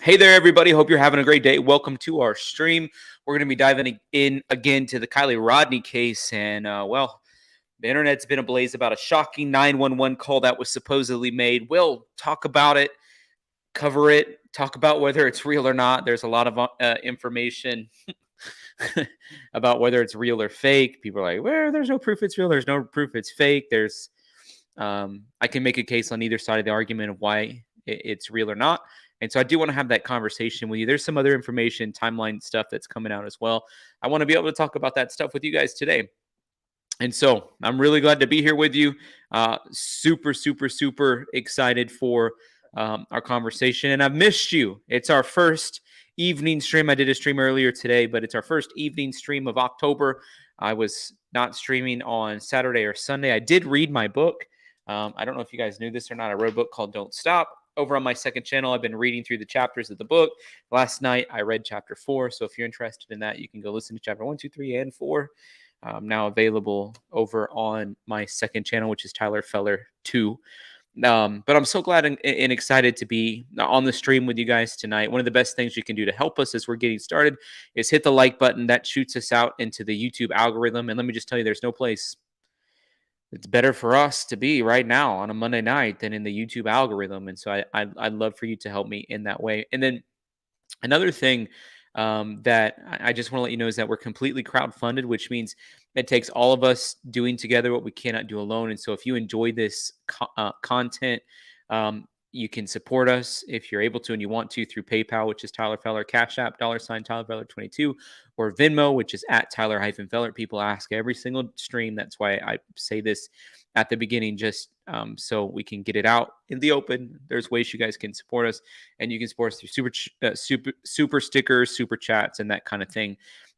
Hey there, everybody. Hope you're having a great day. Welcome to our stream. We're going to be diving in again to the Kiely Rodni case. And, the internet's been ablaze about a shocking 911 call that was supposedly made. We'll talk about it, cover it, talk about whether it's real or not. There's a lot of information about whether it's real or fake. People are like, well, there's no proof it's real. There's no proof it's fake. I can make a case on either side of the argument of why it's real or not. And so I do want to have that conversation with you. There's some other information, timeline stuff that's coming out as well. I want to be able to talk about that stuff with you guys today. And so I'm really glad to be here with you. Super excited for our conversation. And I've missed you. It's our first evening stream. I did a stream earlier today, but it's our first evening stream of October. I was not streaming on Saturday or Sunday. I did read my book. I don't know if you guys knew this or not. I wrote a book called Don't Stop. Over on my second channel, I've been reading through the chapters of the book. Last night, I read chapter 4. So if you're interested in that, you can go listen to chapter 1, 2, 3, and 4. Now available over on my second channel, which is Tyler Feller 2. But I'm so glad and excited to be on the stream with you guys tonight. One of the best things you can do to help us as we're getting started is hit the like button. That shoots us out into the YouTube algorithm. And let me just tell you, there's no place it's better for us to be right now on a Monday night than in the YouTube algorithm. And so I'd love for you to help me in that way. And then another thing that I just want to let you know is that we're completely crowdfunded, which means it takes all of us doing together what we cannot do alone. And so if you enjoy this content, you can support us if you're able to and you want to through PayPal, which is Tyler Feller, CashApp, $ Tyler Feller 22, or Venmo, which is at Tyler-Feller. People ask every single stream. That's why I say this at the beginning, just so we can get it out in the open. There's ways you guys can support us, and you can support us through super stickers, super chats, and that kind of thing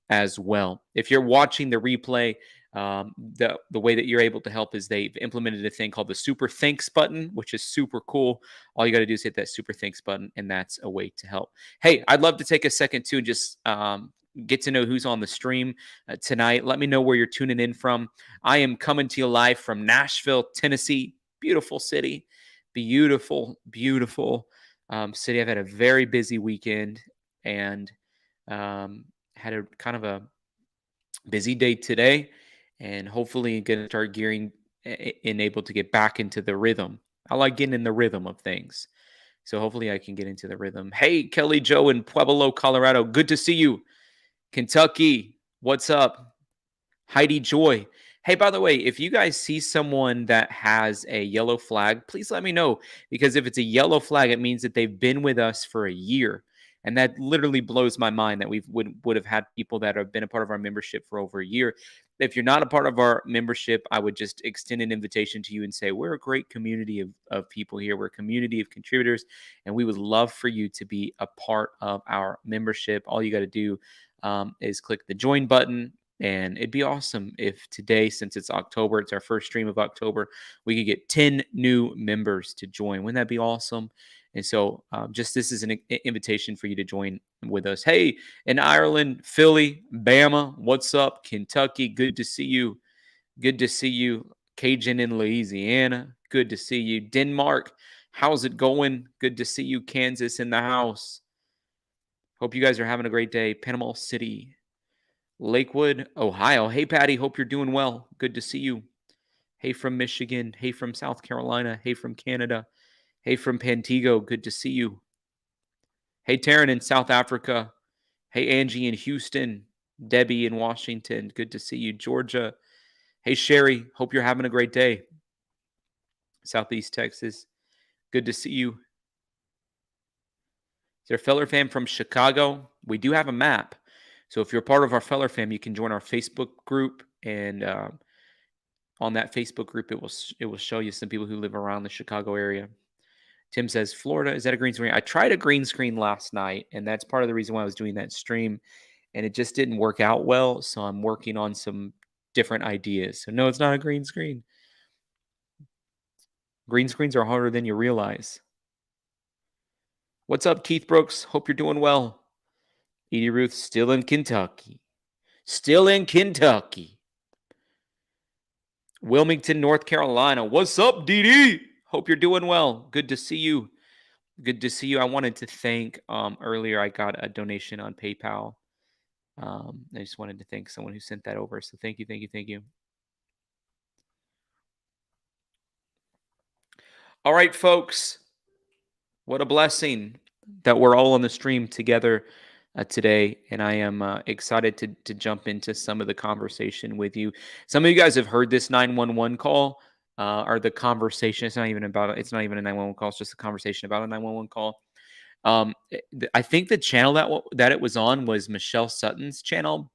as well. If you're watching the replay, the way that you're able to help is they've implemented a thing called the super thanks button, which is super cool. All you got to do is hit that super thanks button, and that's a way to help. Hey, I'd love to take a second to just get to know who's on the stream tonight. Let me know where you're tuning in from. I am coming to you live from Nashville, Tennessee. Beautiful city. Beautiful city. I've had a very busy weekend and had a kind of a busy day today, and hopefully going to start gearing and able to get back into the rhythm. I like getting in the rhythm of things. So hopefully I can get into the rhythm. Hey, Kelly Joe in Pueblo, Colorado. Good to see you. Kentucky, what's up? Heidi Joy. Hey, by the way, if you guys see someone that has a yellow flag, please let me know. Because if it's a yellow flag, it means that they've been with us for a year. And that literally blows my mind that we would have had people that have been a part of our membership for over a year. If you're not a part of our membership, I would just extend an invitation to you and say, we're a great community of people here. We're a community of contributors, and we would love for you to be a part of our membership. All you got to do is click the join button. And it'd be awesome if today, since it's October, it's our first stream of October, we could get 10 new members to join. Wouldn't that be awesome? And so just this is an invitation for you to join with us. Hey, in Ireland, Philly, Bama, what's up? Kentucky, good to see you. Good to see you. Cajun in Louisiana, good to see you. Denmark, how's it going? Good to see you. Kansas in the house. Hope you guys are having a great day. Panama City, Lakewood, Ohio. Hey, Patty, hope you're doing well. Good to see you. Hey from Michigan. Hey from South Carolina. Hey from Canada. Hey from Pantego, good to see you. Hey, Taryn in South Africa. Hey, Angie in Houston. Debbie in Washington, good to see you. Georgia. Hey, Sherry, hope you're having a great day. Southeast Texas, good to see you. Is there a Feller fam from Chicago? We do have a map. So if you're part of our Feller fam, you can join our Facebook group, and on that Facebook group, it will show you some people who live around the Chicago area. Tim says, Florida, is that a green screen? I tried a green screen last night, and that's part of the reason why I was doing that stream, and it just didn't work out well, so I'm working on some different ideas. So no, it's not a green screen. Green screens are harder than you realize. What's up, Keith Brooks? Hope you're doing well. Edie Ruth, still in Kentucky. Still in Kentucky. Wilmington, North Carolina. What's up, DD? Hope you're doing well. Good to see you. Good to see you. I wanted to thank earlier I got a donation on PayPal. I just wanted to thank someone who sent that over. So thank you, thank you, thank you. All right, folks. What a blessing that we're all on the stream together today, and I am excited to jump into some of the conversation with you. Some of you guys have heard this 911 call, or the conversation. It's not even about. It's not even a 911 call. It's just a conversation about a 911 call. I think the channel that it was on was Michelle Sutton's channel.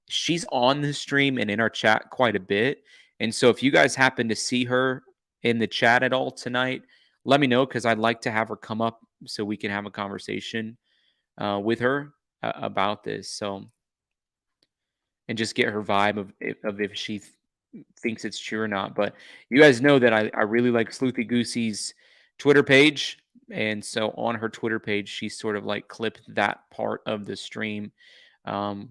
She's on the stream and in our chat quite a bit. And so if you guys happen to see her in the chat at all tonight, let me know because I'd like to have her come up so we can have a conversation with her about this. So, and just get her vibe of if she thinks it's true or not. But you guys know that I really like Sleuthy Goosey's Twitter page. And so on her Twitter page, she sort of like clipped that part of the stream. Um,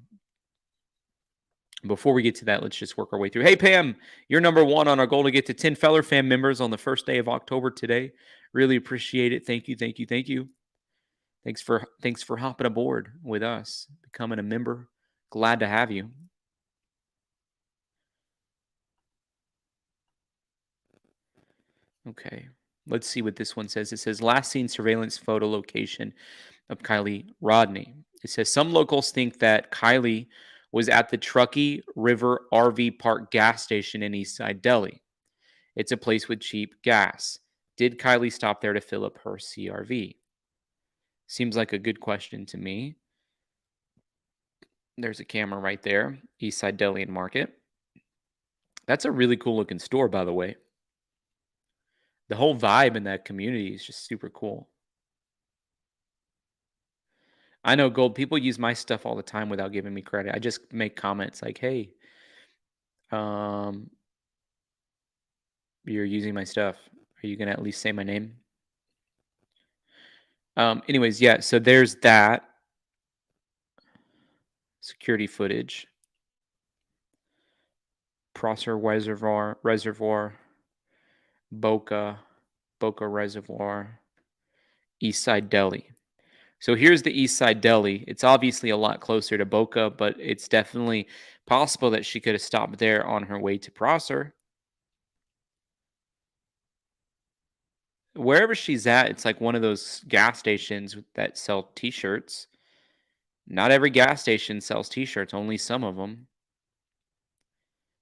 Before we get to that, let's just work our way through. Hey, Pam, you're number one on our goal to get to 10 Feller Fam members on the first day of October today. Really appreciate it. Thank you, thank you, thank you. Thanks for hopping aboard with us, becoming a member. Glad to have you. Okay, let's see what this one says. It says last seen surveillance photo location of Kiely Rodni. It says some locals think that Kiely was at the Truckee River RV Park gas station in Eastside Delhi. It's a place with cheap gas. Did Kiely stop there to fill up her CRV? Seems like a good question to me. There's a camera right there, Eastside Deli and Market. That's a really cool looking store, by the way. The whole vibe in that community is just super cool. I know, Gold, people use my stuff all the time without giving me credit. I just make comments like, hey, um, you're using my stuff. Are you going to at least say my name? Anyways, yeah, so there's that security footage. Prosser Reservoir, Boca Reservoir, Eastside Deli. So here's the Eastside Deli. It's obviously a lot closer to Boca, but it's definitely possible that she could have stopped there on her way to Prosser. Wherever she's at, it's like one of those gas stations that sell t-shirts. Not every gas station sells t-shirts, only some of them.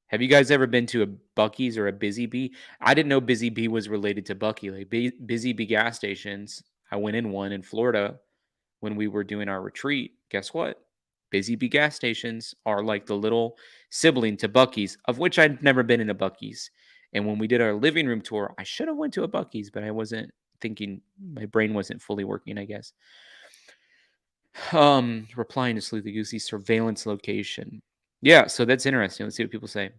Have you guys ever been to a Buc-ee's or a Busy Bee? I didn't know Busy Bee was related to Buc-ee. Like Busy Bee gas stations. I went in one in Florida when we were doing our retreat. Guess what? Busy Bee gas stations are like the little sibling to Buc-ee's, of which I'd never been in a Buc-ee's. And when we did our living room tour, I should have went to a Buc-ee's, but I wasn't thinking. My brain wasn't fully working, I guess. Replying to Sleuthy Goosey surveillance location. Yeah, so that's interesting. Let's see what people say.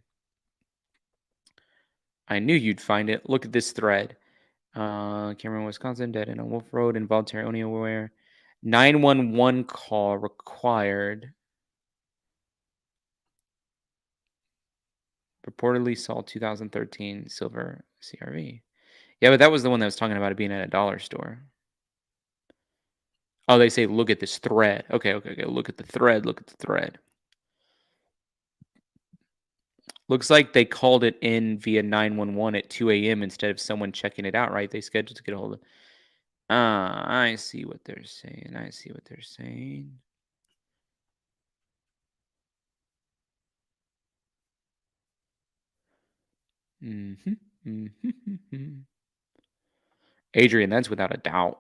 I knew you'd find it. Look at this thread. Cameron, Wisconsin, dead in a Wolf Road, involuntary unaware. 911 call required. Reportedly saw 2013 silver CRV. Yeah, but that was the one that was talking about it being at a dollar store. Oh, they say look at this thread. Okay. Look at the thread. Look at the thread. Looks like they called it in via 911 at 2 a.m. instead of someone checking it out, right? They scheduled to get a hold of. I see what they're saying. I see what they're saying. Adrian, that's without a doubt.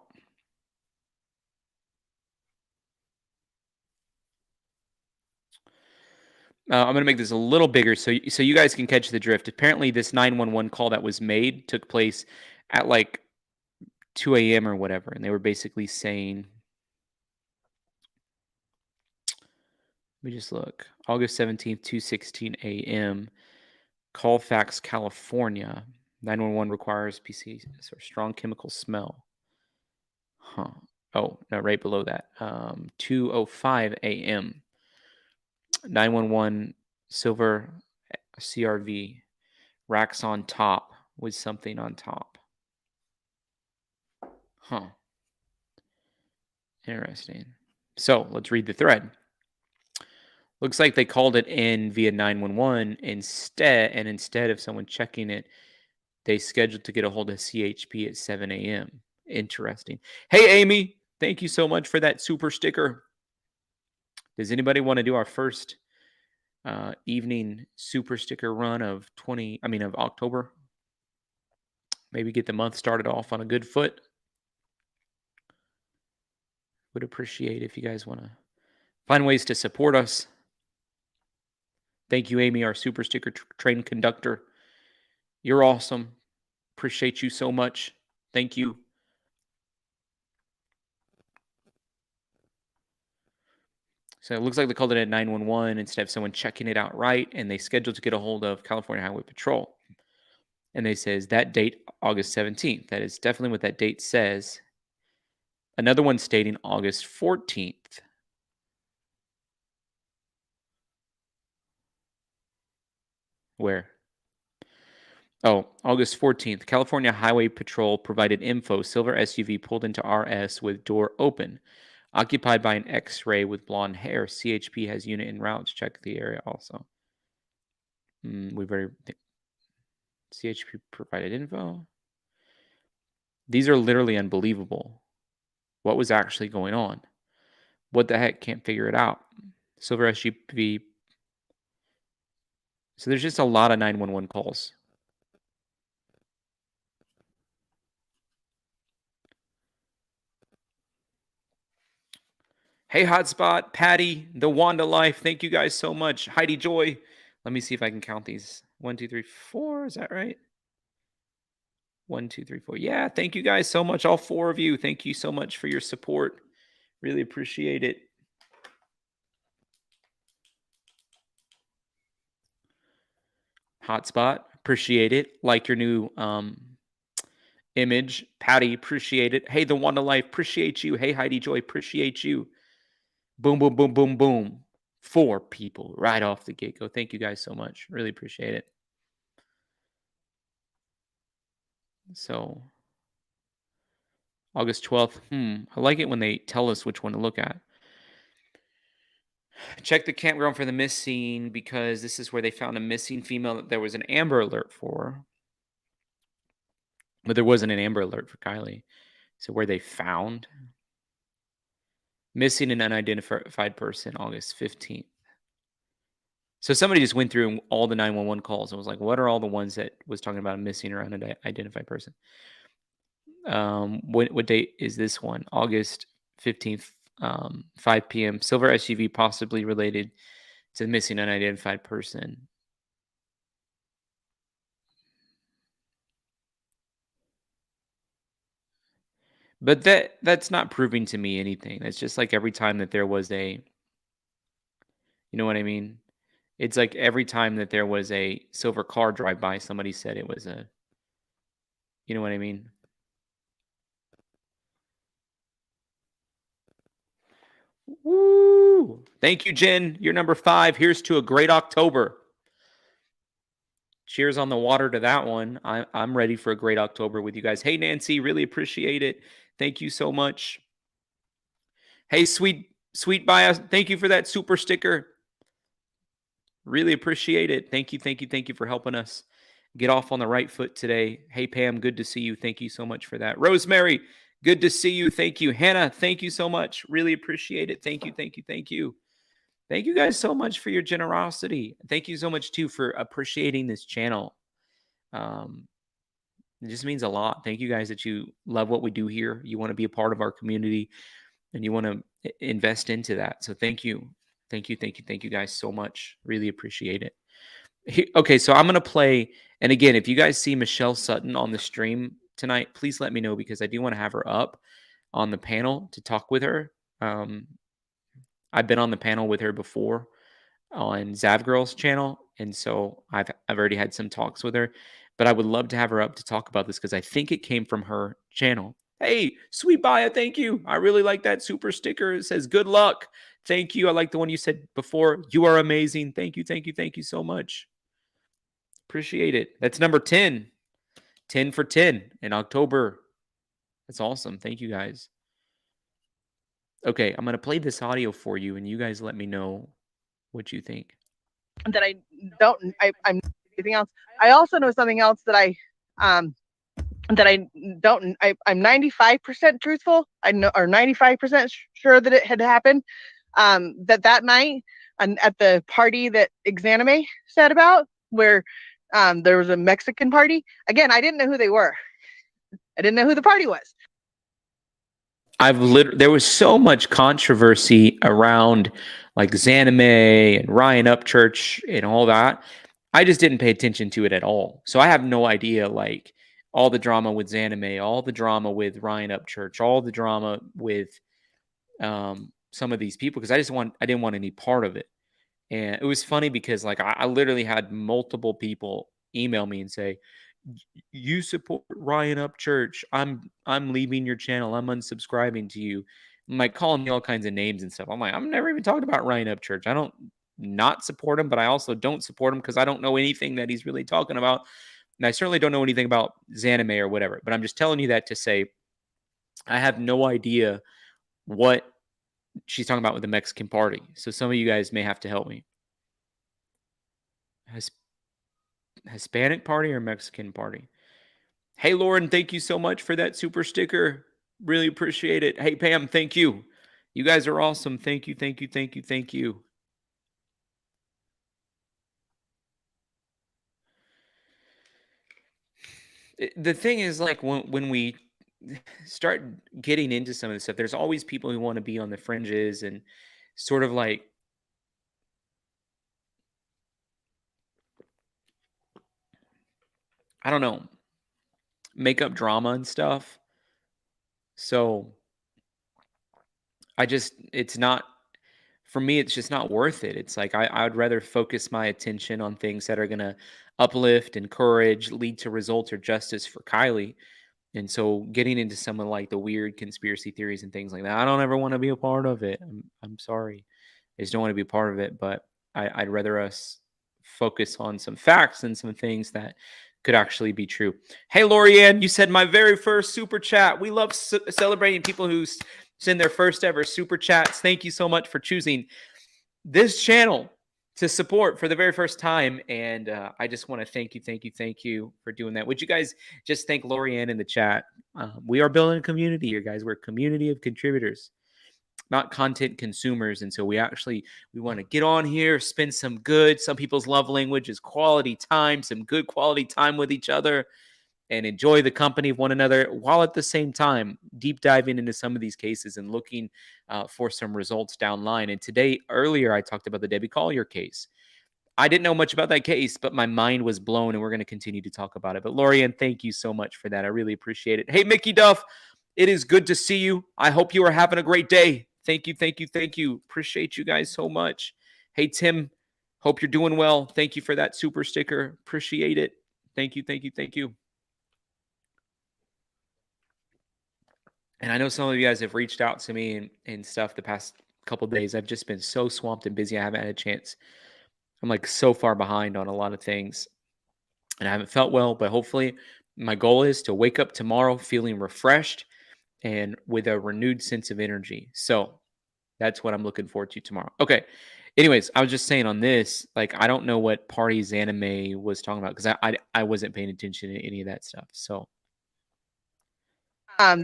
I'm going to make this a little bigger so you guys can catch the drift. Apparently, this 911 call that was made took place at like 2 a.m. or whatever, and they were basically saying, let me just look, August 17th, 2:16 a.m., Colfax, California. 911 requires PC or strong chemical smell. Huh. Oh, no, right below that. 2:05 a.m. 911 silver CRV, racks on top with something on top. Huh. Interesting. So let's read the thread. Looks like they called it in via 911 instead, and instead of someone checking it, they scheduled to get a hold of CHP at 7 a.m. Interesting. Hey, Amy, thank you so much for that super sticker. Does anybody want to do our first evening super sticker run of October? Maybe get the month started off on a good foot. Would appreciate if you guys want to find ways to support us. Thank you, Amy, our super sticker train conductor. You're awesome. Appreciate you so much. Thank you. So it looks like they called it at 911 instead of someone checking it out right, and they scheduled to get a hold of California Highway Patrol. And they says that date, August 17th. That is definitely what that date says. Another one stating August 14th. Where? Oh, August 14th. California Highway Patrol provided info. Silver SUV pulled into RS with door open. Occupied by an X-ray with blonde hair. CHP has unit en route to check the area also. CHP provided info. These are literally unbelievable. What was actually going on? What the heck? Can't figure it out. Silver SUV. So there's just a lot of 911 calls. Hey, Hotspot, Patty, the Wanda Life. Thank you guys so much. Heidi Joy. Let me see if I can count these. 1, 2, 3, 4. Is that right? 1, 2, 3, 4. Yeah, thank you guys so much. All 4 of you. Thank you so much for your support. Really appreciate it. Hotspot, appreciate it. Like your new image. Patty, appreciate it. Hey, the Wanda Life, appreciate you. Hey, Heidi Joy, appreciate you. Boom, boom, boom, boom, boom. 4 people right off the get-go. Thank you guys so much. Really appreciate it. So, August 12th. I like it when they tell us which one to look at. Check the campground for the missing because this is where they found a missing female that there was an Amber Alert for. But there wasn't an Amber Alert for Kiely. So where they found missing an unidentified person, August 15th. So somebody just went through all the 911 calls and was like, what are all the ones that was talking about a missing or unidentified person? What date is this one? August 15th, 5 p.m. Silver SUV possibly related to the missing unidentified person. But that's not proving to me anything. That's just like every time that there was a, you know what I mean? It's like every time that there was a silver car drive by, somebody said it was a, you know what I mean? Woo! Thank you, Jen. You're number 5. Here's to a great October. Cheers on the water to that one. I'm ready for a great October with you guys. Hey, Nancy, really appreciate it. Thank you so much. Hey, sweet bias. Thank you for that super sticker. Really appreciate it. Thank you for helping us get off on the right foot today. Hey, Pam, good to see you. Thank you so much for that. Rosemary, good to see you. Thank you. Hannah, thank you so much. Really appreciate it. Thank you. Thank you guys so much for your generosity. Thank you so much, too, for appreciating this channel. It just means a lot. Thank you guys that you love what we do here. You want to be a part of our community and you want to invest into that. So thank you. Thank you guys so much. Really appreciate it. Okay, so I'm going to play. And again, if you guys see Michelle Sutton on the stream tonight, please let me know because I do want to have her up on the panel to talk with her. I've been on the panel with her before on Zav Girl's channel, and so I've already had some talks with her. But I would love to have her up to talk about this because I think it came from her channel. Hey, sweet Baya, thank you. I really like that super sticker. It says good luck. Thank you. I like the one you said before. You are amazing. Thank you so much. Appreciate it. That's number 10. 10 for 10 in October. That's awesome. Thank you guys. Okay, I'm gonna play this audio for you, and you guys let me know what you think. That I don't. I'm anything else. I also know something else that I don't. I'm 95% truthful. I know, or 95% sure that it had happened. That night, and at the party that Exanime said about, where there was a Mexican party. Again, I didn't know who they were. I didn't know who the party was. There was so much controversy around like Zanime and Ryan Upchurch and all that. I just didn't pay attention to it at all. So I have no idea like all the drama with Zanime, all the drama with Ryan Upchurch, all the drama with some of these people because I didn't want any part of it. And it was funny because like I literally had multiple people email me and say, you support Ryan Upchurch. I'm leaving your channel. I'm unsubscribing to you. I'm like calling me all kinds of names and stuff. I'm like, I'm never even talked about Ryan Upchurch. I don't not support him, but I also don't support him because I don't know anything that he's really talking about. And I certainly don't know anything about Zanime or whatever. But I'm just telling you that to say I have no idea what she's talking about with the Mexican party. So some of you guys may have to help me. Hispanic party or Mexican party? Hey, Lauren, thank you so much for that super sticker. Really appreciate it. Hey, Pam, thank you. You guys are awesome. Thank you, thank you, thank you, thank you. The thing is, like, when we start getting into some of this stuff, there's always people who want to be on the fringes and sort of like, I don't know, make up drama and stuff. So it's not, for me, it's just not worth it. It's like I would rather focus my attention on things that are going to uplift, encourage, lead to results or justice for Kiely. And so getting into some of like the weird conspiracy theories and things like that, I don't ever want to be a part of it. I'm sorry. I just don't want to be a part of it. But I'd rather us focus on some facts and some things that could actually be true. Hey, Lorianne, you said my very first super chat. We love celebrating people who send their first ever super chats. Thank you so much for choosing this channel to support for the very first time. And I just want to thank you for doing that. Would you guys just thank Lorianne in the chat? We are building a community here, guys. We're a community of contributors, not content consumers. And so we want to get on here, spend some people's love language is quality time, some good quality time with each other, and enjoy the company of one another, while at the same time deep diving into some of these cases and looking for some results down line. And earlier, I talked about the Debbie Collier case. I didn't know much about that case, but my mind was blown, and we're going to continue to talk about it. But Lorianne, thank you so much for that. I really appreciate it. Hey, Mickey Duff, it is good to see you. I hope you are having a great day. Thank you, thank you, thank you. Appreciate you guys so much. Hey, Tim, hope you're doing well. Thank you for that super sticker. Appreciate it. Thank you, thank you, thank you. And I know some of you guys have reached out to me and stuff the past couple of days. I've just been so swamped and busy. I haven't had a chance. I'm like so far behind on a lot of things. And I haven't felt well, but hopefully my goal is to wake up tomorrow feeling refreshed and with a renewed sense of energy. So that's what I'm looking forward to tomorrow. Okay. Anyways, I was just saying on this, like, I don't know what parties Anime was talking about because I wasn't paying attention to any of that stuff. So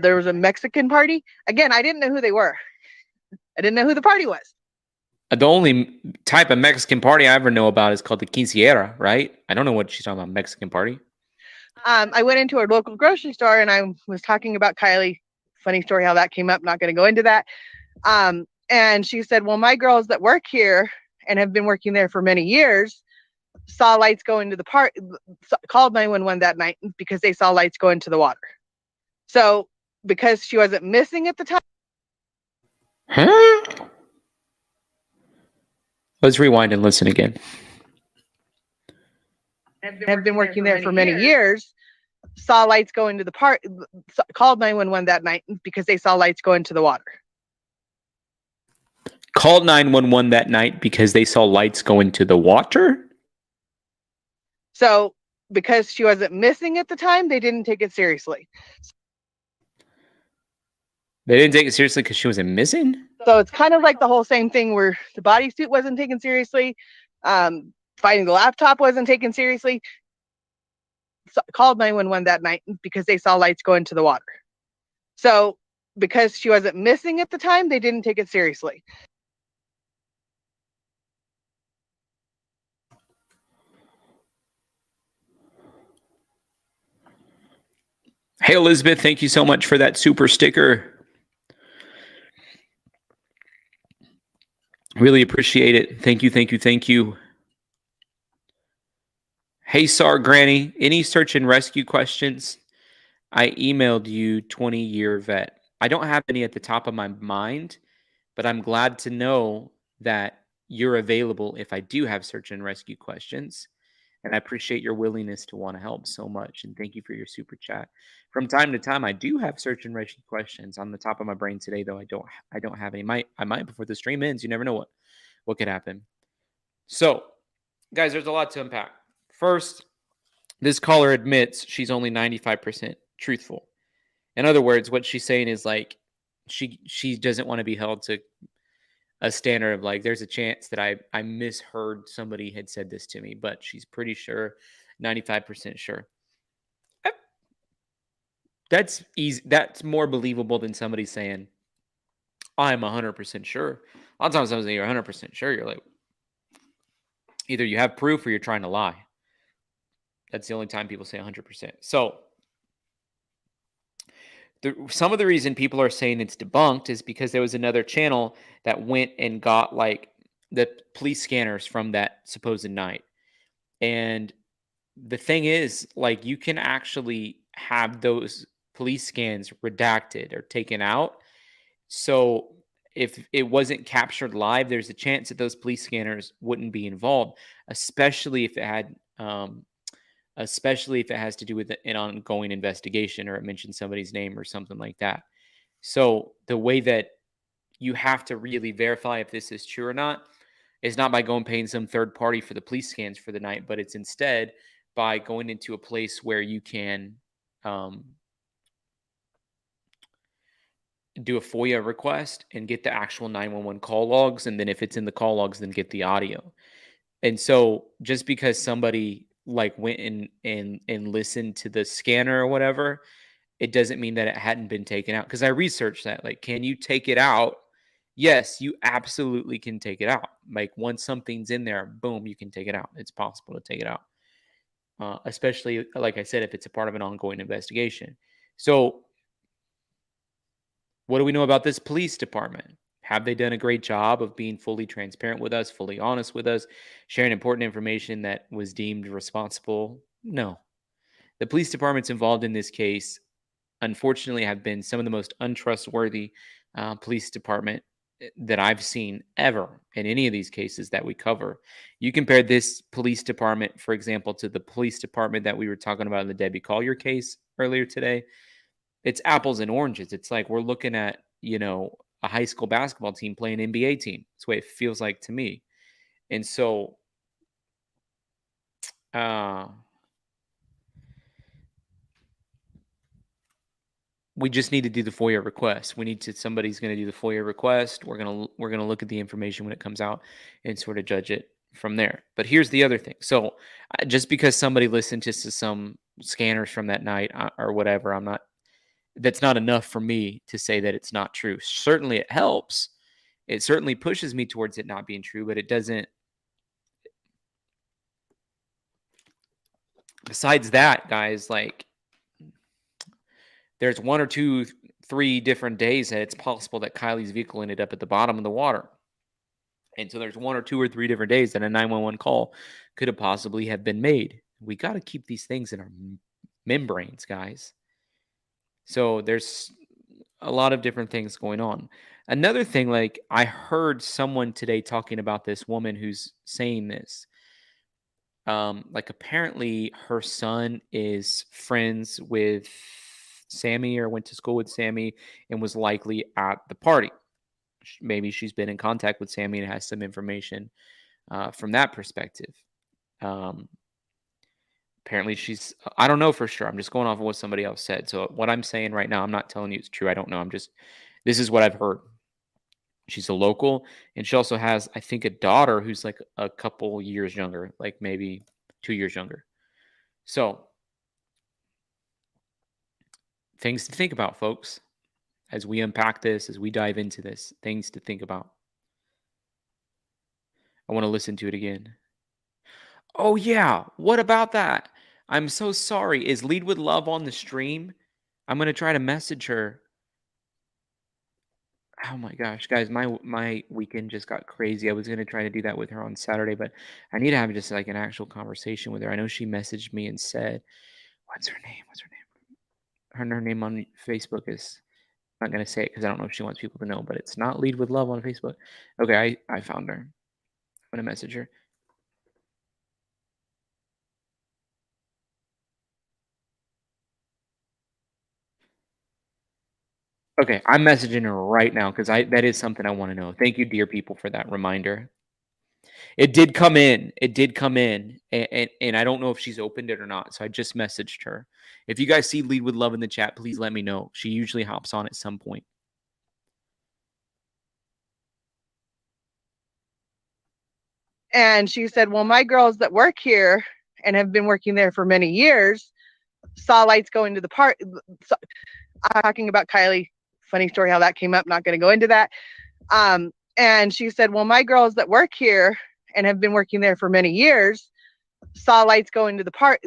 There was a Mexican party. Again, I didn't know who they were. I didn't know who the party was. the only type of Mexican party I ever know about is called the quinceañera, right? I don't know what she's talking about, Mexican party. I went into a local grocery store and I was talking about Kiely. Funny story how that came up. Not going to go into that. And she said, well, my girls that work here and have been working there for many years saw lights go into the park, called 911 that night because they saw lights go into the water. So because she wasn't missing at the time. Huh? Let's rewind and listen again. Have been working there for many years, saw lights go into the park, called 911 that night because they saw lights go into the water. Called 911 that night because they saw lights go into the water? So because she wasn't missing at the time, they didn't take it seriously. They didn't take it seriously because she wasn't missing? So it's kind of like the whole same thing where the bodysuit wasn't taken seriously. Finding the laptop wasn't taken seriously. Called 911 that night because they saw lights go into the water. So because she wasn't missing at the time, they didn't take it seriously. Hey, Elizabeth, thank you so much for that super sticker. Really appreciate it. Thank you, thank you, thank you. Hey, Sar Granny, any search and rescue questions? I emailed you 20-year vet. I don't have any at the top of my mind, but I'm glad to know that you're available if I do have search and rescue questions. And I appreciate your willingness to want to help so much. And thank you for your super chat. From time to time, I do have search and rescue questions on the top of my brain today, though. I don't have any. I might before the stream ends. You never know what could happen. So, guys, there's a lot to unpack. First, this caller admits she's only 95% truthful. In other words, what she's saying is like she doesn't want to be held to a standard of like there's a chance that I misheard somebody had said this to me, but she's pretty sure, 95% sure. That's easy. That's more believable than somebody saying I'm 100% sure. A lot of times when you're 100% sure, you're like either you have proof or you're trying to lie. That's the only time people say 100%. So some of the reason people are saying it's debunked is because there was another channel that went and got like the police scanners from that supposed night. And the thing is, like, you can actually have those police scans redacted or taken out. So if it wasn't captured live, there's a chance that those police scanners wouldn't be involved, especially if it had especially if it has to do with an ongoing investigation or it mentions somebody's name or something like that. So the way that you have to really verify if this is true or not is not by going paying some third party for the police scans for the night, but it's instead by going into a place where you can do a FOIA request and get the actual 911 call logs. And then if it's in the call logs, then get the audio. And so just because somebody like went and listened to the scanner or whatever, it doesn't mean that it hadn't been taken out. Because I researched that. Like, can you take it out? Yes, you absolutely can take it out. Like once something's in there, boom, you can take it out. It's possible to take it out. Especially, like I said, if it's a part of an ongoing investigation. So what do we know about this police department? Have they done a great job of being fully transparent with us, fully honest with us, sharing important information that was deemed responsible? No. The police departments involved in this case, unfortunately, have been some of the most untrustworthy police department that I've seen ever in any of these cases that we cover. You compare this police department, for example, to the police department that we were talking about in the Debbie Collier case earlier today. It's apples and oranges. It's like we're looking at, a high school basketball team playing an NBA team. That's the way it feels like to me. And so we just need to do the FOIA request. Somebody's going to do the FOIA request. We're going to look at the information when it comes out and sort of judge it from there. But here's the other thing. So just because somebody listened to some scanners from that night or whatever, that's not enough for me to say that it's not true. Certainly it helps. It certainly pushes me towards it not being true, but it doesn't. Besides that, guys, like there's 1 or 2, 3 different days that it's possible that Kiely's vehicle ended up at the bottom of the water. And so there's 1 or 2 or 3 different days that a 911 call could have possibly have been made. We got to keep these things in our membranes, guys. So there's a lot of different things going on. Another thing, like I heard someone today talking about this woman who's saying this. Like apparently her son is friends with Sammy or went to school with Sammy and was likely at the party. Maybe she's been in contact with Sammy and has some information from that perspective. Apparently I don't know for sure. I'm just going off of what somebody else said. So what I'm saying right now, I'm not telling you it's true. I don't know. This is what I've heard. She's a local, and she also has, I think, a daughter who's like a couple years younger, like maybe 2 years younger. So, things to think about, folks, as we unpack this, as we dive into this, things to think about. I want to listen to it again. Oh, yeah. What about that? I'm so sorry. Is Lead with Love on the stream? I'm going to try to message her. Oh my gosh, guys, my weekend just got crazy. I was gonna try to do that with her on Saturday, but I need to have just like an actual conversation with her. I know she messaged me and said, "What's her name? What's her name?" Her name on Facebook is, I'm not gonna say it because I don't know if she wants people to know, but it's not Lead with Love on Facebook. Okay, I found her. I'm gonna message her. Okay, I'm messaging her right now because I that is something I want to know. Thank you, dear people, for that reminder. It did come in. It did come in, and I don't know if she's opened it or not. So I just messaged her. If you guys see Lead with Love in the chat, please let me know. She usually hops on at some point. And she said, well, my girls that work here and have been working there for many years saw lights go into the park. Talking about Kiely, funny story how that came up. Not going to go into that. And she said, well, my girls that work here and have been working there for many years saw lights go into the park,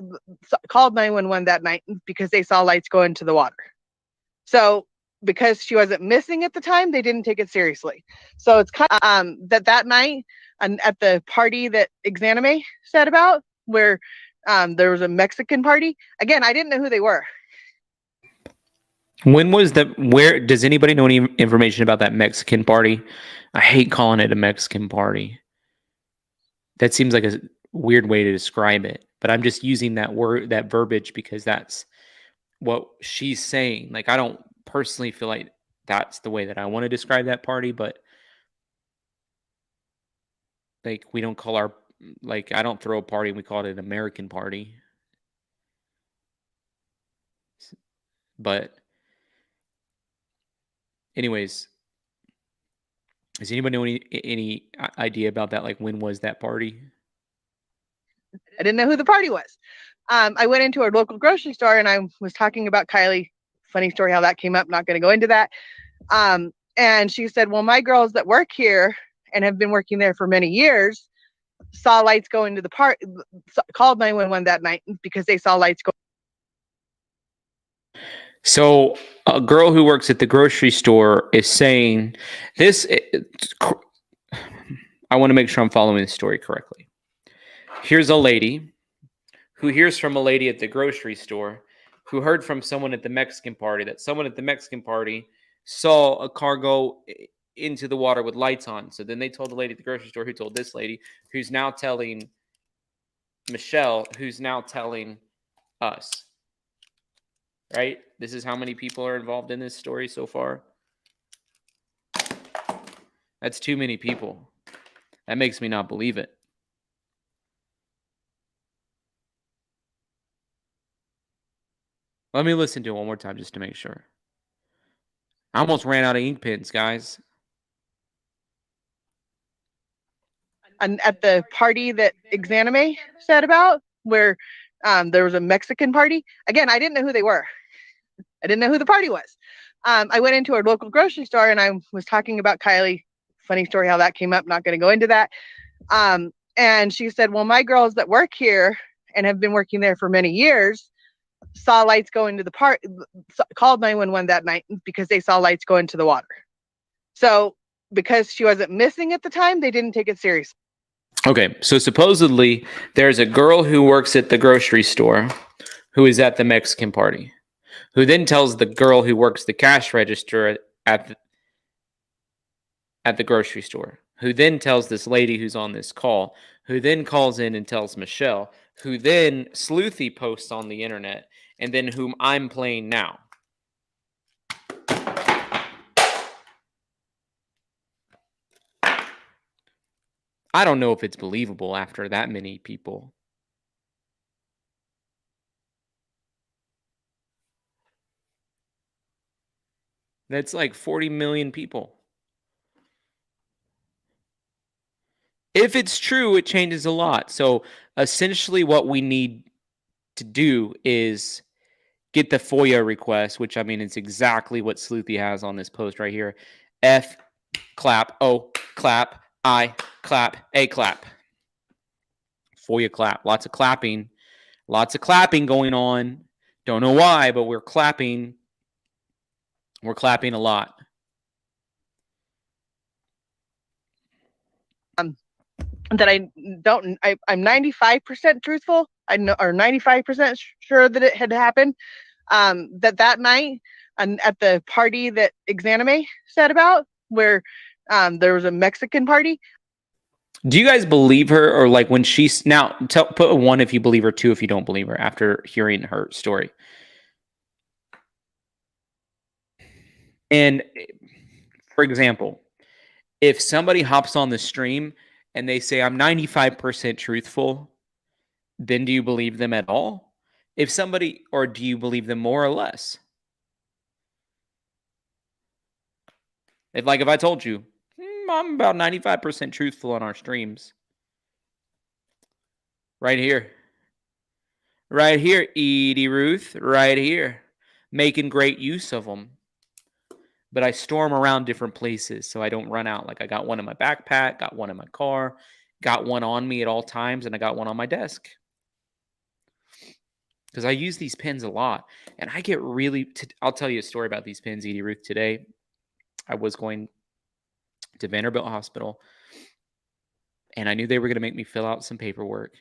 called 911 that night because they saw lights go into the water. So because she wasn't missing at the time, they didn't take it seriously. So it's kind of that night and at the party that Exanime said about, where there was a Mexican party. Again, I didn't know who they were. When was the, where, does anybody know any information about that Mexican party? I hate calling it a Mexican party. That seems like a weird way to describe it, but I'm just using that word, that verbiage, because that's what she's saying. Like, I don't personally feel like that's the way that I want to describe that party, but like, we don't call our, like, I don't throw a party and we call it an American party. But anyways, does anybody know any idea about that? Like, when was that party? I didn't know who the party was. I went into a local grocery store and I was talking about Kiely. Funny story how that came up. Not going to go into that. And she said, well, my girls that work here and have been working there for many years saw lights go into the park, called 911 that night because they saw lights go. So a girl who works at the grocery store is saying this. I want to make sure I'm following the story correctly. Here's a lady who hears from a lady at the grocery store who heard from someone at the Mexican party that someone at the Mexican party saw a car go into the water with lights on. So then they told the lady at the grocery store, who told this lady, who's now telling Michelle, who's now telling us. Right? This is how many people are involved in this story so far. That's too many people. That makes me not believe it. Let me listen to it one more time just to make sure. I almost ran out of ink pens, guys. And at the party that Exanime said about, where there was a Mexican party. Again, I didn't know who they were. I didn't know who the party was. I went into a local grocery store and I was talking about Kiely. Funny story how that came up. Not going to go into that. And she said, well, my girls that work here and have been working there for many years saw lights go into the park, called 911 that night because they saw lights go into the water. So because she wasn't missing at the time, they didn't take it seriously. Okay, so supposedly there's a girl who works at the grocery store who is at the Mexican party, who then tells the girl who works the cash register at the grocery store, who then tells this lady who's on this call, who then calls in and tells Michelle, who then Sleuthy posts on the internet, and then whom I'm playing now. I don't know if it's believable after that many people. That's like 40 million people. If it's true, it changes a lot. So essentially what we need to do is get the FOIA request, which I mean, it's exactly what Sleuthy has on this post right here. F, clap, O, clap, I, clap, A, clap. FOIA clap. Lots of clapping. Lots of clapping going on. Don't know why, but we're clapping. We're clapping a lot. That I'm 95% truthful. I know, or 95% sure that it had happened. That night, and at the party that Exanime said about, where there was a Mexican party. Do you guys believe her, or like when she's now put a 1 if you believe her, 2 if you don't believe her after hearing her story? And for example, if somebody hops on the stream and they say, I'm 95% truthful, then do you believe them at all? If somebody, or do you believe them more or less? If I told you, I'm about 95% truthful on our streams. Right here. Right here, Edie Ruth. Right here. Making great use of them. But I storm around different places so I don't run out. Like I got one in my backpack, got one in my car, got one on me at all times, and I got one on my desk. Because I use these pins a lot. And I get I'll tell you a story about these pins, Edie Ruth. Today, I was going to Vanderbilt Hospital, and I knew they were going to make me fill out some paperwork.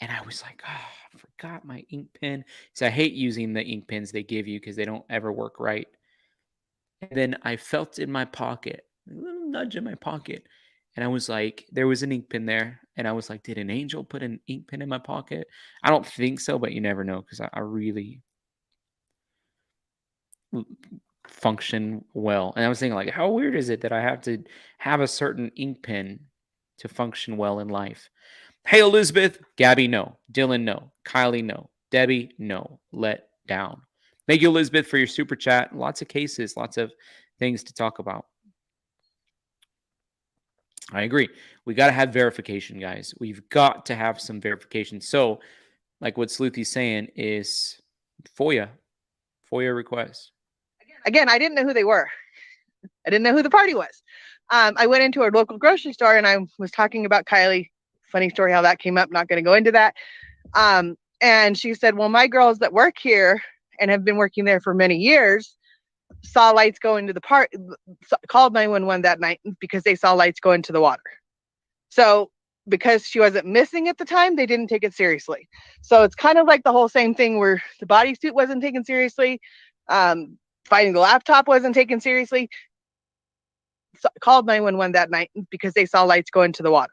And I was like, I forgot my ink pen. So I hate using the ink pens they give you because they don't ever work right. And then I felt in my pocket, a little nudge in my pocket. And I was like, there was an ink pen there. And I was like, did an angel put an ink pen in my pocket? I don't think so, but you never know because I really function well. And I was thinking, like, how weird is it that I have to have a certain ink pen to function well in life? Hey, Elizabeth. Gabby, no. Dylan, no. Kylie, no. Debbie, no. Let down. Thank you, Elizabeth, for your super chat. Lots of cases, lots of things to talk about. I agree. We got to have verification, guys. We've got to have some verification. So, like what Sleuthy's saying is FOIA request. Again, I didn't know who they were. I didn't know who the party was. I went into a local grocery store and I was talking about Kiely. Funny story how that came up. Not going to go into that. And she said, well, my girls that work here and have been working there for many years saw lights go into the park, called 911 that night because they saw lights go into the water. So because she wasn't missing at the time, they didn't take it seriously. So it's kind of like the whole same thing where the bodysuit wasn't taken seriously. Finding the laptop wasn't taken seriously. So called 911 that night because they saw lights go into the water.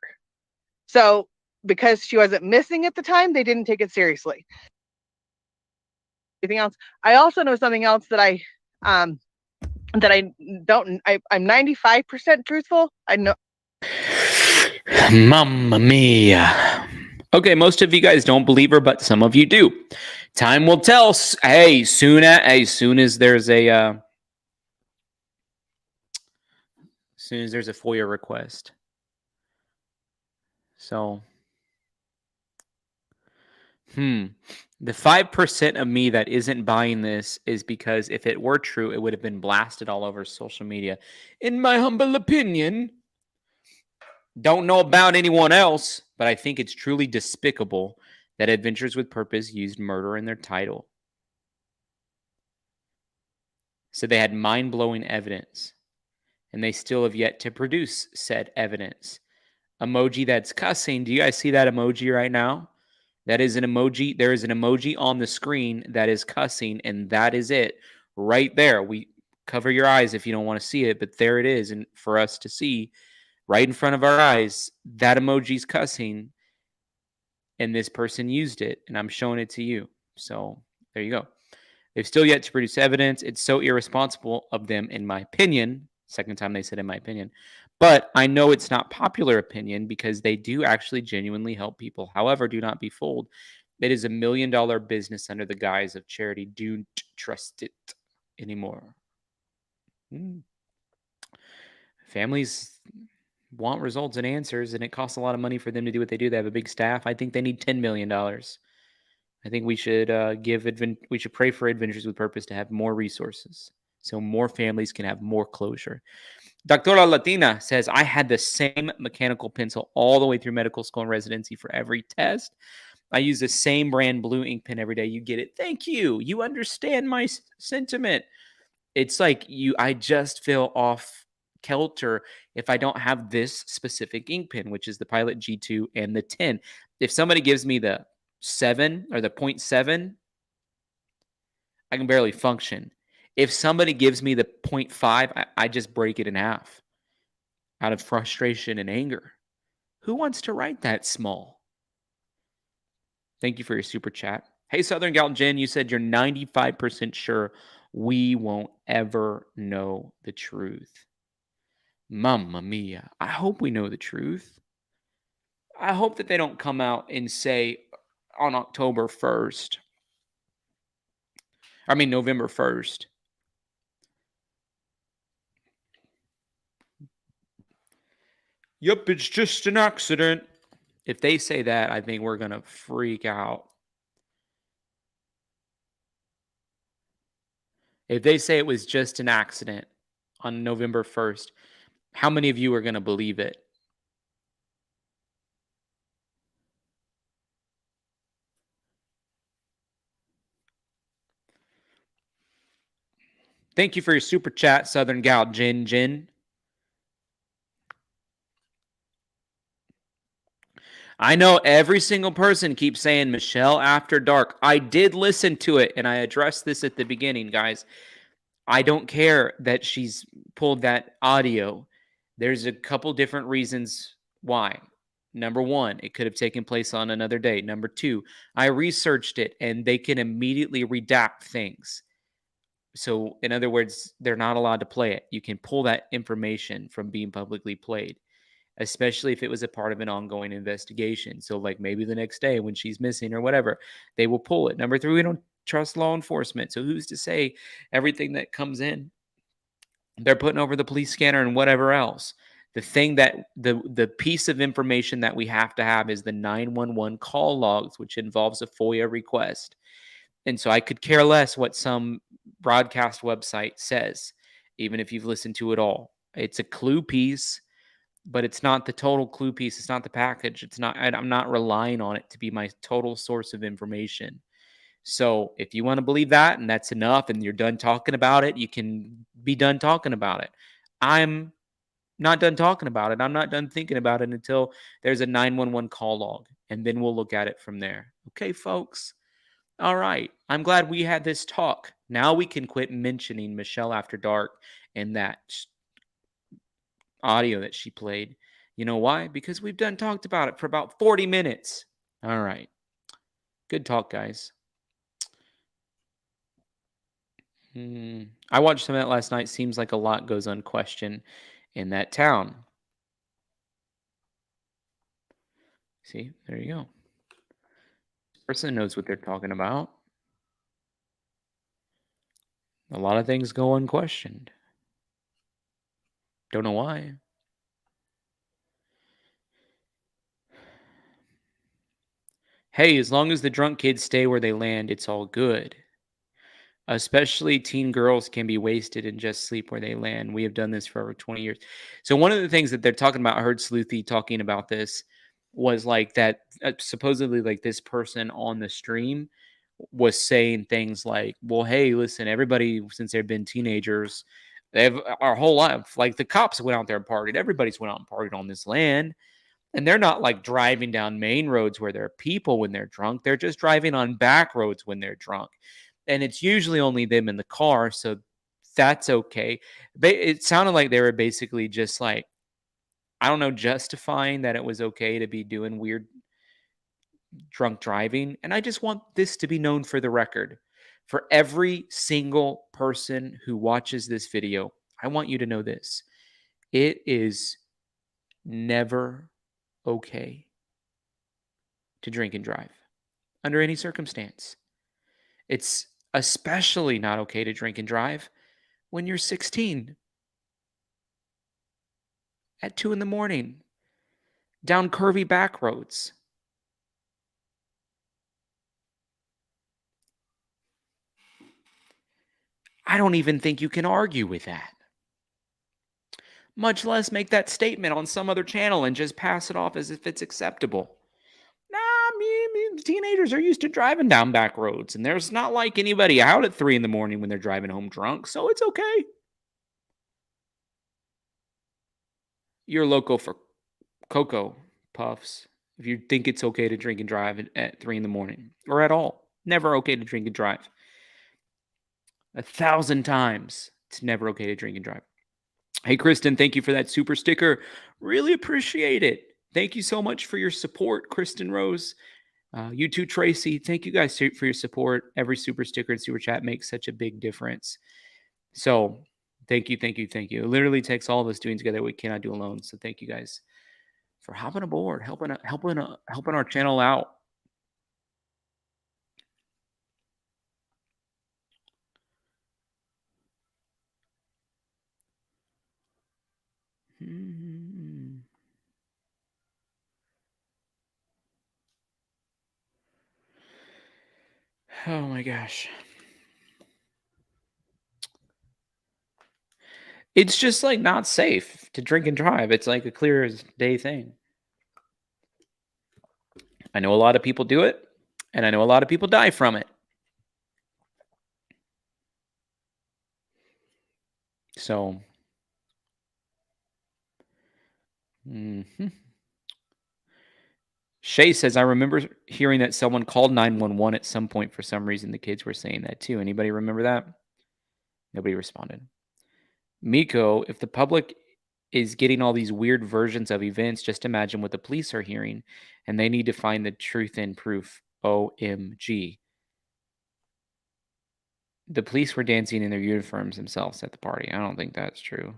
So because she wasn't missing at the time, they didn't take it seriously. Anything else? I also know something else that I'm 95% truthful. I know. Mamma mia. Okay, most of you guys don't believe her, but some of you do. Time will tell. Hey, soon as there's a FOIA request. So, the 5% of me that isn't buying this is because if it were true, it would have been blasted all over social media. In my humble opinion, don't know about anyone else, but I think it's truly despicable that Adventures with Purpose used murder in their title. So they had mind-blowing evidence, and they still have yet to produce said evidence. Emoji that's cussing. Do you guys see that emoji right now? That is an emoji. There is an emoji on the screen that is cussing, and that is it right there. We cover your eyes if you don't want to see it, but there it is, and for us to see right in front of our eyes, that emoji's cussing, and this person used it, and I'm showing it to you. So there you go. They've still yet to produce evidence. It's so irresponsible of them, in my opinion. Second time they said in my opinion. But I know it's not popular opinion because they do actually genuinely help people. However, do not be fooled. It is $1 million business under the guise of charity. Don't trust it anymore. Families want results and answers, and it costs a lot of money for them to do what they do. They have a big staff. I think they need $10 million. I think we should we should pray for Adventures with Purpose to have more resources so more families can have more closure. Doctora Latina says, I had the same mechanical pencil all the way through medical school and residency for every test. I use the same brand blue ink pen every day. You get it. Thank you. You understand my sentiment. It's like I just feel off kilter if I don't have this specific ink pen, which is the Pilot G2 and the 10. If somebody gives me the 7 or the 0.7, I can barely function. If somebody gives me the 0.5, I just break it in half out of frustration and anger. Who wants to write that small? Thank you for your super chat. Hey, Southern Gal Jen, you said you're 95% sure we won't ever know the truth. Mamma mia. I hope we know the truth. I hope that they don't come out and say on November 1st. Yep, it's just an accident. If they say that, I think we're going to freak out. If they say it was just an accident on November 1st, how many of you are going to believe it? Thank you for your super chat, Southern Gal Jin. I know every single person keeps saying Michelle After Dark. I did listen to it, and I addressed this at the beginning, guys. I don't care that she's pulled that audio. There's a couple different reasons why. Number one, it could have taken place on another day. Number two, I researched it, and they can immediately redact things. So, in other words, they're not allowed to play it. You can pull that information from being publicly played, especially if it was a part of an ongoing investigation. So, like maybe the next day when she's missing or whatever, they will pull it. Number three, we don't trust law enforcement. So, who's to say everything that comes in, they're putting over the police scanner and whatever else? The thing that the piece of information that we have to have is the 911 call logs, which involves a FOIA request. And so I could care less what some broadcast website says, even if you've listened to it all. It's a clue piece, but it's not the total clue piece. It's not the package. It's not, I'm not relying on it to be my total source of information. So if you want to believe that and that's enough and you're done talking about it, you can be done talking about it. I'm not done talking about it. I'm not done thinking about it until there's a 911 call log, and then we'll look at it from there. Okay, folks. All right. I'm glad we had this talk. Now we can quit mentioning Michelle After Dark and that audio that she played. You know why? Because we've done talked about it for about 40 minutes. All right. Good talk, guys. I watched some of that last night. Seems like a lot goes unquestioned in that town. See, there you go. This person knows what they're talking about. A lot of things go unquestioned. Don't know why. Hey, as long as the drunk kids stay where they land, it's all good. Especially teen girls can be wasted and just sleep where they land. We have done this for over 20 years. So one of the things that they're talking about, I heard Sleuthy talking about this, was like that supposedly like this person on the stream was saying things like, well, hey, listen, everybody, since they've been teenagers, they've our whole life, like the cops went out there and partied. Everybody's went out and partied on this land. And they're not like driving down main roads where there are people when they're drunk. They're just driving on back roads when they're drunk. And it's usually only them in the car. So that's okay. It sounded like they were basically just like, I don't know, justifying that it was okay to be doing weird drunk driving. And I just want this to be known for the record. For every single person who watches this video, I want you to know this. It is never okay to drink and drive under any circumstance. It's especially not okay to drink and drive when you're 16. at 2 in the morning down curvy back roads. I don't even think you can argue with that. Much less make that statement on some other channel and just pass it off as if it's acceptable. Teenagers are used to driving down back roads, and there's not like anybody out at 3 in the morning when they're driving home drunk, so it's okay. You're loco for Cocoa Puffs if you think it's okay to drink and drive at 3 in the morning or at all. Never okay to drink and drive. 1,000 times it's never okay to drink and drive. Hey, Kristen, thank you for that super sticker. Really appreciate it. Thank you so much for your support, Kristen Rose. You too, Tracy. Thank you guys for your support. Every super sticker and super chat makes such a big difference. So thank you, thank you, thank you. It literally takes all of us doing together what we cannot do alone. So thank you guys for hopping aboard, helping our channel out. Oh my gosh. It's just like not safe to drink and drive. It's like a clear as day thing. I know a lot of people do it, and I know a lot of people die from it. So, Shay says, I remember hearing that someone called 911 at some point for some reason. The kids were saying that too. Anybody remember that? Nobody responded. Miko, if the public is getting all these weird versions of events, just imagine what the police are hearing, and they need to find the truth and proof. OMG. The police were dancing in their uniforms themselves at the party. I don't think that's true.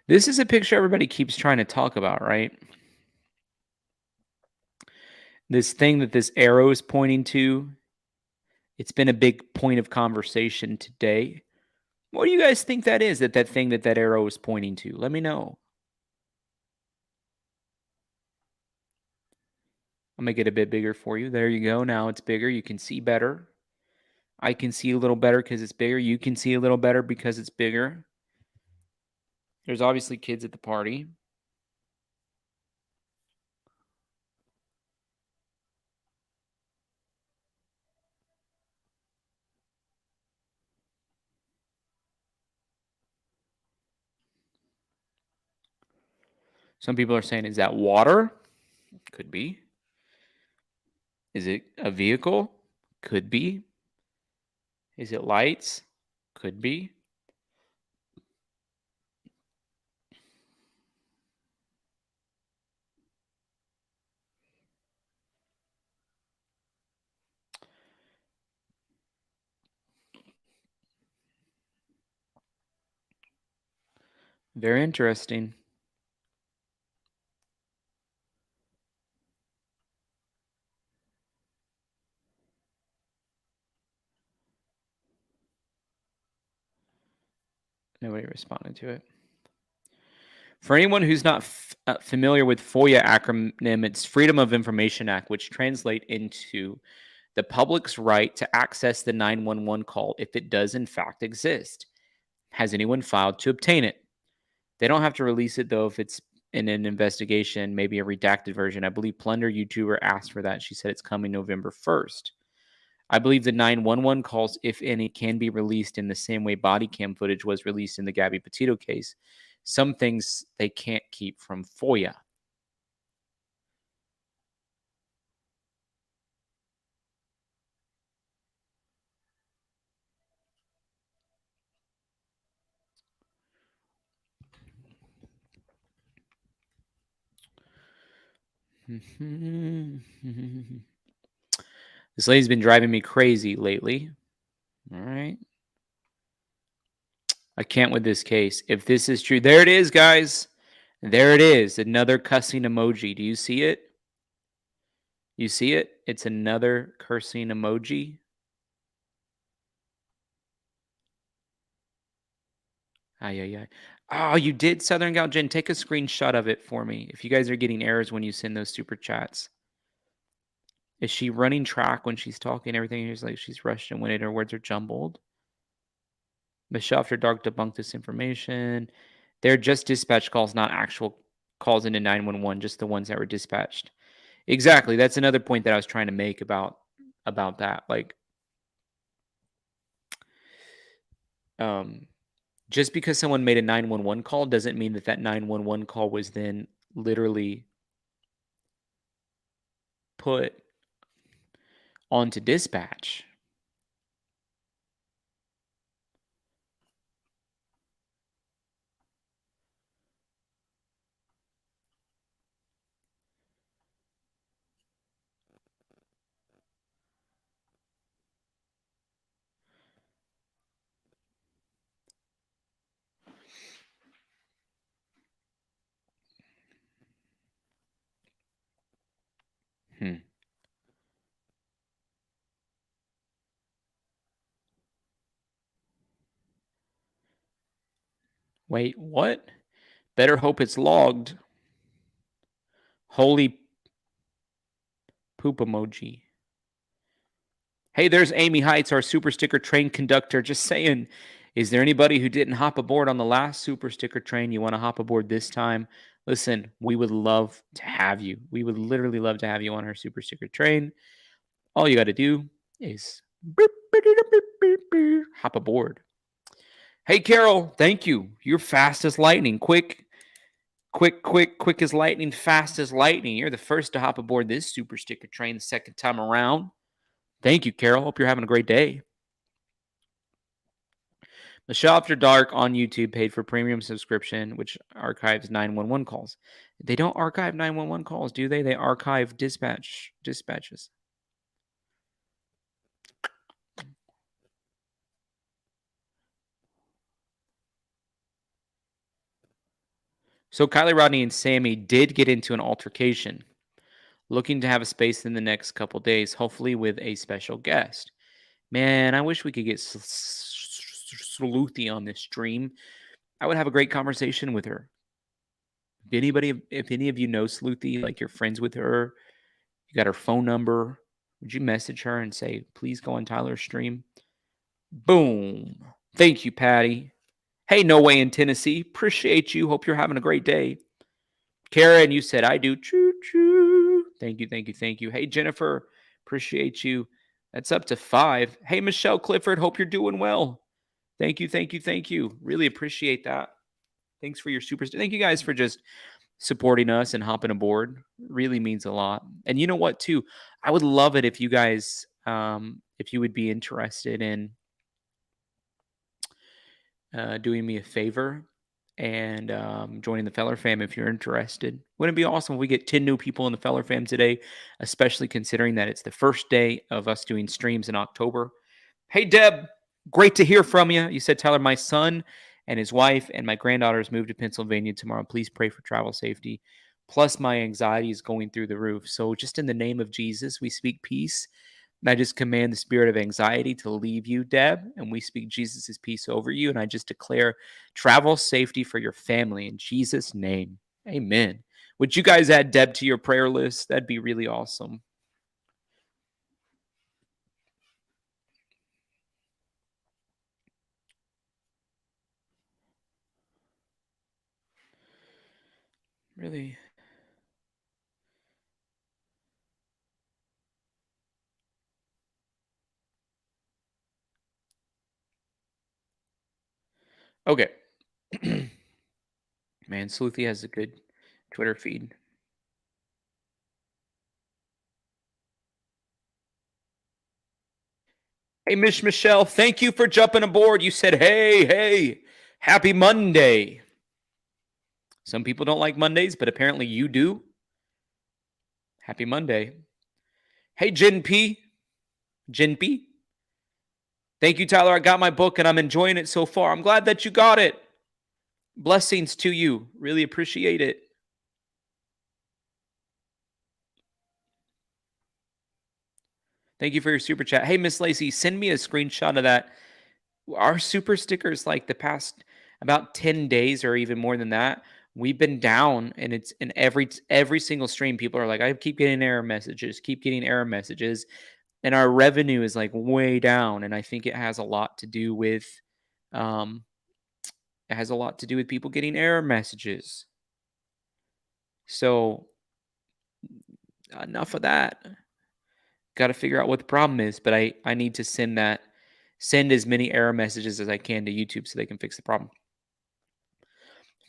This is a picture everybody keeps trying to talk about, right? This thing that this arrow is pointing to. It's been a big point of conversation today. What do you guys think that is, that thing that arrow is pointing to? Let me know. I'll make it a bit bigger for you. There you go. Now it's bigger. You can see better. I can see a little better because it's bigger. You can see a little better because it's bigger. There's obviously kids at the party. Some people are saying, is that water? Could be. Is it a vehicle? Could be. Is it lights? Could be. Very interesting. Nobody responded to it. For anyone who's not familiar with FOIA acronym, it's Freedom of Information Act, which translate into the public's right to access the 911 call if it does in fact exist. Has anyone filed to obtain it? They don't have to release it, though, if it's in an investigation, maybe a redacted version. I believe Plunder YouTuber asked for that. She said it's coming November 1st. I believe the 911 calls, if any, can be released in the same way body cam footage was released in the Gabby Petito case. Some things they can't keep from FOIA. This lady's been driving me crazy lately. All right. I can't with this case. If this is true, there it is, guys. There it is, another cussing emoji. Do you see it? You see it? It's another cursing emoji. Ay, ay, ay. Oh, you did, Southern Gal Jen. Take a screenshot of it for me. If you guys are getting errors when you send those super chats. Is she running track when she's talking? Everything is like she's rushed and when her words are jumbled. Michelle After Dark debunked this information. They're just dispatch calls, not actual calls into 911, just the ones that were dispatched. Exactly. That's another point that I was trying to make about that. Like, just because someone made a 911 call doesn't mean that 911 call was then literally put onto dispatch. Wait, what? Better hope it's logged. Holy poop emoji. Hey, there's Amy Heights, our super sticker train conductor. Just saying, is there anybody who didn't hop aboard on the last super sticker train? You want to hop aboard this time? Listen, we would love to have you. We would literally love to have you on our super sticker train. All you got to do is hop aboard. Hey, Carol, thank you. You're fast as lightning. Quick as lightning, fast as lightning. You're the first to hop aboard this super sticker train the second time around. Thank you, Carol. Hope you're having a great day. Michelle After Dark on YouTube paid for premium subscription, which archives 911 calls. They don't archive 911 calls, do they? They archive dispatches. So Kiely Rodni and Sammy did get into an altercation, looking to have a space in the next couple days, hopefully with a special guest. Man, I wish we could get Sleuthy on this stream. I would have a great conversation with her. If any of you know Sleuthy, like you're friends with her, you got her phone number, would you message her and say, please go on Tyler's stream? Boom. Thank you, Patty. Hey, No Way in Tennessee. Appreciate you. Hope you're having a great day. Karen, you said I do. Choo choo. Thank you. Hey, Jennifer. Appreciate you. That's up to 5. Hey, Michelle Clifford. Hope you're doing well. Thank you. Really appreciate that. Thanks for your super. Thank you guys for just supporting us and hopping aboard. Really means a lot. And you know what, too? I would love it if you guys, if you would be interested in doing me a favor and joining the Feller fam if you're interested. Wouldn't it be awesome if we get 10 new people in the Feller fam today, especially considering that it's the first day of us doing streams in October. Hey, Deb, great to hear from you. You said, Tyler, my son and his wife and my granddaughters moved to Pennsylvania tomorrow. Please pray for travel safety. Plus, my anxiety is going through the roof. So just in the name of Jesus, we speak peace. And I just command the spirit of anxiety to leave you, Deb, and we speak Jesus' peace over you. And I just declare travel safety for your family in Jesus' name. Amen. Would you guys add Deb to your prayer list? That'd be really awesome. Really? Okay. Man, Sleuthy has a good Twitter feed. Hey, Miss Michelle, thank you for jumping aboard. You said, hey, happy Monday. Some people don't like Mondays, but apparently you do. Happy Monday. Hey, Jen P. Thank you, Tyler. I got my book and I'm enjoying it so far. I'm glad that you got it. Blessings to you. Really appreciate it. Thank you for your super chat. Hey, Miss Lacey, send me a screenshot of that. Our super stickers, like the past about 10 days or even more than that, we've been down, and it's in every single stream. People are like, I keep getting error messages, keep getting error messages, and our revenue is like way down. And I think it has a lot to do with um people getting error messages. So enough of that. Got to figure out what the problem is, but I need to send as many error messages as I can to YouTube so they can fix the problem.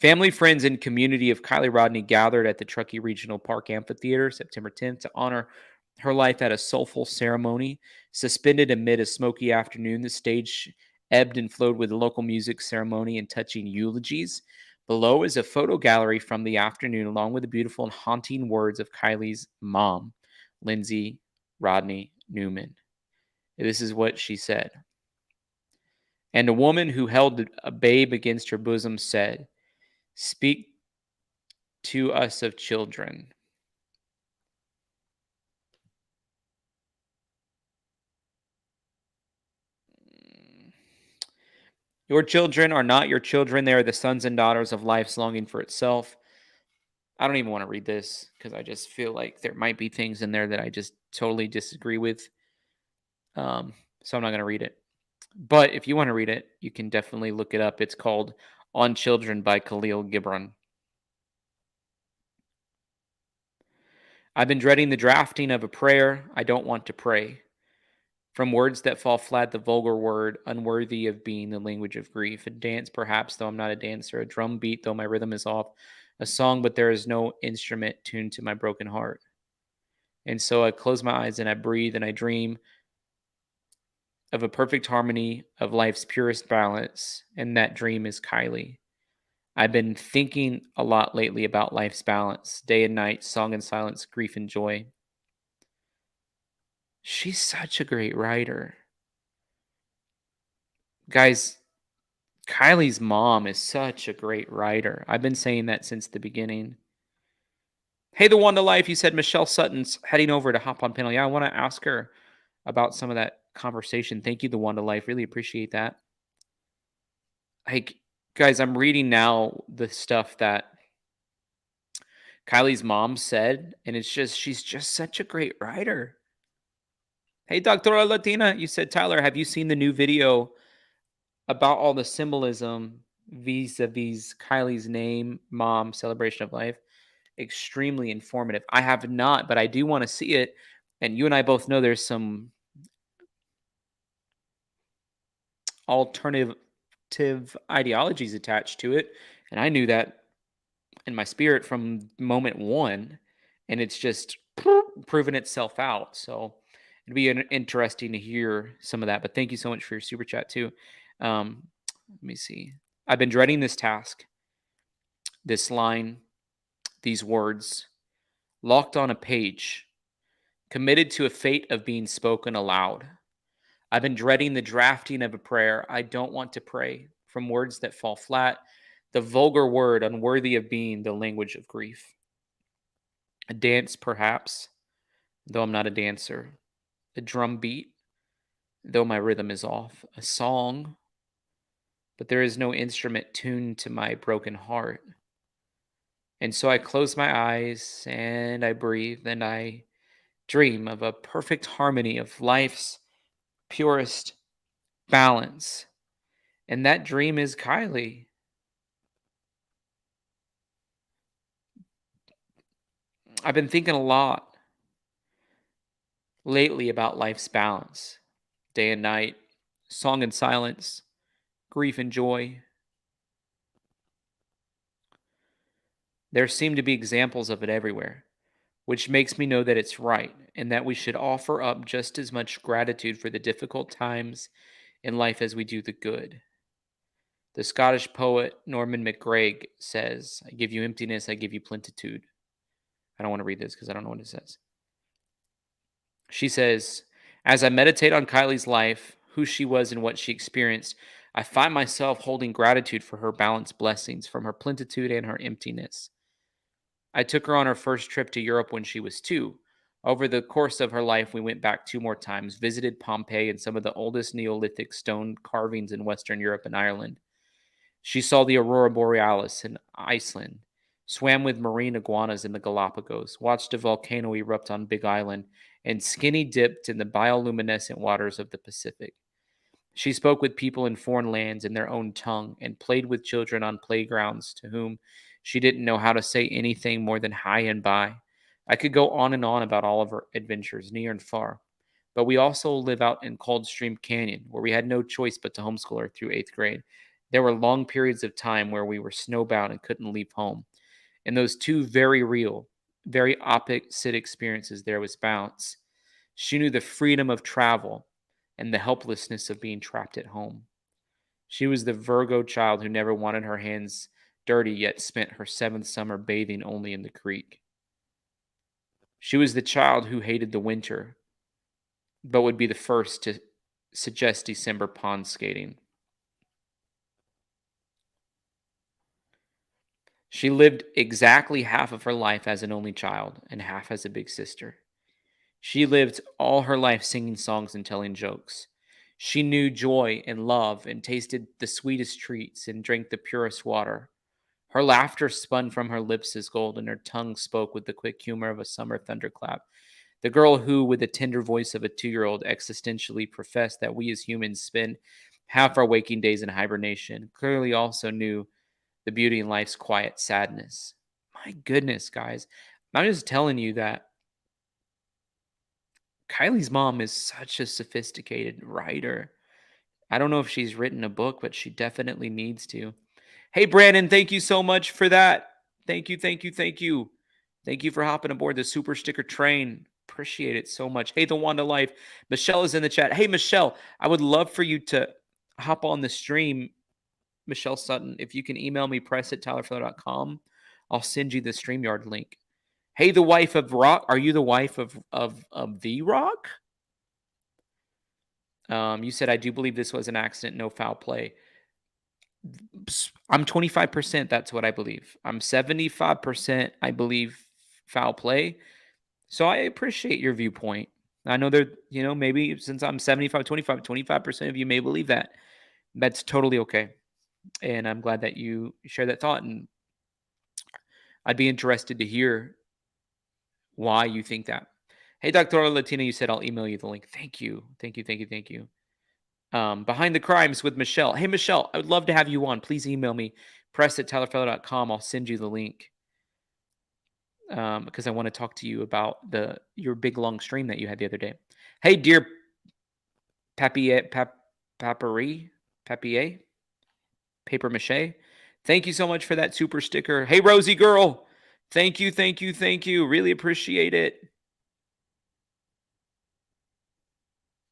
Family, friends, and community of Kiely Rodni gathered at the Truckee Regional Park Amphitheater September 10th to honor her life at a soulful ceremony. Suspended amid a smoky afternoon, the stage ebbed and flowed with local music, ceremony, and touching eulogies. Below is a photo gallery from the afternoon, along with the beautiful and haunting words of Kylie's mom, Lindsay Rodni Newman. This is what she said. And a woman who held a babe against her bosom said, "Speak to us of children." Your children are not your children. They are the sons and daughters of life's longing for itself. I don't even want to read this because I just feel like there might be things in there that I just totally disagree with. So I'm not going to read it. But if you want to read it, you can definitely look it up. It's called On Children by Khalil Gibran. I've been dreading the drafting of a prayer. I don't want to pray. From words that fall flat, the vulgar word, unworthy of being the language of grief. A dance, perhaps, though I'm not a dancer. A drum beat, though my rhythm is off. A song, but there is no instrument tuned to my broken heart. And so I close my eyes and I breathe and I dream of a perfect harmony of life's purest balance. And that dream is Kiely. I've been thinking a lot lately about life's balance, day and night, song and silence, grief and joy. She's such a great writer. Guys, Kylie's mom is such a great writer. I've been saying that since the beginning. Hey, the one to life, you said Michelle Sutton's heading over to hop on panel. Yeah, I want to ask her about some of that conversation. Thank you, the one to life. Really appreciate that. Like, guys, I'm reading now the stuff that Kylie's mom said, and she's just such a great writer. Hey, Doctora Latina, you said, Tyler, have you seen the new video about all the symbolism vis-a-vis Kylie's name, mom, celebration of life? Extremely informative. I have not, but I do want to see it. And you and I both know there's some alternative ideologies attached to it. And I knew that in my spirit from moment one. And it's just proven itself out. So it'd be interesting to hear some of that. But thank you so much for your super chat, too. Let me see. I've been dreading this task, this line, these words, locked on a page, committed to a fate of being spoken aloud. I've been dreading the drafting of a prayer. I don't want to pray from words that fall flat, the vulgar word unworthy of being the language of grief. A dance, perhaps, though I'm not a dancer. A drum beat, though my rhythm is off. A song, but there is no instrument tuned to my broken heart. And so I close my eyes and I breathe and I dream of a perfect harmony of life's purest balance. And that dream is Kiely. I've been thinking a lot lately about life's balance, day and night, song and silence, grief and joy. There seem to be examples of it everywhere, which makes me know that it's right and that we should offer up just as much gratitude for the difficult times in life as we do the good. The Scottish poet Norman MacGregor says, I give you emptiness, I give you plenitude. I don't want to read this because I don't know what it says. She says, as I meditate on Kylie's life, who she was and what she experienced, I find myself holding gratitude for her balanced blessings, from her plenitude and her emptiness. I took her on her first trip to Europe when she was 2. Over the course of her life, we went back 2 more times, visited Pompeii and some of the oldest Neolithic stone carvings in Western Europe and Ireland. She saw the aurora borealis in Iceland, swam with marine iguanas in the Galapagos, watched a volcano erupt on Big Island, and skinny dipped in the bioluminescent waters of the Pacific. She spoke with people in foreign lands in their own tongue and played with children on playgrounds to whom she didn't know how to say anything more than hi and bye. I could go on and on about all of her adventures, near and far. But we also live out in Coldstream Canyon, where we had no choice but to homeschool her through 8th grade. There were long periods of time where we were snowbound and couldn't leave home. And those two very real, very opposite experiences there was balance. She knew the freedom of travel and the helplessness of being trapped at home. She was the Virgo child who never wanted her hands dirty, yet spent her 7th summer bathing only in the creek. She was the child who hated the winter, but would be the first to suggest December pond skating. She lived exactly half of her life as an only child and half as a big sister. She lived all her life singing songs and telling jokes. She knew joy and love and tasted the sweetest treats and drank the purest water. Her laughter spun from her lips as gold, and her tongue spoke with the quick humor of a summer thunderclap. The girl who, with the tender voice of a 2-year-old, existentially professed that we as humans spend half our waking days in hibernation, clearly also knew the beauty in life's quiet sadness. My goodness, guys. I'm just telling you that Kylie's mom is such a sophisticated writer. I don't know if she's written a book, but she definitely needs to. Hey, Brandon, thank you so much for that. Thank you, thank you, thank you. Thank you for hopping aboard the super sticker train. Appreciate it so much. Hey, the Wanda Life. Michelle is in the chat. Hey, Michelle, I would love for you to hop on the stream. Michelle Sutton, if you can email me, press@tylerfellow.com, I'll send you the StreamYard link. Hey, the wife of Rock. Are you the wife of the Rock? You said, I do believe this was an accident, no foul play. I'm 25%. That's what I believe. I'm 75%. I believe foul play. So I appreciate your viewpoint. I know there, maybe since I'm 25% of you may believe that. That's totally okay. And I'm glad that you share that thought. And I'd be interested to hear why you think that. Hey, Dr. Latina, you said I'll email you the link. Thank you. Thank you. Thank you. Thank you. Behind the Crimes with Michelle. Hey, Michelle, I would love to have you on. Please email me, press@tylerfellow.com. I'll send you the link because I want to talk to you about your big long stream that you had the other day. Hey, dear Papier, Paper Mache. Thank you so much for that super sticker. Hey, Rosie girl. Thank you, thank you, thank you. Really appreciate it.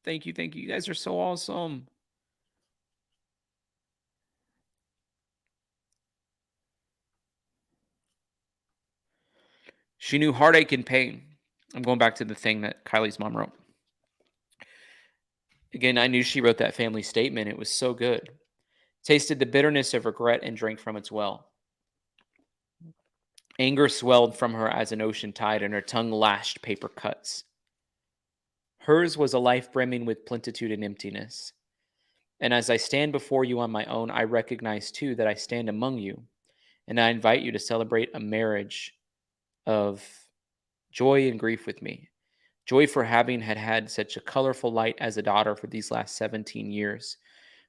Thank you, thank you. You guys are so awesome. She knew heartache and pain. I'm going back to the thing that Kylie's mom wrote. Again, I knew she wrote that family statement. It was so good. Tasted the bitterness of regret and drank from its well. Anger swelled from her as an ocean tide, and her tongue lashed paper cuts. Hers was a life brimming with plenitude and emptiness. And as I stand before you on my own, I recognize too that I stand among you, and I invite you to celebrate a marriage of joy and grief with me. Joy for having had such a colorful light as a daughter for these last 17 years,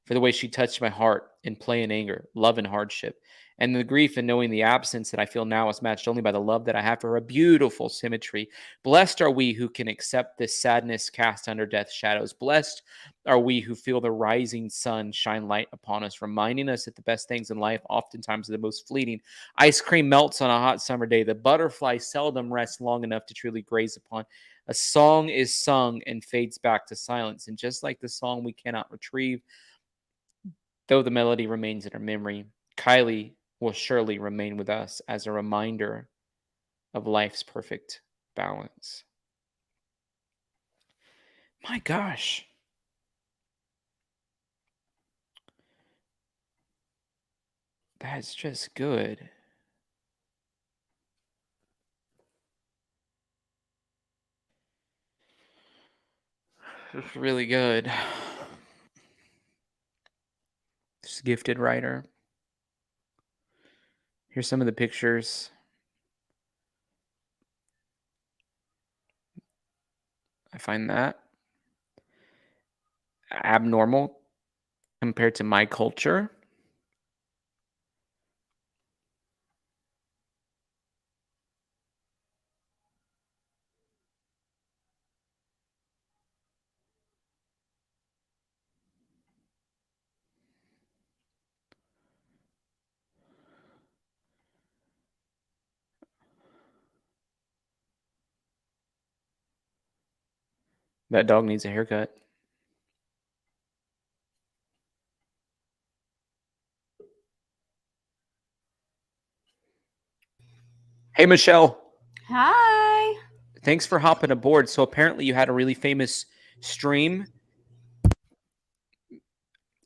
for the way she touched my heart in play and anger, love and hardship, and the grief in knowing the absence that I feel now is matched only by the love that I have for her. A beautiful symmetry. Blessed are we who can accept this sadness cast under death's shadows. Blessed are we who feel the rising sun shine light upon us, reminding us that the best things in life oftentimes are the most fleeting. Ice cream melts on a hot summer day. The butterfly seldom rests long enough to truly graze upon. A song is sung and fades back to silence. And just like the song we cannot retrieve, though the melody remains in our memory, Kiely will surely remain with us as a reminder of life's perfect balance. My gosh. That's just good. It's really good. Just gifted writer. Here's some of the pictures. I find that abnormal compared to my culture. That dog needs a haircut. Hey, Michelle. Hi. Thanks for hopping aboard. So apparently you had a really famous stream,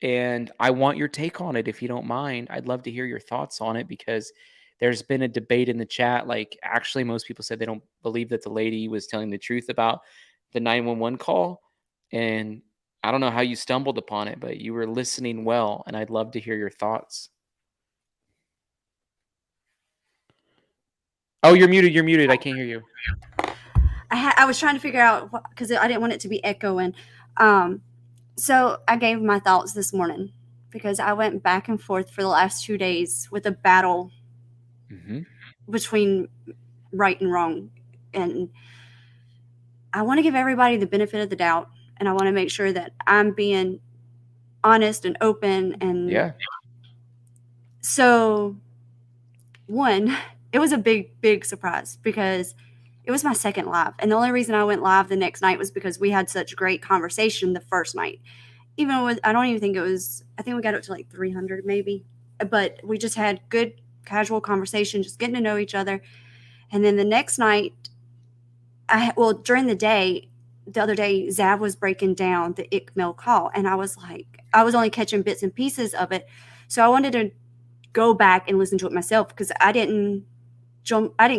and I want your take on it if you don't mind. I'd love to hear your thoughts on it because there's been a debate in the chat. Like, actually, most people said they don't believe that the lady was telling the truth about the 911 call. And I don't know how you stumbled upon it, but you were listening well, and I'd love to hear your thoughts. Oh, you're muted. You're muted. I can't hear you. I was trying to figure out because I didn't want it to be echoing. So I gave my thoughts this morning because I went back and forth for the last 2 days with a battle between right and wrong. And I want to give everybody the benefit of the doubt. And I want to make sure that I'm being honest and open. And Yeah. So, one, it was a big, big surprise because it was my second live. And the only reason I went live the next night was because we had such great conversation the first night. Even with, I don't even think it was, I think we got up to like 300 maybe. But we just had good casual conversation, just getting to know each other. And then the next night, during the day, the other day, Zav was breaking down the ICMEL call. And I was like, I was only catching bits and pieces of it. So I wanted to go back and listen to it myself because I didn't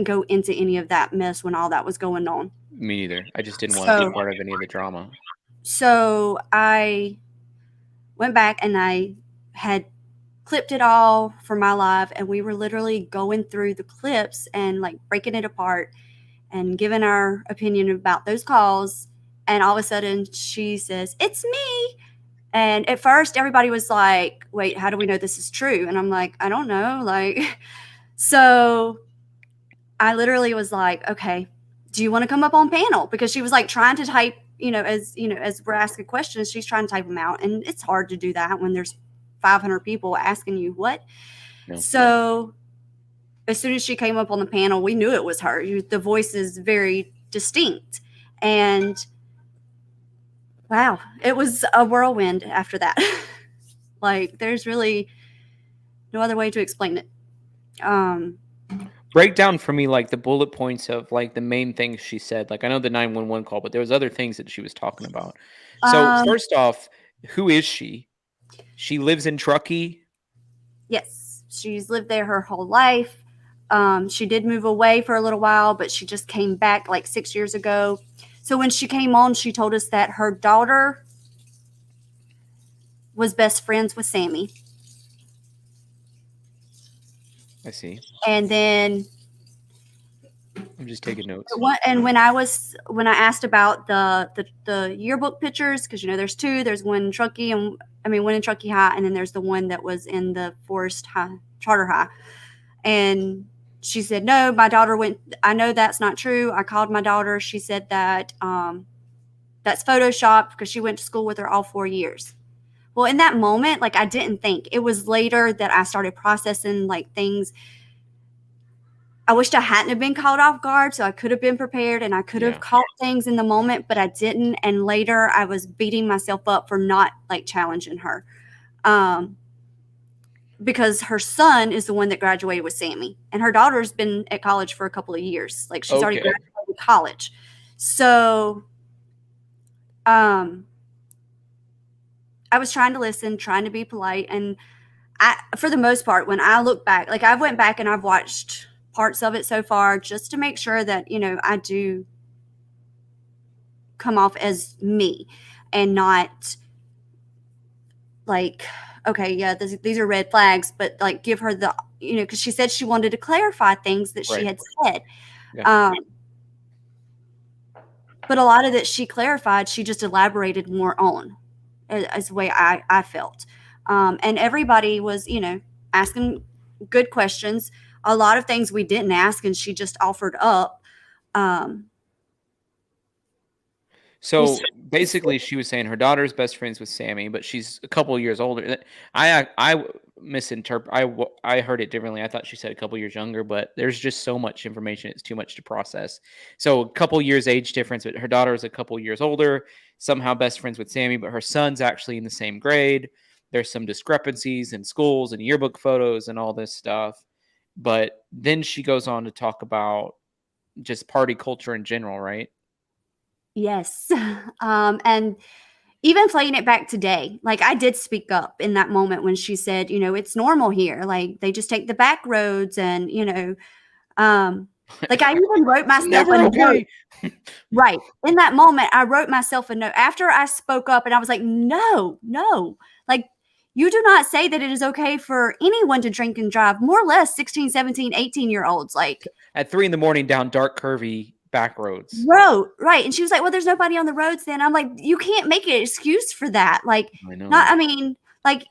go into any of that mess when all that was going on. Me neither. I just didn't want to be part of any of the drama. So I went back and I had clipped it all for my live, and we were literally going through the clips and like breaking it apart and giving our opinion about those calls. And all of a sudden she says, "It's me." And at first everybody was like, "Wait, how do we know this is true?" And I'm like, "I don't know." Like, so I literally was like, "Okay, do you want to come up on panel?" Because she was like trying to type, as we're asking questions, she's trying to type them out. And it's hard to do that when there's 500 people asking you what. No. So as soon as she came up on the panel, we knew it was her. The voice is very distinct. And wow, it was a whirlwind after that. Like, there's really no other way to explain it. Break down for me like the bullet points of like the main things she said. Like, I know the 911 call, but there was other things that she was talking about. So first off, who is she? She lives in Truckee. Yes, she's lived there her whole life. She did move away for a little while, but she just came back like 6 years ago. So when she came on, she told us that her daughter was best friends with Sammy. I see. And then I'm just taking notes. And when I asked about the yearbook pictures, because there's two. There's one in Truckee one in Truckee High, and then there's the one that was in the Forest High Charter High. And she said, "No, my daughter went. I know that's not true. I called my daughter. She said that that's Photoshopped because she went to school with her all 4 years." Well, in that moment, like, I didn't think. It was later that I started processing like things. I wished I hadn't have been caught off guard, so I could have been prepared and I could have caught things in the moment, but I didn't. And later I was beating myself up for not like challenging her. Because her son is the one that graduated with Sammy, and her daughter's been at college for a couple of years. Like, she's already graduated college. So I was trying to listen, trying to be polite, and for the most part, when I look back, like I went back and I've watched parts of it so far just to make sure that, I do come off as me and not like, okay, yeah, these are red flags, but like give her the, because she said she wanted to clarify things that she had said. Yeah. But a lot of that she clarified, she just elaborated more on, as the way I felt. And everybody was, asking good questions. A lot of things we didn't ask, and she just offered up. So basically, she was saying her daughter's best friends with Sammy, but she's a couple of years older. I misinterpret. I heard it differently. I thought she said a couple years younger, but there's just so much information; it's too much to process. So a couple years age difference, but her daughter is a couple years older. Somehow best friends with Sammy, but her son's actually in the same grade. There's some discrepancies in schools and yearbook photos and all this stuff. But then she goes on to talk about just party culture in general, right? Yes. And even playing it back today, like I did speak up in that moment when she said, it's normal here. Like they just take the back roads and, like I even wrote myself a note. Right. In that moment, I wrote myself a note after I spoke up and I was like, no, like you do not say that it is okay for anyone to drink and drive, more or less 16, 17, 18-year-olds. Like at 3 a.m. down dark, curvy back roads. Right. And she was like, well, there's nobody on the roads then. I'm like, you can't make an excuse for that. Like, like,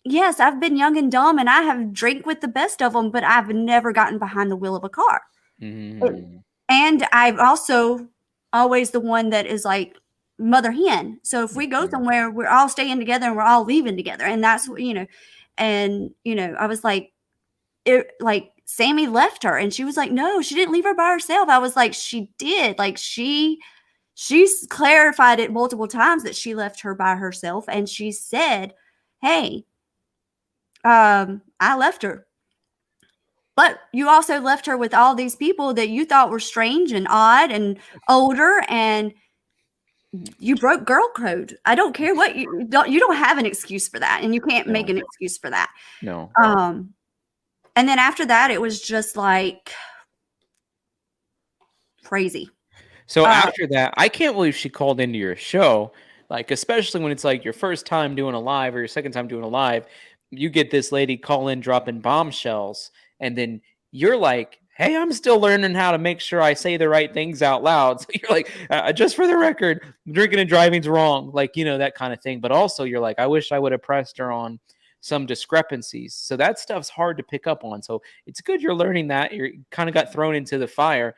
yes, I've been young and dumb and I have drank with the best of them, but I've never gotten behind the wheel of a car. Mm-hmm. And I'm also always the one that is like mother hen. So if we go somewhere, we're all staying together and we're all leaving together. And that's what, I was like, Sammy left her and she was like, no, she didn't leave her by herself. I was like, she did. Like she's clarified it multiple times that she left her by herself. And she said, hey, I left her. But you also left her with all these people that you thought were strange and odd and older, and you broke girl code. I don't care what you don't have an excuse for that, and you can't make an excuse for that. No. And then after that, it was just like crazy. So after that, I can't believe she called into your show, like especially when it's like your first time doing a live or your second time doing a live, you get this lady call in dropping bombshells. And then you're like, hey, I'm still learning how to make sure I say the right things out loud. So you're like, just for the record, drinking and driving's wrong. Like, that kind of thing. But also you're like, I wish I would have pressed her on some discrepancies. So that stuff's hard to pick up on. So it's good you're learning that. You kind of got thrown into the fire.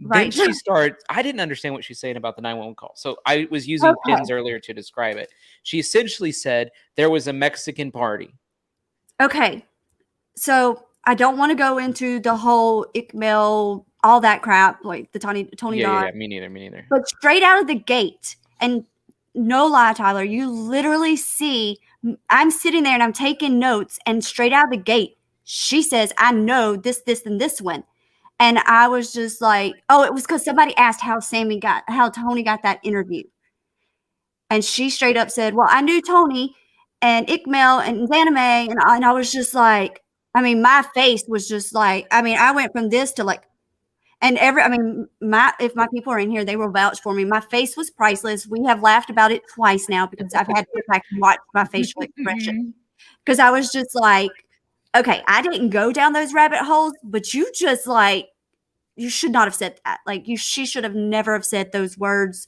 Right. Then she starts, I didn't understand what she's saying about the 911 call. So I was using pins earlier to describe it. She essentially said there was a Mexican party. Okay. So I don't want to go into the whole Ickmail, all that crap, like the Tony Dodd. Yeah, me neither. But straight out of the gate, and no lie, Tyler, you literally see, I'm sitting there and I'm taking notes, and straight out of the gate, she says, I know this, and this one. And I was just like, oh, it was because somebody asked how Tony got that interview. And she straight up said, well, I knew Tony and Ickmail and Zanime, and I was just like, my face was just like, I went from this to like, and if my people are in here, they will vouch for me. My face was priceless. We have laughed about it twice now because I've had to go back and watch my facial expression. Because I was just like, okay, I didn't go down those rabbit holes, but you just like, you should not have said that. Like she should have never have said those words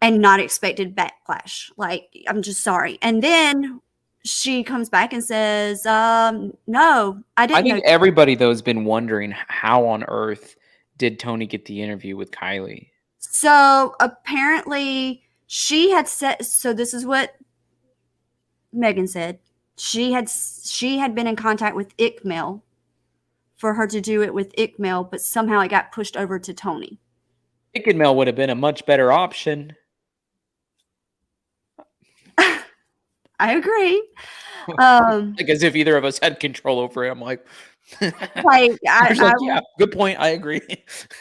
and not expected backlash. Like, I'm just sorry. And then she comes back and says, no, I didn't. I think everybody, though, has been wondering how on earth did Tony get the interview with Kiely? So apparently she had said, so this is what Megan said. She had been in contact with Ickmail for her to do it with Ickmail, but somehow it got pushed over to Tony. Ickmail would have been a much better option. I agree. Like as if either of us had control over him. Like yeah, good point. I agree.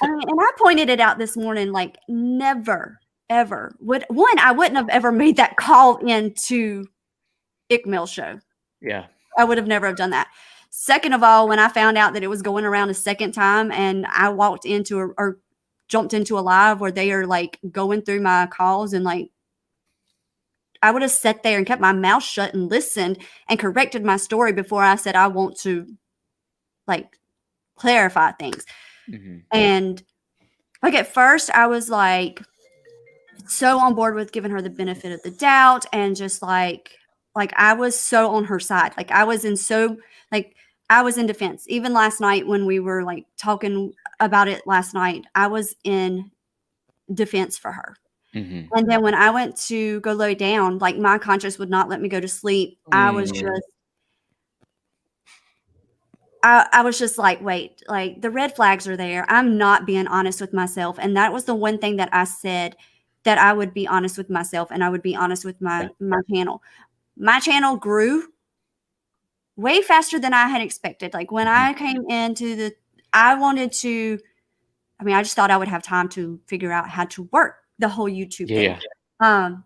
And I pointed it out this morning. Like, never, ever I wouldn't have ever made that call into Ickmail's show. Yeah. I would have never have done that. Second of all, when I found out that it was going around a second time and I walked into or jumped into a live where they are like going through my calls and like, I would have sat there and kept my mouth shut and listened and corrected my story before I said I want to like clarify things. And like at first I was like so on board with giving her the benefit of the doubt and just like I was so on her side. Like I was in defense. Even last night when we were like talking about it last night, I was in defense for her. And then when I went to go lay down, like my conscience would not let me go to sleep. I was just like, wait, like the red flags are there. I'm not being honest with myself. And that was the one thing that I said, that I would be honest with myself and I would be honest with my channel. My channel grew way faster than I had expected. Like when I came into I just thought I would have time to figure out how to work the whole YouTube thing. I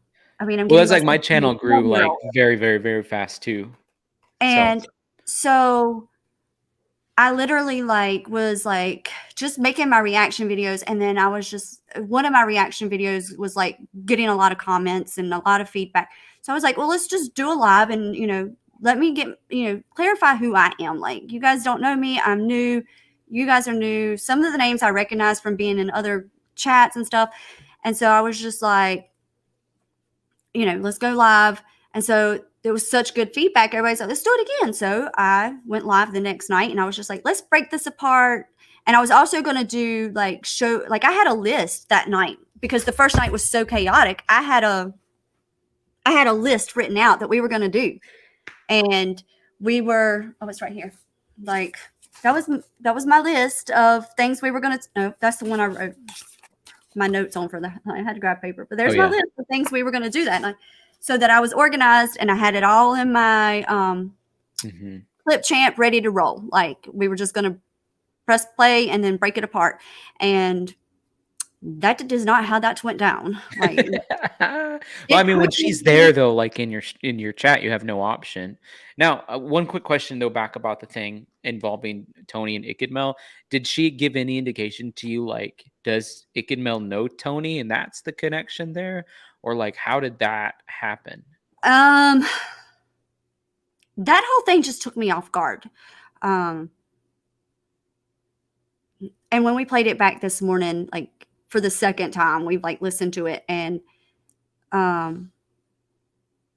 mean, that's like my channel grew like very, very, very fast too. And so I literally was just making my reaction videos. And then I was just, one of my reaction videos was like getting a lot of comments and a lot of feedback. So I was like, well, let's just do a live and, let me get, clarify who I am. Like, you guys don't know me. I'm new. You guys are new. Some of the names I recognize from being in other chats and stuff. And so I was just like, let's go live. And so there was such good feedback. Everybody's like, let's do it again. So I went live the next night and I was just like, let's break this apart. And I was also going to do I had a list that night because the first night was so chaotic. I had a list written out that we were going to do. And it's right here. Like that was my list of things we were going to, no, that's the one I wrote my notes on for that. I had to grab paper, but there's my list of things we were going to do that night. So that I was organized and I had it all in my clip champ ready to roll. Like we were just going to press play and then break it apart. And that is not how that went down. Like, well, I mean, when she's there though, like in your chat, you have no option. Now, one quick question though, back about the thing involving Tony and Ikidmel. Did she give any indication to you? Like, does Ikidmel know Tony and that's the connection there? Or like, how did that happen? That whole thing just took me off guard. And when we played it back this morning, like for the second time, we've like listened to it and, I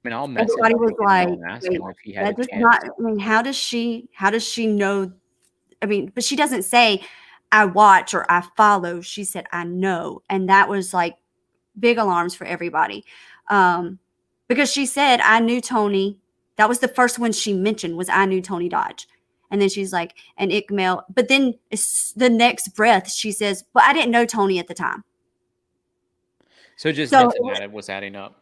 mean, I'll message everybody was like, ask him if he had that a does chance. not, I mean, how does she know? I mean, but she doesn't say I watch or I follow. She said, I know. And that was like big alarms for everybody. Because she said, I knew Tony. That was the first one she mentioned was I knew Tony Dodge. And then she's like, and Ikmel. But then the next breath, she says, but I didn't know Tony at the time. So just nothing that it was adding up.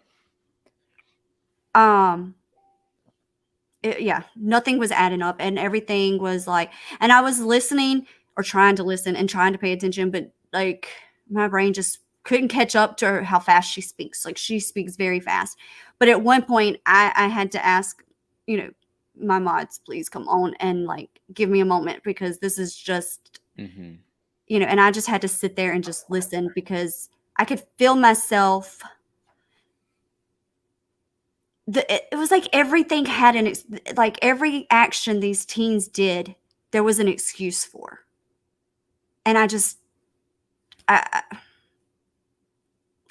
Nothing was adding up and everything was like, and I was listening or trying to listen and trying to pay attention, but like my brain just couldn't catch up to how fast she speaks. Like she speaks very fast. But at one point I had to ask, my mods, please come on and like give me a moment because this is just, and I just had to sit there and just listen because I could feel myself. It was like everything had every action these teens did, there was an excuse for. And I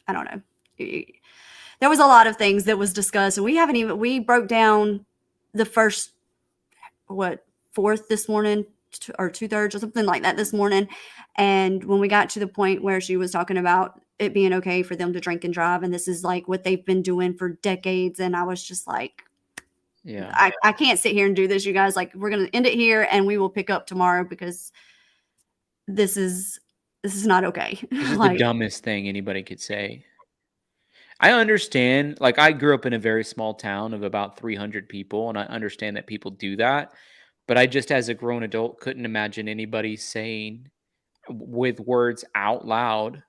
don't know. There was a lot of things that was discussed and we broke down the first, fourth this morning or 2/3 or something like that this morning. And when we got to the point where she was talking about it being okay for them to drink and drive, and this is like what they've been doing for decades. And I was just like, I can't sit here and do this, you guys. Like, we're going to end it here and we will pick up tomorrow because this is not okay. This is the dumbest thing anybody could say. I understand, like I grew up in a very small town of about 300 people, and I understand that people do that. But I just, as a grown adult, couldn't imagine anybody saying with words out loud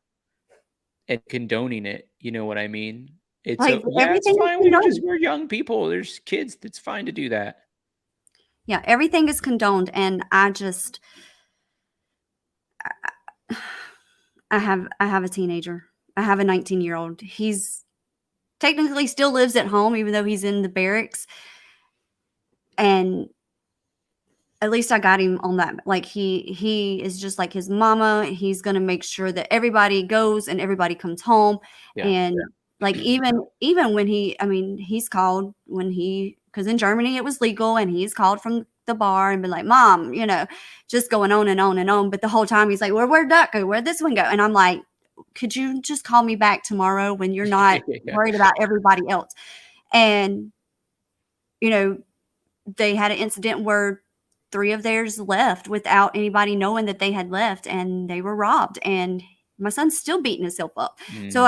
and condoning it. You know what I mean? It's Like, it's fine. We're young people. There's kids. It's fine to do that. Yeah, everything is condoned, and I have a teenager. I have a 19-year-old. He's technically still lives at home, even though he's in the barracks. And at least I got him on that. Like he is just like his mama. He's gonna make sure that everybody goes and everybody comes home. Yeah. And like even when he's called because in Germany it was legal, and he's called from the bar and been like, Mom, just going on and on and on. But the whole time he's like, where'd that go? Where'd this one go? And I'm like, could you just call me back tomorrow when you're not worried about everybody else? And they had an incident where 3 of theirs left without anybody knowing that they had left, and they were robbed, and my son's still beating himself up. So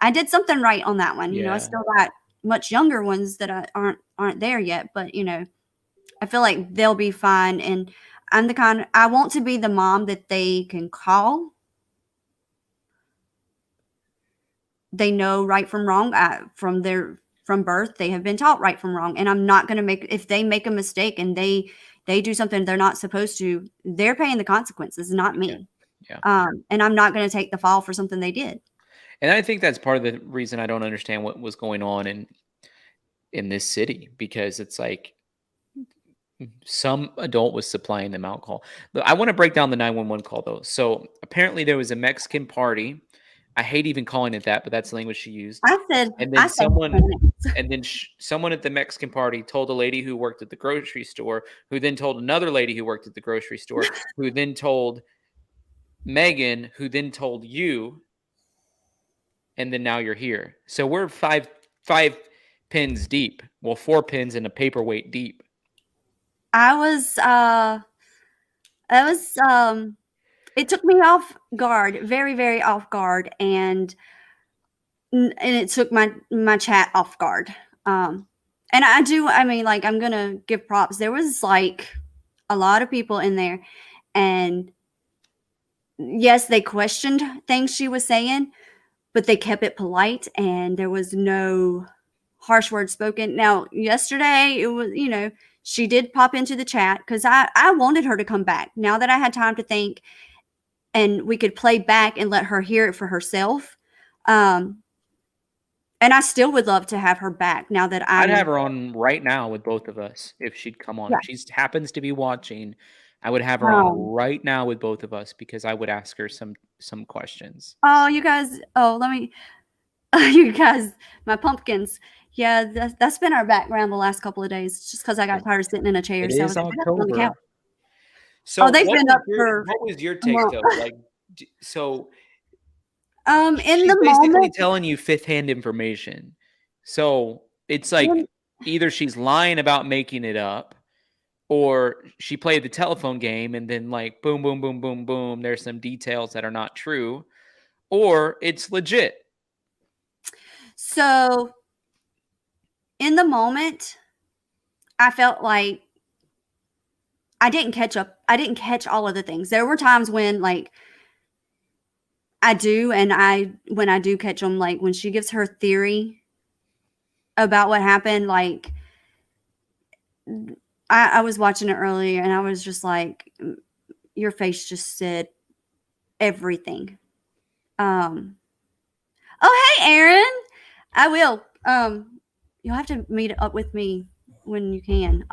I did something right on that one. I still got much younger ones that aren't there yet, but I feel like they'll be fine. And I'm the kind, I want to be the mom that they can call. They know right from wrong. From birth, they have been taught right from wrong. And I'm not going to if they make a mistake and they do something they're not supposed to, they're paying the consequences, not me. Yeah. And I'm not going to take the fall for something they did. And I think that's part of the reason I don't understand what was going on in this city, because it's like some adult was supplying them alcohol. But I want to break down the 911 call though. So apparently there was a Mexican party. I hate even calling it that, but that's the language she used. Someone at the Mexican party told a lady who worked at the grocery store, who then told another lady who worked at the grocery store, who then told Megan, who then told you, and then now you're here. So we're five pins deep. Well, 4 pins and a paperweight deep. It took me off guard, very, very off guard, and it took my chat off guard. And I'm gonna give props. There was like a lot of people in there, and yes, they questioned things she was saying, but they kept it polite, and there was no harsh words spoken. Now, yesterday it was, she did pop into the chat because I wanted her to come back. Now that I had time to think, and we could play back and let her hear it for herself. And I still would love to have her back now that I'd have her on right now with both of us if she'd come on. Yeah. If she happens to be watching, I would have her on right now with both of us, because I would ask her some questions. Oh, you guys. Oh, you guys, my pumpkins. Yeah, that's been our background the last couple of days, just because I got tired of sitting in a chair. It so is I was October. on the couch. So they've been up for. What was your take though? Like, so in she's the basically moment, telling you fifth-hand information. So it's like either she's lying about making it up, or she played the telephone game and then like boom, boom, boom, boom, boom, there's some details that are not true, or it's legit. So in the moment, I felt like I didn't catch up. I didn't catch all of the things. There were times when like I do, and when I do catch them, like when she gives her theory about what happened, like I was watching it earlier and I was just like, your face just said everything. Oh, hey, Aaron. I will. You'll have to meet up with me when you can.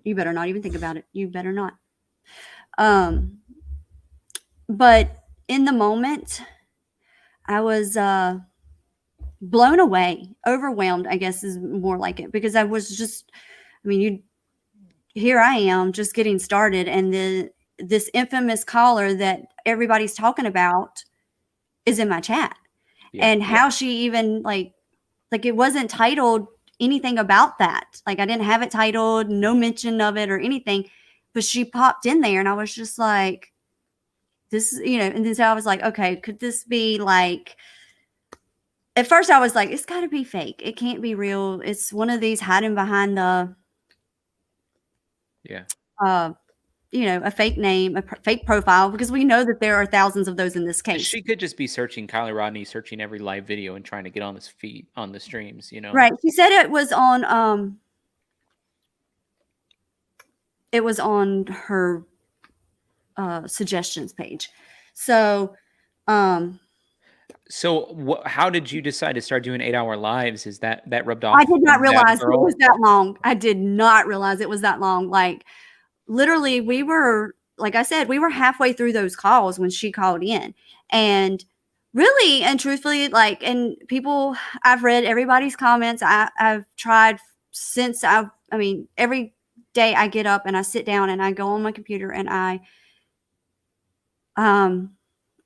You better not even think about it. You better not. But in the moment, I was blown away, overwhelmed, I guess is more like it, because I was just, here I am just getting started, and this infamous caller that everybody's talking about is in my chat. Yeah, and how she even like it wasn't titled anything about that. Like I didn't have it titled, no mention of it or anything, but she popped in there and I was just like, this, and then so I was like, okay, could this be like, at first I was like, it's gotta be fake. It can't be real. It's one of these hiding behind the, a fake name, a fake profile, because we know that there are thousands of those in this case. She could just be searching Kiely Rodni, searching every live video and trying to get on this feed on the streams, Right. She said it was on it was on her suggestions page. So, how did you decide to start doing 8-hour lives? Is that rubbed off? I did not on that realize it girl? was that long. I did not realize it was that long. Like, literally, we were, like I said, we were halfway through those calls when she called in. And really and truthfully, like, and people, I've read everybody's comments. I've tried since every day I get up and I sit down and I go on my computer and I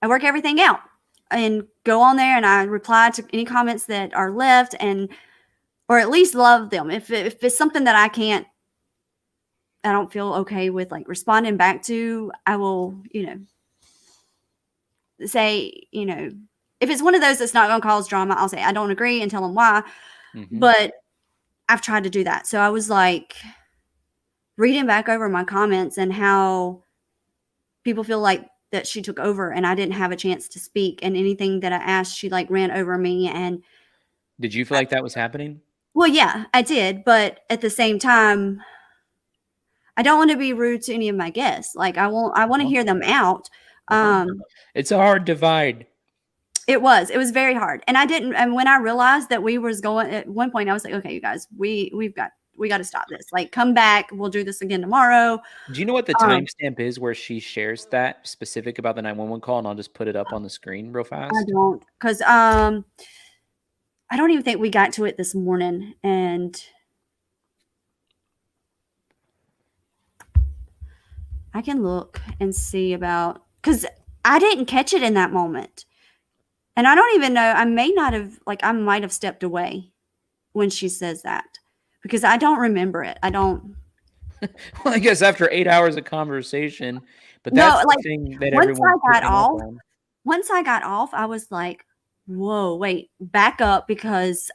work everything out and go on there and I reply to any comments that are left, or at least love them. If it's something that I don't feel okay with, like, responding back to, I will, say, if it's one of those that's not going to cause drama, I'll say I don't agree and tell them why. Mhm. But I've tried to do that. So I was like reading back over my comments and how people feel like that she took over and I didn't have a chance to speak, and anything that I asked, she like ran over me. And Did you feel like that was happening? well, yeah, I did. But at the same time, I don't want to be rude to any of my guests. Like, I want to hear them out. It's a hard divide. It was very hard. And when I realized that we was going, at one point I was like, okay, you guys, we got to stop this. Like, come back. We'll do this again tomorrow. Do you know what the timestamp is where she shares that specific about the 911 call? And I'll just put it up on the screen real fast. I don't, because I don't even think we got to it this morning. And I can look and see about, because I didn't catch it in that moment. And I don't even know, I might have stepped away when she says that, because I don't remember it. I don't. Well, I guess after 8 hours of conversation, but that's the thing that everyone. Once I got off, I was like, whoa, wait, back up, because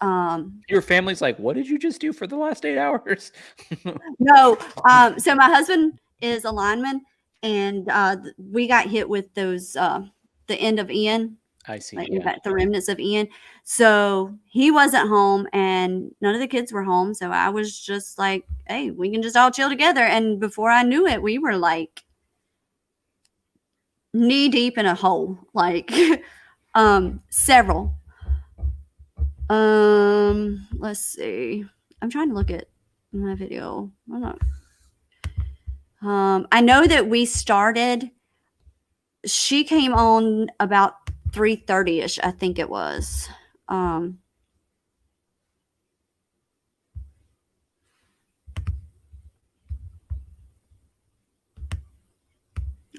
your family's like, what did you just do for the last 8 hours? No. So my husband is a lineman, and we got hit with those the end of Ian. I see. Like, the remnants of Ian. So he wasn't home and none of the kids were home. So I was just like, hey, we can just all chill together. And before I knew it, we were like knee deep in a hole, like several. Let's see. I'm trying to look at my video. I know that we started, she came on about 3:30ish, I think it was. Oh,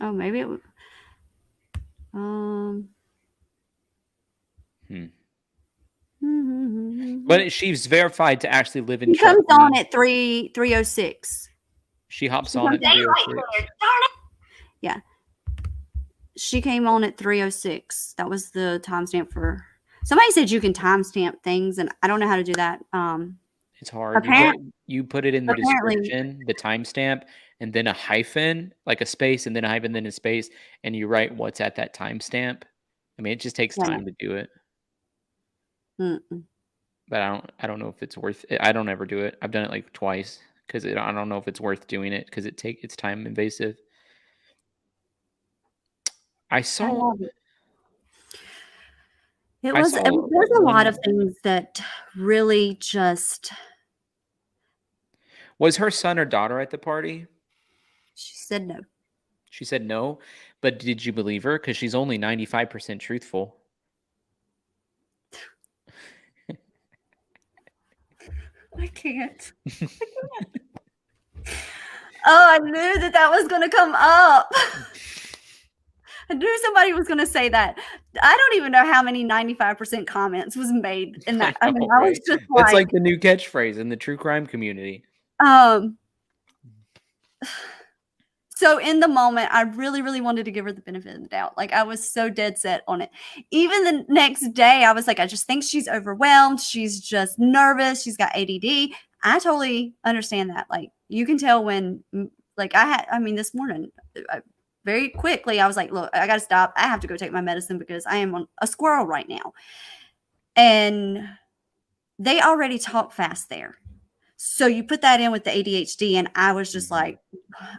maybe it was. But she's verified to actually live in. She comes on at 3:06. She hops on at 3:06. Yeah. She came on at 3:06. That was the timestamp for. Somebody said you can timestamp things, and I don't know how to do that. It's hard. You put it in the description, the timestamp, and then a hyphen, like a space, and then a hyphen, then a space, and you write what's at that timestamp. I mean, it just takes time to do it. But I don't know if it's worth it. I don't ever do it. I've done it like twice because I don't know if it's worth doing it because it's time invasive. I saw. There's a lot of things that really just. Was her son or daughter at the party? She said no. She said no, but did you believe her? Because she's only 95% truthful. I can't. Oh, I knew that was going to come up. I knew somebody was going to say that. I don't even know how many 95% comments was made in that. I was just like, it's like the new catchphrase in the true crime community. So in the moment, I really, really wanted to give her the benefit of the doubt. Like, I was so dead set on it. Even the next day, I was like, I just think she's overwhelmed. She's just nervous. She's got ADD. I totally understand that. Like, you can tell when, like, this morning, very quickly, I was like, look, I got to stop. I have to go take my medicine because I am on a squirrel right now. And they already talk fast there. So you put that in with the ADHD, and I was just like,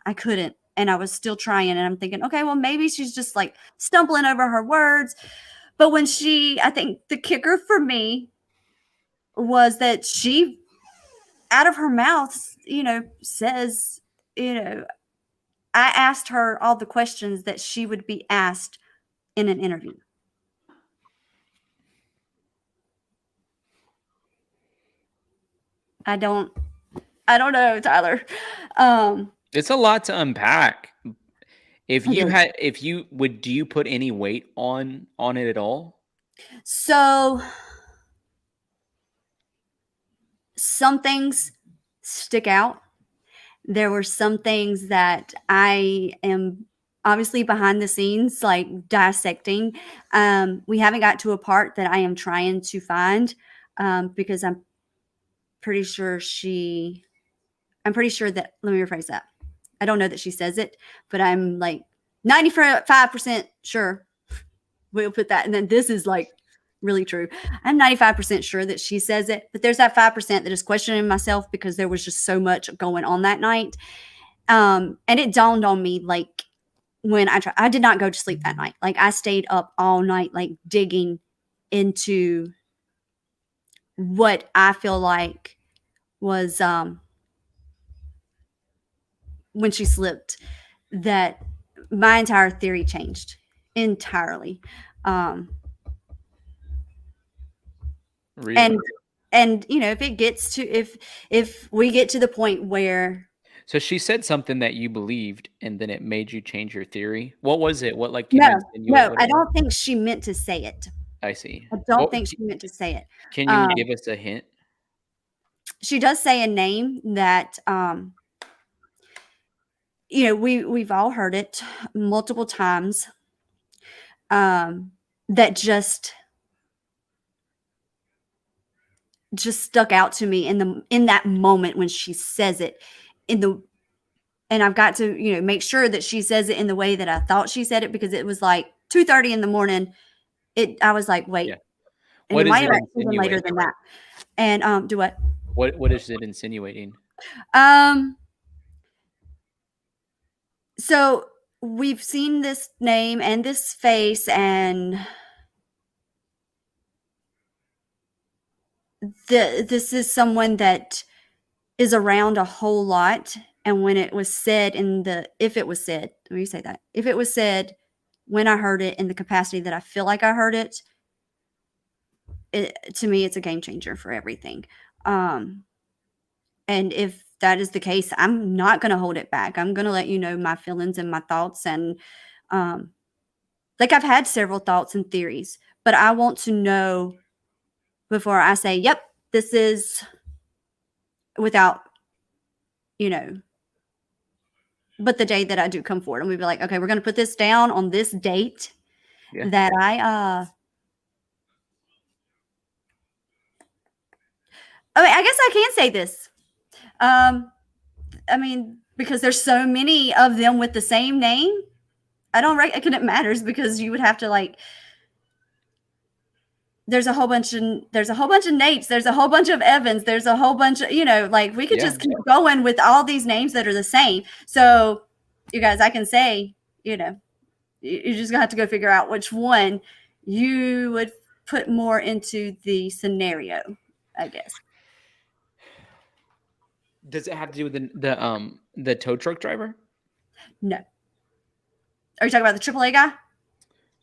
I couldn't. And I was still trying. And I'm thinking, okay, well, maybe she's just like stumbling over her words. But when I think the kicker for me was that she, out of her mouth, says, I asked her all the questions that she would be asked in an interview. I don't know, Tyler. It's a lot to unpack. Do you put any weight on it at all? So some things stick out. There were some things that I am obviously behind the scenes, like dissecting. We haven't got to a part that I am trying to find because I'm pretty sure that, let me rephrase that. I don't know that she says it, but I'm like 95% sure. We'll put that. And then this is like really true. I'm 95% sure that she says it, but there's that 5% that is questioning myself because there was just so much going on that night. And it dawned on me, like, when I did not go to sleep that night. Like, I stayed up all night, like digging into what I feel like was, when she slipped, that my entire theory changed entirely. Really? And if it gets to, if we get to the point where, so she said something that you believed and then it made you change your theory. What was it? What, like, no, I don't think she meant to say it. I see. I don't think she meant to say it. Can you give us a hint? She does say a name that, we've all heard it multiple times, that just stuck out to me in that moment when she says it, and I've got to, make sure that she says it in the way that I thought she said it, because it was like 2:30 in the morning. I was like, wait, Yeah. and it might have been later than that. And do what? What is it insinuating? So we've seen this name and this face, and this is someone that is around a whole lot. And when it was said if it was said, let me say that, if it was said when I heard it in the capacity that I feel like I heard it, to me, it's a game changer for everything. And if that is the case, I'm not going to hold it back. I'm going to let you know my feelings and my thoughts. And like, I've had several thoughts and theories, but I want to know before I say, yep, this is, without, but the day that I do come forward, and we'd be like, okay, we're going to put this down on this date that I guess I can say this. I mean, because there's so many of them with the same name, I don't reckon it matters, because you would have to, like, there's a whole bunch of Nates, there's a whole bunch of Evans, there's a whole bunch of, like, we could just keep going with all these names that are the same. So, you guys, I can say, you're just gonna have to go figure out which one you would put more into the scenario, I guess. Does it have to do with the tow truck driver? No. Are you talking about the AAA guy?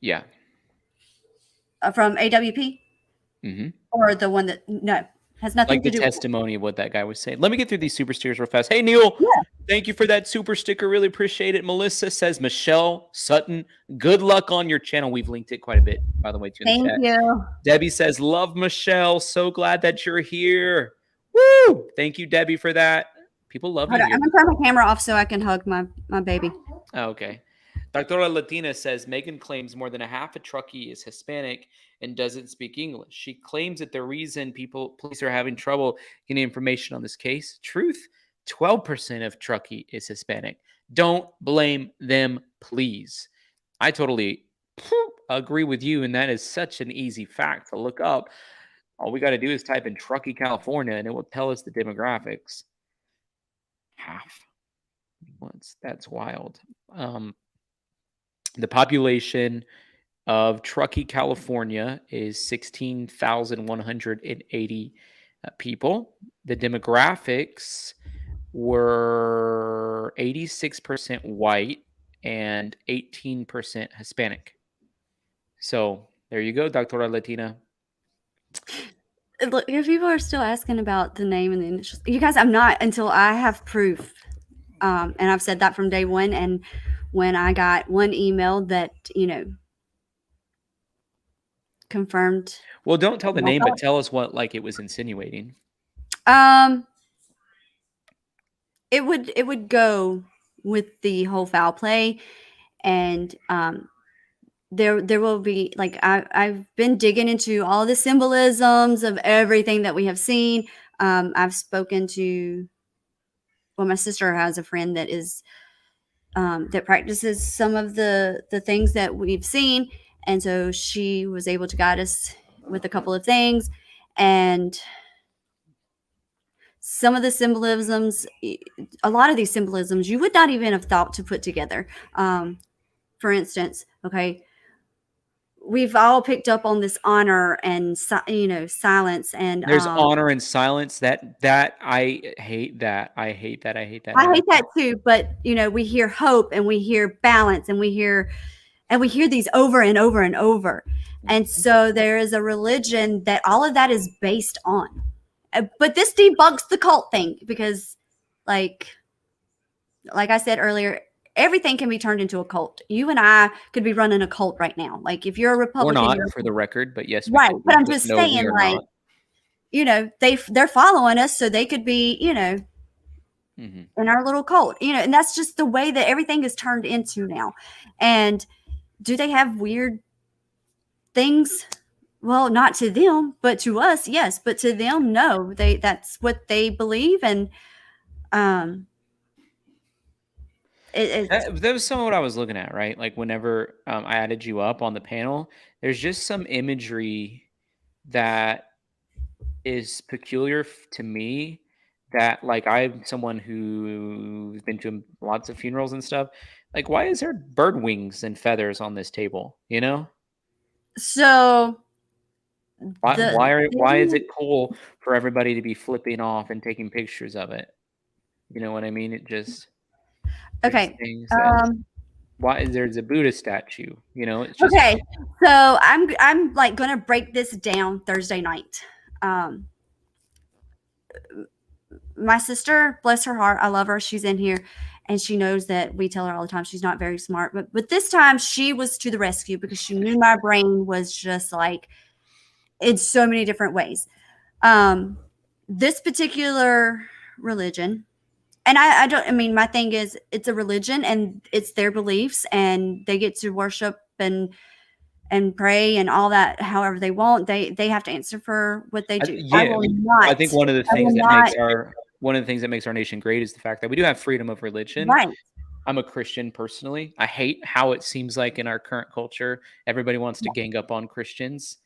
Yeah. From AWP? Mm-hmm. Or the one that, no, has nothing to do with... Like the testimony of what that guy was saying. Let me get through these super stickers real fast. Hey, Neil. Yeah. Thank you for that super sticker. Really appreciate it. Melissa says, Michelle Sutton, good luck on your channel. We've linked it quite a bit, by the way, too. Thank you. Debbie says, love Michelle. So glad that you're here. Woo! Thank you, Debbie, for that. People love you. I'm going to turn my camera off so I can hug my baby. Oh, okay. Doctora Latina says, Megan claims more than a half a truckee is Hispanic and doesn't speak English. She claims that the reason police are having trouble getting information on this case, truth, 12% of truckee is Hispanic. Don't blame them, please. I totally agree with you, and that is such an easy fact to look up. All we got to do is type in Truckee, California, and it will tell us the demographics. Half. That's wild. The population of Truckee, California is 16,180 people. The demographics were 86% white and 18% Hispanic. So there you go, Doctora Latina. Look, if people are still asking about the name and the initials, you guys, I'm not until I have proof. And I've said that from day one. And when I got one email that, confirmed. Well, don't tell the name, but tell us what it was insinuating. It would go with the whole foul play, and there will be I've been digging into all the symbolisms of everything that we have seen. I've spoken to, my sister has a friend that is that practices some of the things that we've seen, and so she was able to guide us with a couple of things. And some of the symbolisms, a lot of these symbolisms, you would not even have thought to put together. For instance, okay, we've all picked up on this honor and silence, and there's honor and silence. That I hate that. I hate that. I hate that too. But we hear hope, and we hear balance, and we hear these over and over and over. And so there is a religion that all of that is based on. But this debunks the cult thing, because like I said earlier, everything can be turned into a cult. You and I could be running a cult right now. Like, if you're a Republican, we're not, for the record, but yes, right. But I'm just saying, they're following us, so they could be, in our little cult, and that's just the way that everything is turned into now. And do they have weird things? Well, not to them, but to us, yes. But to them, no. That's what they believe, and that was some of what I was looking at, right? Like, whenever I added you up on the panel, there's just some imagery that is peculiar to me. That, I'm someone who's been to lots of funerals and stuff. Like, why is there bird wings and feathers on this table? So. Why is it cool for everybody to be flipping off and taking pictures of it? You know what I mean? It just okay. Why is there's a Buddha statue? It's just, okay. So I'm gonna break this down Thursday night. My sister, bless her heart, I love her. She's in here, and she knows that we tell her all the time she's not very smart. But this time she was to the rescue, because she knew my brain was just in so many different ways. This particular religion, and my thing is, it's a religion, and it's their beliefs, and they get to worship and pray and all that however they want. They have to answer for what they do. Yeah, I think one of the things that makes our nation great is the fact that we do have freedom of religion. Right. I'm a Christian personally. I hate how it seems like in our current culture, everybody wants to gang up on Christians.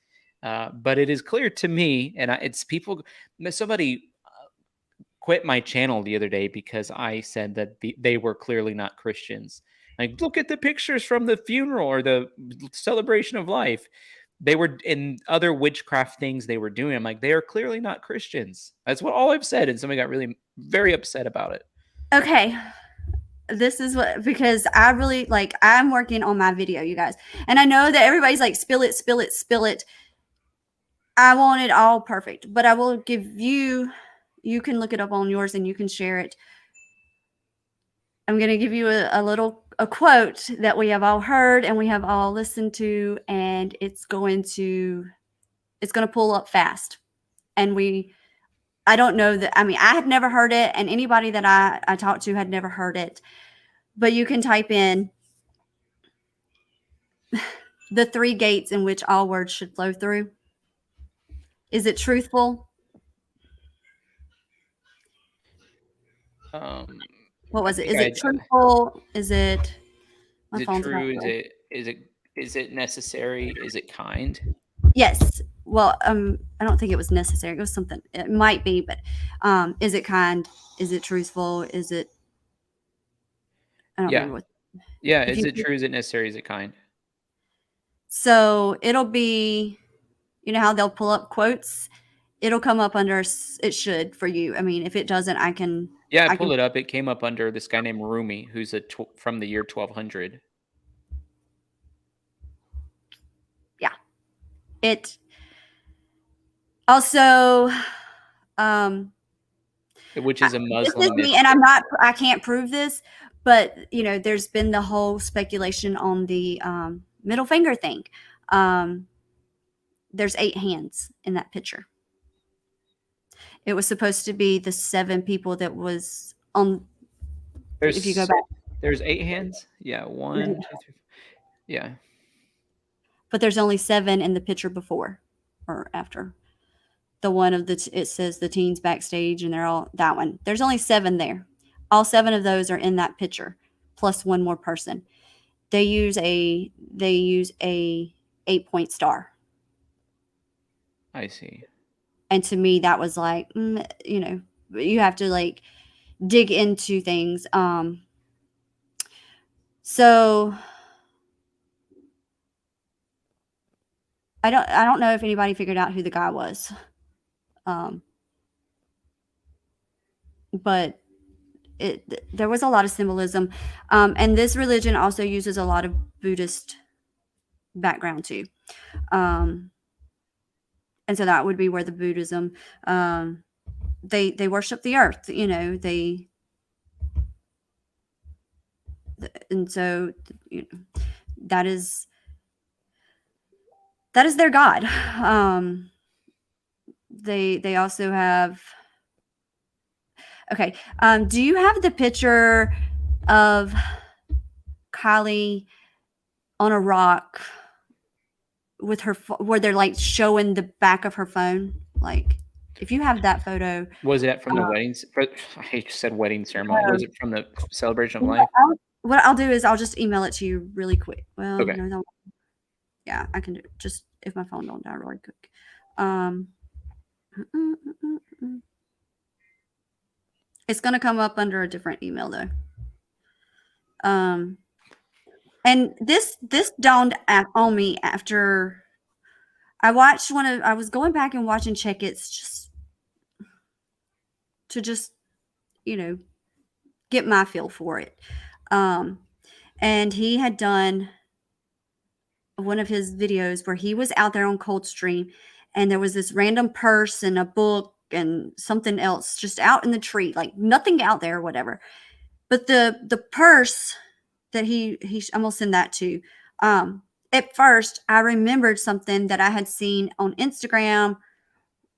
But it is clear to me, and it's people. Somebody quit my channel the other day because I said that they were clearly not Christians. Like, look at the pictures from the funeral or the celebration of life. They were in other witchcraft things they were doing. I'm like, they are clearly not Christians. That's all I've said, and somebody got really very upset about it. Okay. This is because I really I'm working on my video, you guys, and I know that everybody's like, spill it, spill it, spill it. I want it all perfect, but I will give you can look it up on yours and you can share it. I'm going to give you a quote that we have all heard and we have all listened to, and it's going to pull up fast. And I don't know that, I had never heard it, and anybody that I talked to had never heard it, but you can type in the 3 gates in which all words should flow through. Is it truthful? What was it? Is it truthful? Is it? Is it true? Is it necessary? Is it kind? Yes. Well, I don't think it was necessary. It was something. It might be, but is it kind? Is it truthful? Is it? I don't Yeah. remember what. Yeah. If Is you it true? Is it necessary? Is it kind? So it'll be, you know how they'll pull up quotes. It'll come up under. It should for you. I mean, if it doesn't, I can. Yeah, I I pulled can. it up. It came up under this guy named Rumi, who's from the year 1200. It also. Which is a This Muslim is me, myth. and I can't prove this, but there's been the whole speculation on the middle finger thing. There's 8 hands in that picture. It was supposed to be the 7 people that was on. If you go back, There's 8 hands. Yeah, 1, 2, 3. Yeah. But there's only 7 in the picture before or after. The one of it says the teens backstage, and they're all that one. There's only 7 there. All 7 of those are in that picture, plus one more person. They use a 8-point star. I see. And to me, that was like, you have to like dig into things. So I don't know if anybody figured out who the guy was. But there was a lot of symbolism. And this religion also uses a lot of Buddhist background too. And so that would be where the Buddhism, they worship the earth, and so that is their God. They also have. Okay. Do you have the picture of Kiely on a rock with her, where they're like showing the back of her phone? Like, if you have that photo. Was it from the weddings? I just said wedding ceremony. Was it from the celebration of life? What I'll do is I'll just email it to you really quick. Well, Okay. no, yeah, I can do it just if my phone don't die really quick. It's going to come up under a different email though. And this dawned on me after I watched I was going back and watching Check-Its just to get my feel for it. And he had done one of his videos where he was out there on Coldstream, and there was this random purse and a book and something else just out in the tree, like nothing out there or whatever. But the purse that I'm gonna send that to. At first, I remembered something that I had seen on Instagram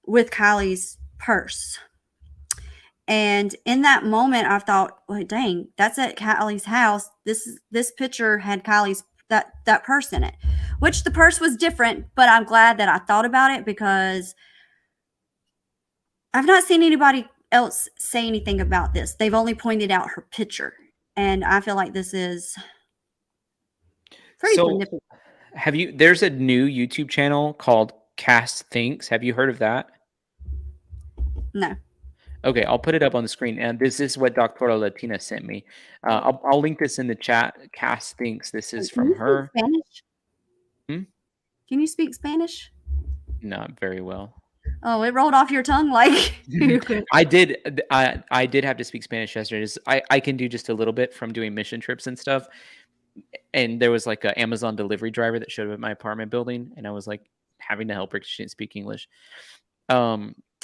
with Kiely's purse. And in that moment, I thought, well, dang, that's at Kiely's house. This picture had Kiely's that purse in it, which the purse was different, but I'm glad that I thought about it because I've not seen anybody else say anything about this. They've only pointed out her picture, and I feel like this is pretty significant. There's a new YouTube channel called Cast Thinks. Have you heard of that? No. Okay, I'll put it up on the screen. And this is what Doctora Latina sent me. I'll link this in the chat. Cass Thinks. This is from her. Spanish? Hmm? Can you speak Spanish? Not very well. Oh, it rolled off your tongue like I did have to speak Spanish yesterday. I can do just a little bit from doing mission trips and stuff. And there was like an Amazon delivery driver that showed up at my apartment building, and I was like having to help her because she didn't speak English.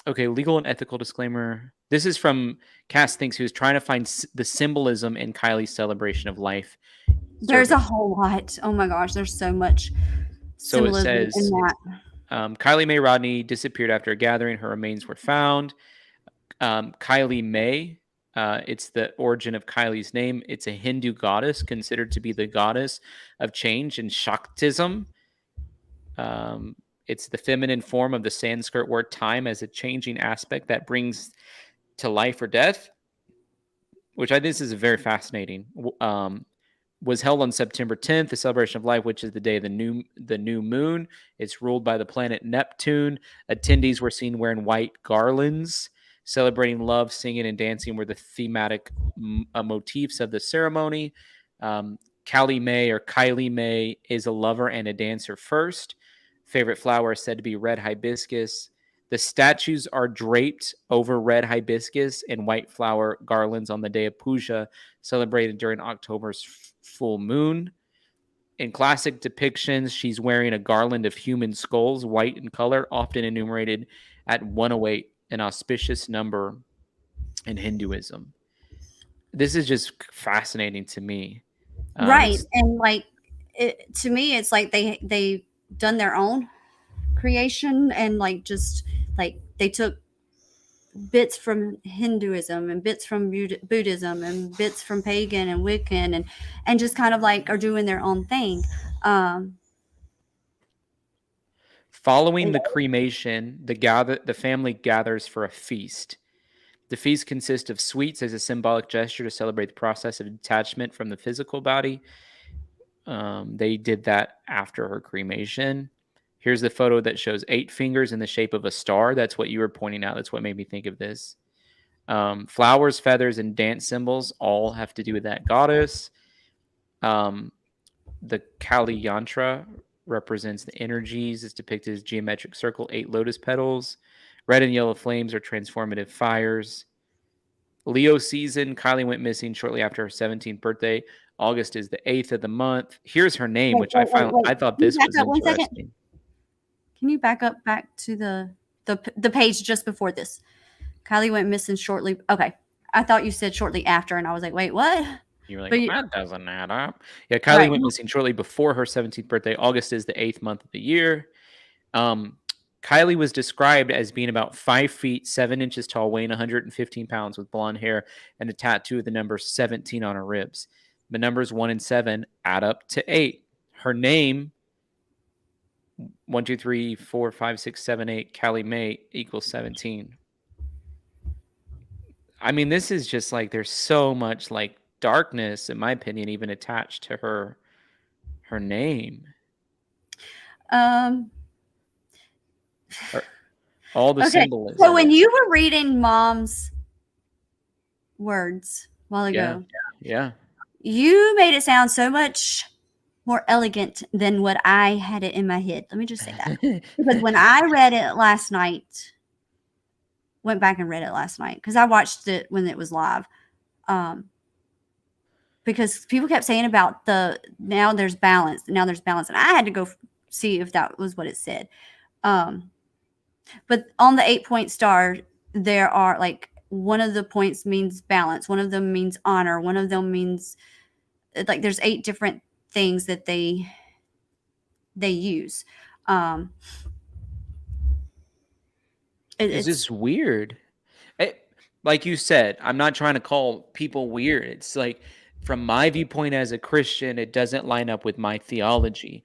Okay, legal and ethical disclaimer. This is from Cass Thinks, who's trying to find the symbolism in Kiely's celebration of life. There's a whole lot. Oh my gosh, there's so much symbolism in that. Kiely Mae Rodni disappeared after a gathering. Her remains were found. Kiely Mae, it's the origin of Kiely's name. It's a Hindu goddess considered to be the goddess of change in Shaktism. It's the feminine form of the Sanskrit word time as a changing aspect that brings to life or death, which I think is very fascinating. was held on September 10th, the celebration of life, which is the day of the new moon. It's ruled by the planet Neptune. Attendees were seen wearing white garlands. Celebrating love, singing, and dancing were the thematic motifs of the ceremony. Kiely May is a lover and a dancer first. Favorite flower is said to be red hibiscus. The statues are draped over red hibiscus and white flower garlands on the day of Puja, celebrated during October's full moon. In classic depictions, she's wearing a garland of human skulls, white in color, often enumerated at 108, an auspicious number in Hinduism. This is just fascinating to me. Right. And like, to me, it's like they done their own creation, and like just like they took bits from Hinduism and bits from Buddhism and bits from pagan and Wiccan and just kind of like are doing their own thing. Following the cremation, the family gathers for a feast. The feast consists of sweets as a symbolic gesture to celebrate the process of detachment from the physical body. They did that after her cremation. Here's the photo that shows 8 fingers in the shape of a star. That's what you were pointing out. That's what made me think of this. Flowers, feathers, and dance symbols all have to do with that goddess. The Kali Yantra represents the energies. It's depicted as geometric circle, 8 lotus petals. Red and yellow flames are transformative fires. Leo season. Kiely went missing shortly after her 17th birthday. August is the 8th of the month. Here's her name, which I thought this was interesting. Can you back to the page just before this? Kiely went missing shortly. Okay. I thought you said shortly after, and I was like, wait, what? You were like, that doesn't add up. Yeah, Kiely went missing shortly before her 17th birthday. August is the 8th month of the year. Kiely was described as being about 5 feet 7 inches tall, weighing 115 pounds, with blonde hair and a tattoo of the number 17 on her ribs. The numbers 1 and 7 add up to 8. Her name, 1, 2, 3, 4, 5, 6, 7, 8, Kiely May equals 17. I mean, this is just like, there's so much like darkness, in my opinion, even attached to her name. All the symbolism. So when you were reading Mom's words a while ago, yeah, you made it sound so much more elegant than what I had it in my head. Let me just say that. Because when I read it last night, went back and read it last night, because I watched it when it was live. Because people kept saying about now there's balance. And I had to go see if that was what it said. But on the 8-point star, there are like, one of the points means balance. One of them means honor. One of them means, like, there's 8 different things that they use. It's just weird. Like you said, I'm not trying to call people weird. It's like, from my viewpoint as a Christian, it doesn't line up with my theology.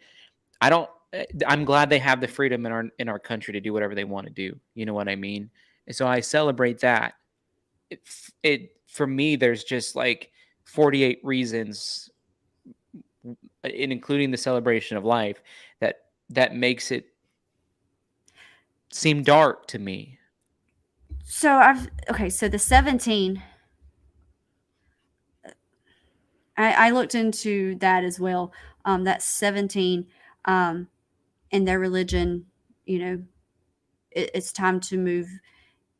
I'm glad they have the freedom in our country to do whatever they want to do. You know what I mean? And so I celebrate that. For me, there's just like 48 reasons, including the celebration of life, that makes it seem dark to me. So so the 17, I looked into that as well. That's 17, in their religion, it's time to move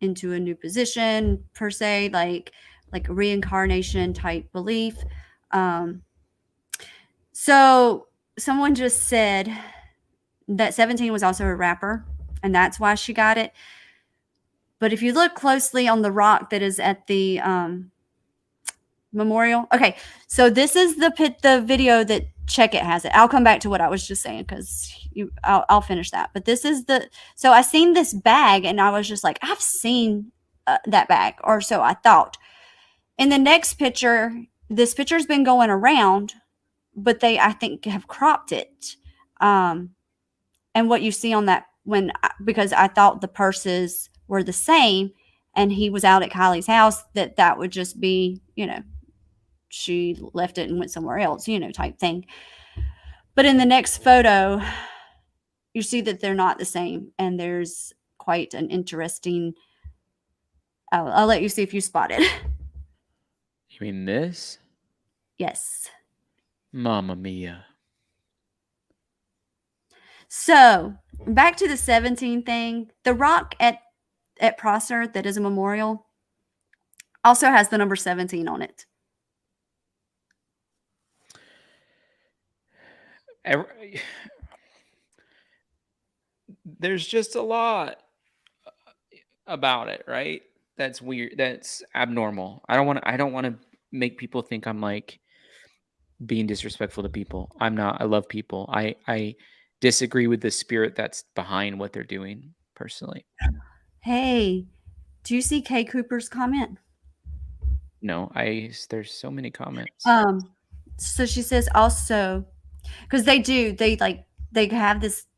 into a new position, per se, like a reincarnation type belief. So someone just said that 17 was also a rapper, and that's why she got it. But if you look closely on the rock that is at the memorial. Okay, so this is the video that Check It has it. I'll come back to what I was just saying, because I'll finish that. But this is so I seen this bag, and I was just like, I've seen that bag, or so I thought. In the next picture, this picture's been going around, but they, I think, have cropped it. And what you see on that, because I thought the purses were the same, and he was out at Kiely's house, that would just be, she left it and went somewhere else, type thing. But in the next photo, you see that they're not the same, and there's quite an interesting. I'll let you see if you spot it. You mean this? Yes. Mamma mia. So back to the 17 thing. The rock at Prosser that is a memorial also has the number 17 on it. There's just a lot about it, right? That's weird. That's abnormal. I don't want to make people think I'm like being disrespectful to people. I'm not. I love people. I disagree with the spirit that's behind what they're doing personally. Hey, do you see Kay Cooper's comment? No, there's so many comments. So she says also, because they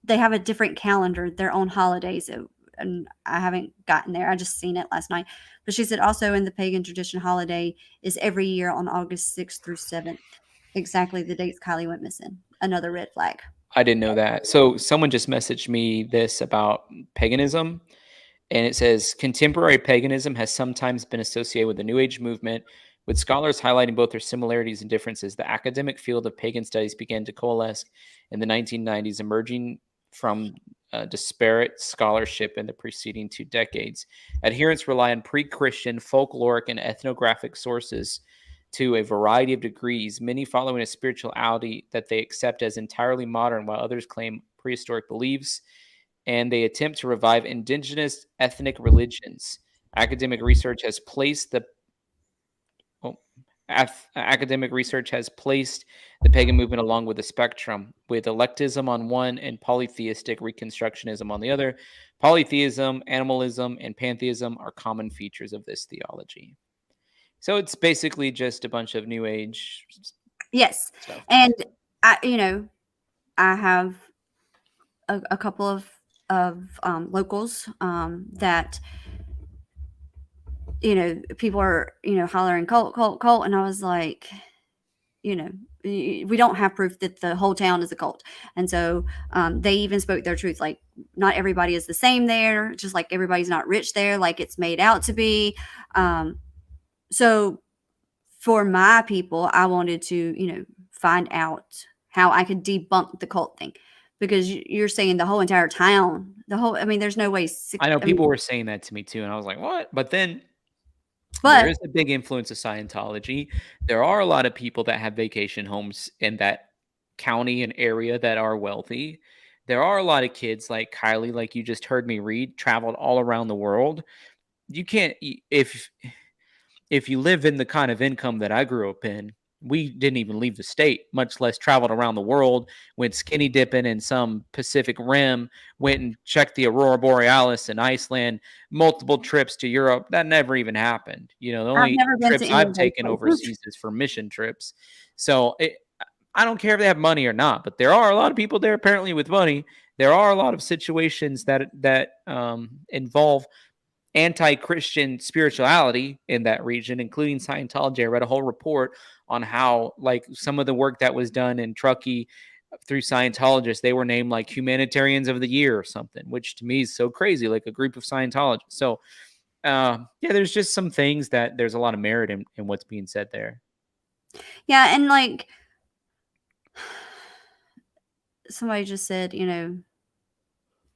have a different calendar, their own holidays, and I haven't gotten there. I just seen it last night. But she said also in the pagan tradition, holiday is every year on August 6th through 7th. Exactly the dates Kiely went missing. Another red flag. I didn't know that. So someone just messaged me this about paganism. And it says, contemporary paganism has sometimes been associated with the New Age movement, with scholars highlighting both their similarities and differences. The academic field of pagan studies began to coalesce in the 1990s, emerging from disparate scholarship in the preceding 2 decades. Adherents rely on pre-Christian, folkloric, and ethnographic sources to a variety of degrees, many following a spirituality that they accept as entirely modern, while others claim prehistoric beliefs, and they attempt to revive indigenous ethnic religions. Academic research has placed the pagan movement along with the spectrum, with eclecticism on one and polytheistic reconstructionism on the other. Polytheism, animalism, and pantheism are common features of this theology. So it's basically just a bunch of New Age Yes. stuff. And I have a couple of locals that people are hollering cult, and I was like, we don't have proof that the whole town is a cult. And so they even spoke their truth, like not everybody is the same there, just like everybody's not rich there like it's made out to be. So for my people, I wanted to find out how I could debunk the cult thing, because you're saying the whole entire town, there's no way. I know people were saying that to me too, and I was like, what? But then there is a big influence of Scientology. There are a lot of people that have vacation homes in that county and area that are wealthy. There are a lot of kids like Kiely, like you just heard me read, traveled all around the world. You can't, if you live in the kind of income that I grew up in, we didn't even leave the state, much less traveled around the world, went skinny dipping in some Pacific Rim, went and checked the Aurora Borealis in Iceland, multiple trips to Europe. That never even happened. The only trips I've taken overseas is for mission trips. So I don't care if they have money or not, but there are a lot of people there apparently with money. There are a lot of situations that involve anti-Christian spirituality in that region, including Scientology. I read a whole report on how, like, some of the work that was done in Truckee through Scientologists, they were named like humanitarians of the year or something, which to me is so crazy, like a group of Scientologists. So there's just some things that there's a lot of merit in what's being said there. Yeah. And like somebody just said,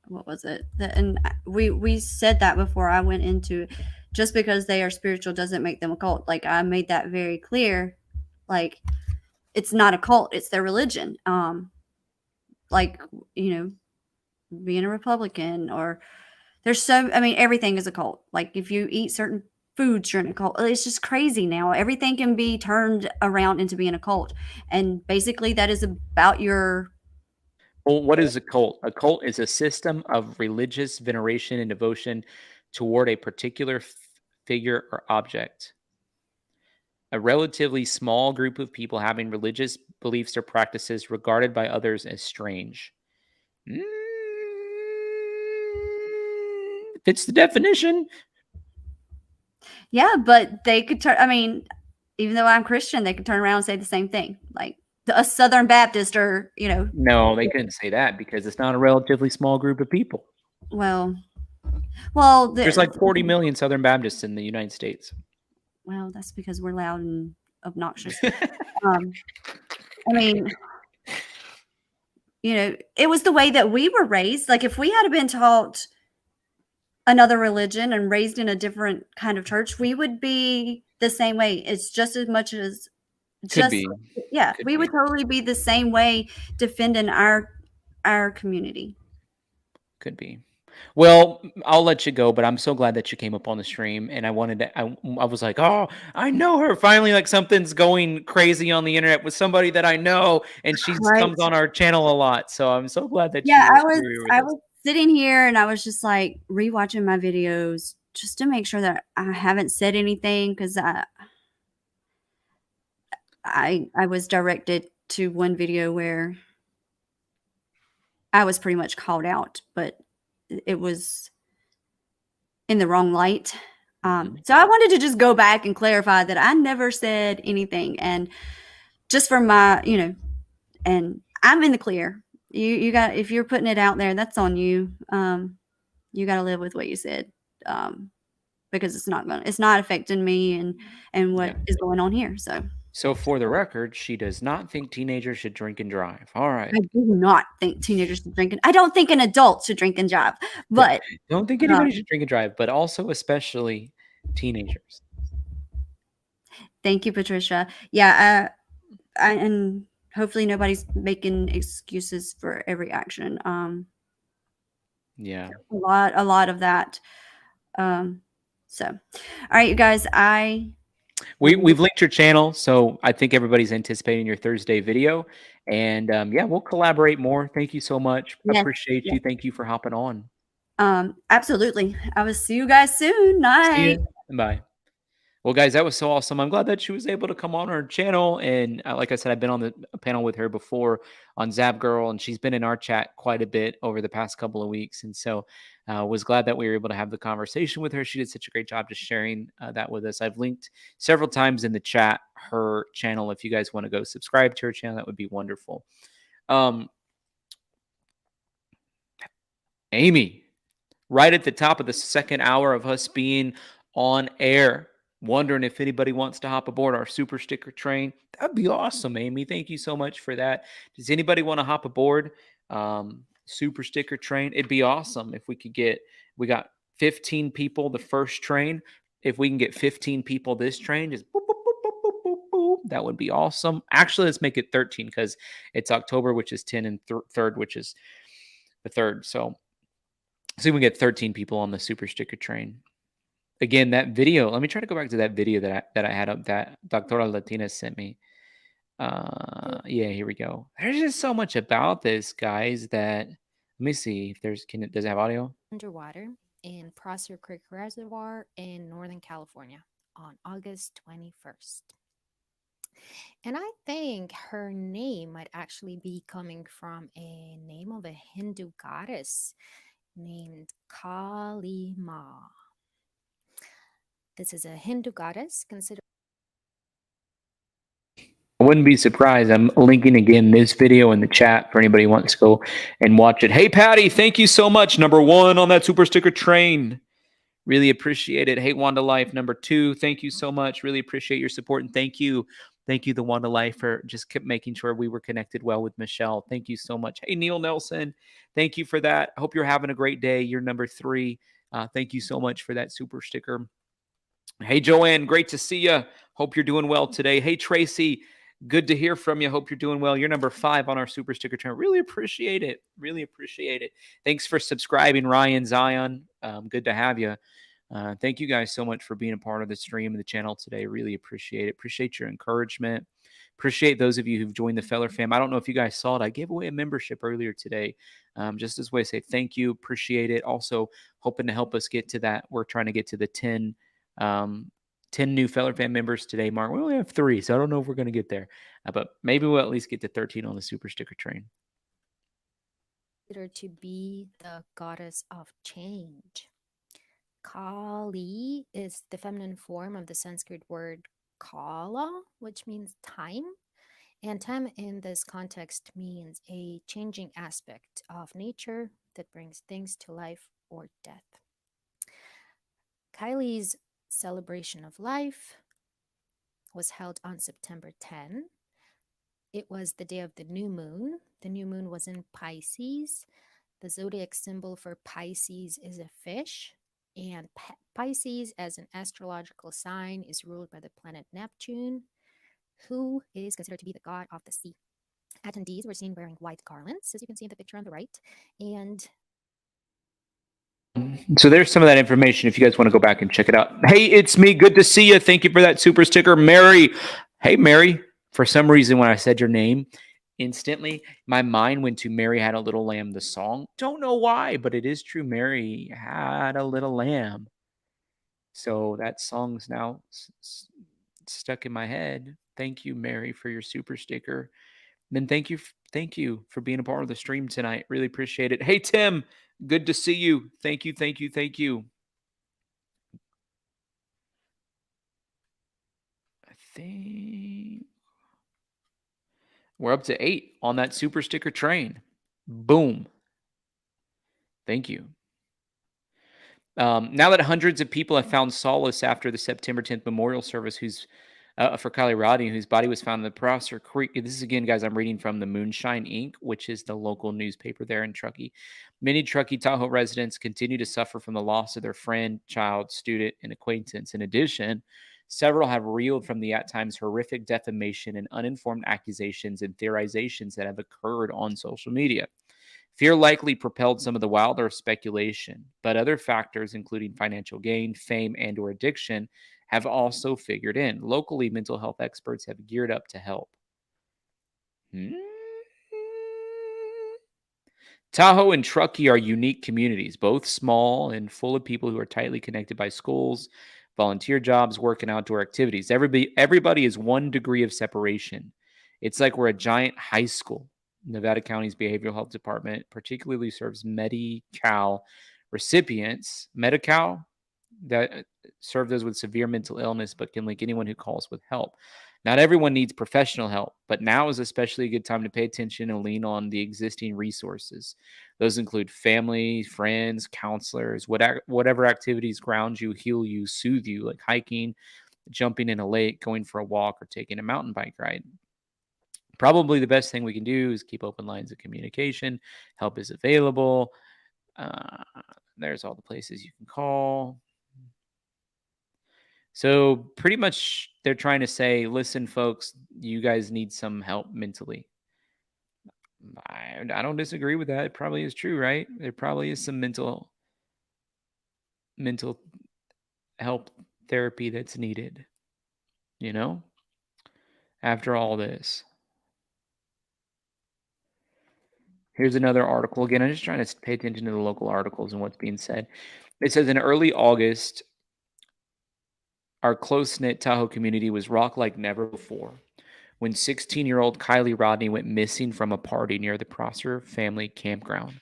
what was it? And we said that before I went into it. Just because they are spiritual doesn't make them a cult. Like, I made that very clear. Like, it's not a cult, it's their religion. Like, being a Republican, or there's everything is a cult. Like, if you eat certain foods, you're in a cult. It's just crazy now. Everything can be turned around into being a cult. And basically that is about your... Well, what is a cult? A cult is a system of religious veneration and devotion toward a particular figure or object. A relatively small group of people having religious beliefs or practices regarded by others as strange. Fits the definition. Yeah, but they could turn... even though I'm Christian, they can turn around and say the same thing. Like a Southern Baptist or, No, they couldn't say that because it's not a relatively small group of people. well, There's like 40 million Southern Baptists in the United States. Well, that's because we're loud and obnoxious. I mean, it was the way that we were raised. Like if we had been taught another religion and raised in a different kind of church, we would be the same way. It's just as much as Could be. Yeah, Could we be. would totally be the same way defending our community. Could be. Well, I'll let you go, but I'm so glad that you came up on the stream, and I wanted to. I was like, oh, I know her. Finally, like something's going crazy on the internet with somebody that I know, and she comes on our channel a lot. So I'm so glad that I was sitting here and I was just like rewatching my videos just to make sure that I haven't said anything, because I was directed to one video where I was pretty much called out, but it was in the wrong light. So I wanted to just go back and clarify that I never said anything, and just for my, and I'm in the clear. You got, if you're putting it out there, that's on you. You got to live with what you said, because it's not affecting me and what is going on here. So for the record, she does not think teenagers should drink and drive. All right. I do not think teenagers should drink. I don't think an adult should drink and drive, but don't think anybody should drink and drive, but also especially teenagers. Thank you, Patricia. Yeah, and hopefully nobody's making excuses for every action. Yeah, a lot of that. So, all right, you guys, we've linked your channel, so I think everybody's anticipating your Thursday video, and yeah, we'll collaborate more. Thank you so much. Yes, Appreciate you. Thank you for hopping on. Absolutely. I will see you guys soon. Night. See you. Bye. Well, guys, that was so awesome. I'm glad that she was able to come on our channel. And like I said, I've been on the panel with her before on Zap Girl, and she's been in our chat quite a bit over the past couple of weeks. And so was glad that we were able to have the conversation with her. She did such a great job just sharing that with us. I've linked several times in the chat her channel. If you guys want to go subscribe to her channel, that would be wonderful. Amy, right at the top of the second hour of us being on air, wondering if anybody wants to hop aboard our super sticker train. That'd be awesome, Amy. Thank you so much for that. Does anybody want to hop aboard super sticker train? It'd be awesome if we got 15 people the first train. If we can get 15 people this train, just boop, boop, boop, boop, boop, boop, boop, that would be awesome. Actually, let's make it 13 because it's October, which is 10, and 3rd, which is the 3rd. So we can get 13 people on the super sticker train. Again, that video, let me try to go back to that video that I had up that Doctora Latina sent me. Yeah, here we go. There's just so much about this, guys, that, let me see if does it have audio? Underwater in Prosser Creek Reservoir in Northern California on August 21st. And I think her name might actually be coming from a name of a Hindu goddess named Kali Ma. This is a Hindu goddess considered. I wouldn't be surprised. I'm linking again this video in the chat for anybody who wants to go and watch it. Hey, Patty, thank you so much. Number 1 on that super sticker train. Really appreciate it. Hey, Wanda Life. Number 2, thank you so much. Really appreciate your support. And thank you, the Wanda Life, for just kept making sure we were connected well with Michelle. Thank you so much. Hey, Neil Nelson. Thank you for that. I hope you're having a great day. You're number 3. Thank you so much for that super sticker. Hey, Joanne. Great to see you. Hope you're doing well today. Hey, Tracy. Good to hear from you. Hope you're doing well. You're number 5 on our super sticker channel. Really appreciate it. Really appreciate it. Thanks for subscribing, Ryan Zion. Good to have you. Thank you guys so much for being a part of the stream and the channel today. Really appreciate it. Appreciate your encouragement. Appreciate those of you who've joined the Feller fam. I don't know if you guys saw it. I gave away a membership earlier today. Just as a way to say thank you. Appreciate it. Also hoping to help us get to that. We're trying to get to the 10 new Feller fam members today, Mark. We only have 3, so I don't know if we're going to get there. But maybe we'll at least get to 13 on the super sticker train. To be the goddess of change. Kali is the feminine form of the Sanskrit word kala, which means time. And time in this context means a changing aspect of nature that brings things to life or death. Kiely's celebration of life was held on September 10. It was the day of the new moon. The new moon was in Pisces. The zodiac symbol for Pisces is a fish. And Pisces, as an astrological sign, is ruled by the planet Neptune, who is considered to be the god of the sea. Attendees were seen wearing white garlands, as you can see in the picture on the right. And so there's some of that information if you guys want to go back and check it out. Hey, it's me. Good to see you. Thank you for that super sticker, Mary. Hey, Mary. For some reason, when I said your name, instantly my mind went to Mary Had a Little Lamb, the song. Don't know why, but it is true. Mary had a little lamb. So that song's now stuck in my head. Thank you, Mary, for your super sticker. Then thank you for being a part of the stream tonight. Really appreciate it. Hey, Tim, good to see you. Thank you. I think we're up to 8 on that super sticker train. Boom. Thank you. Now that hundreds of people have found solace after the September 10th memorial service, for Kiely Rodni, whose body was found in the Prosser Creek. This is, again, guys, I'm reading from the Moonshine Inc., which is the local newspaper there in Truckee. Many Truckee Tahoe residents continue to suffer from the loss of their friend, child, student, and acquaintance. In addition, several have reeled from the at times horrific defamation and uninformed accusations and theorizations that have occurred on social media. Fear likely propelled some of the wilder speculation, but other factors, including financial gain, fame, and/or addiction, have also figured in. Locally, mental health experts have geared up to help. Tahoe and Truckee are unique communities, both small and full of people who are tightly connected by schools, volunteer jobs, work, and outdoor activities. Everybody is 1 degree of separation. It's like we're a giant high school. Nevada County's Behavioral Health Department particularly serves Medi-Cal recipients. Medi-Cal, that serve those with severe mental illness, but can link anyone who calls with help. Not everyone needs professional help, but now is especially a good time to pay attention and lean on the existing resources. Those include family, friends, counselors, whatever activities ground you, heal you, soothe you, like hiking, jumping in a lake, going for a walk, or taking a mountain bike ride. Probably the best thing we can do is keep open lines of communication. Help is available. There's all the places you can call. So pretty much they're trying to say, listen, folks, you guys need some help mentally. I don't disagree with that. It probably is true, right? There probably is some mental help therapy that's needed, after all this. Here's another article. Again, I'm just trying to pay attention to the local articles and what's being said. It says in early August, our close-knit Tahoe community was rocked like never before when 16-year-old Kiely Rodni went missing from a party near the Prosser family campground.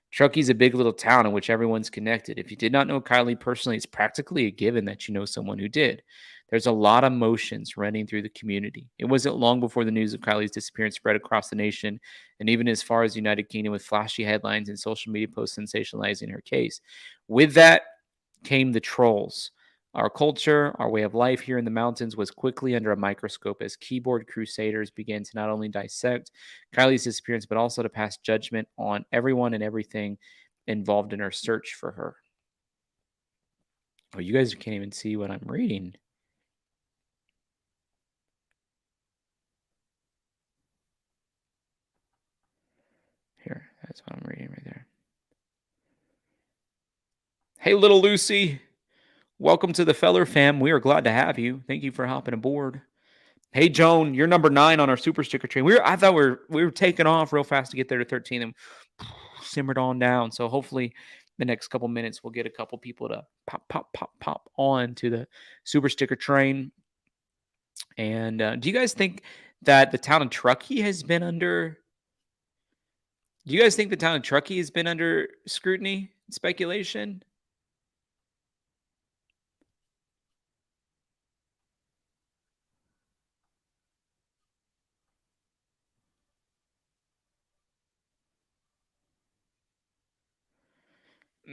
Truckee's a big little town in which everyone's connected. If you did not know Kiely personally, it's practically a given that you know someone who did. There's a lot of emotions running through the community. It wasn't long before the news of Kylie's disappearance spread across the nation and even as far as the United Kingdom, with flashy headlines and social media posts sensationalizing her case. With that came the trolls. Our culture, our way of life here in the mountains was quickly under a microscope as keyboard crusaders began to not only dissect Kylie's disappearance, but also to pass judgment on everyone and everything involved in our search for her. Oh, you guys can't even see what I'm reading. Here, that's what I'm reading right there. Hey, little Lucy. Welcome to the Feller fam. We are glad to have you. Thank you for hopping aboard. Hey, Joan, you're number 9 on our super sticker train. I thought we were taking off real fast to get there to 13 and simmered on down. So hopefully the next couple minutes we'll get a couple people to pop on to the super sticker train. And do you guys think that the town of Truckee has been under... Do you guys think the town of Truckee has been under scrutiny, speculation?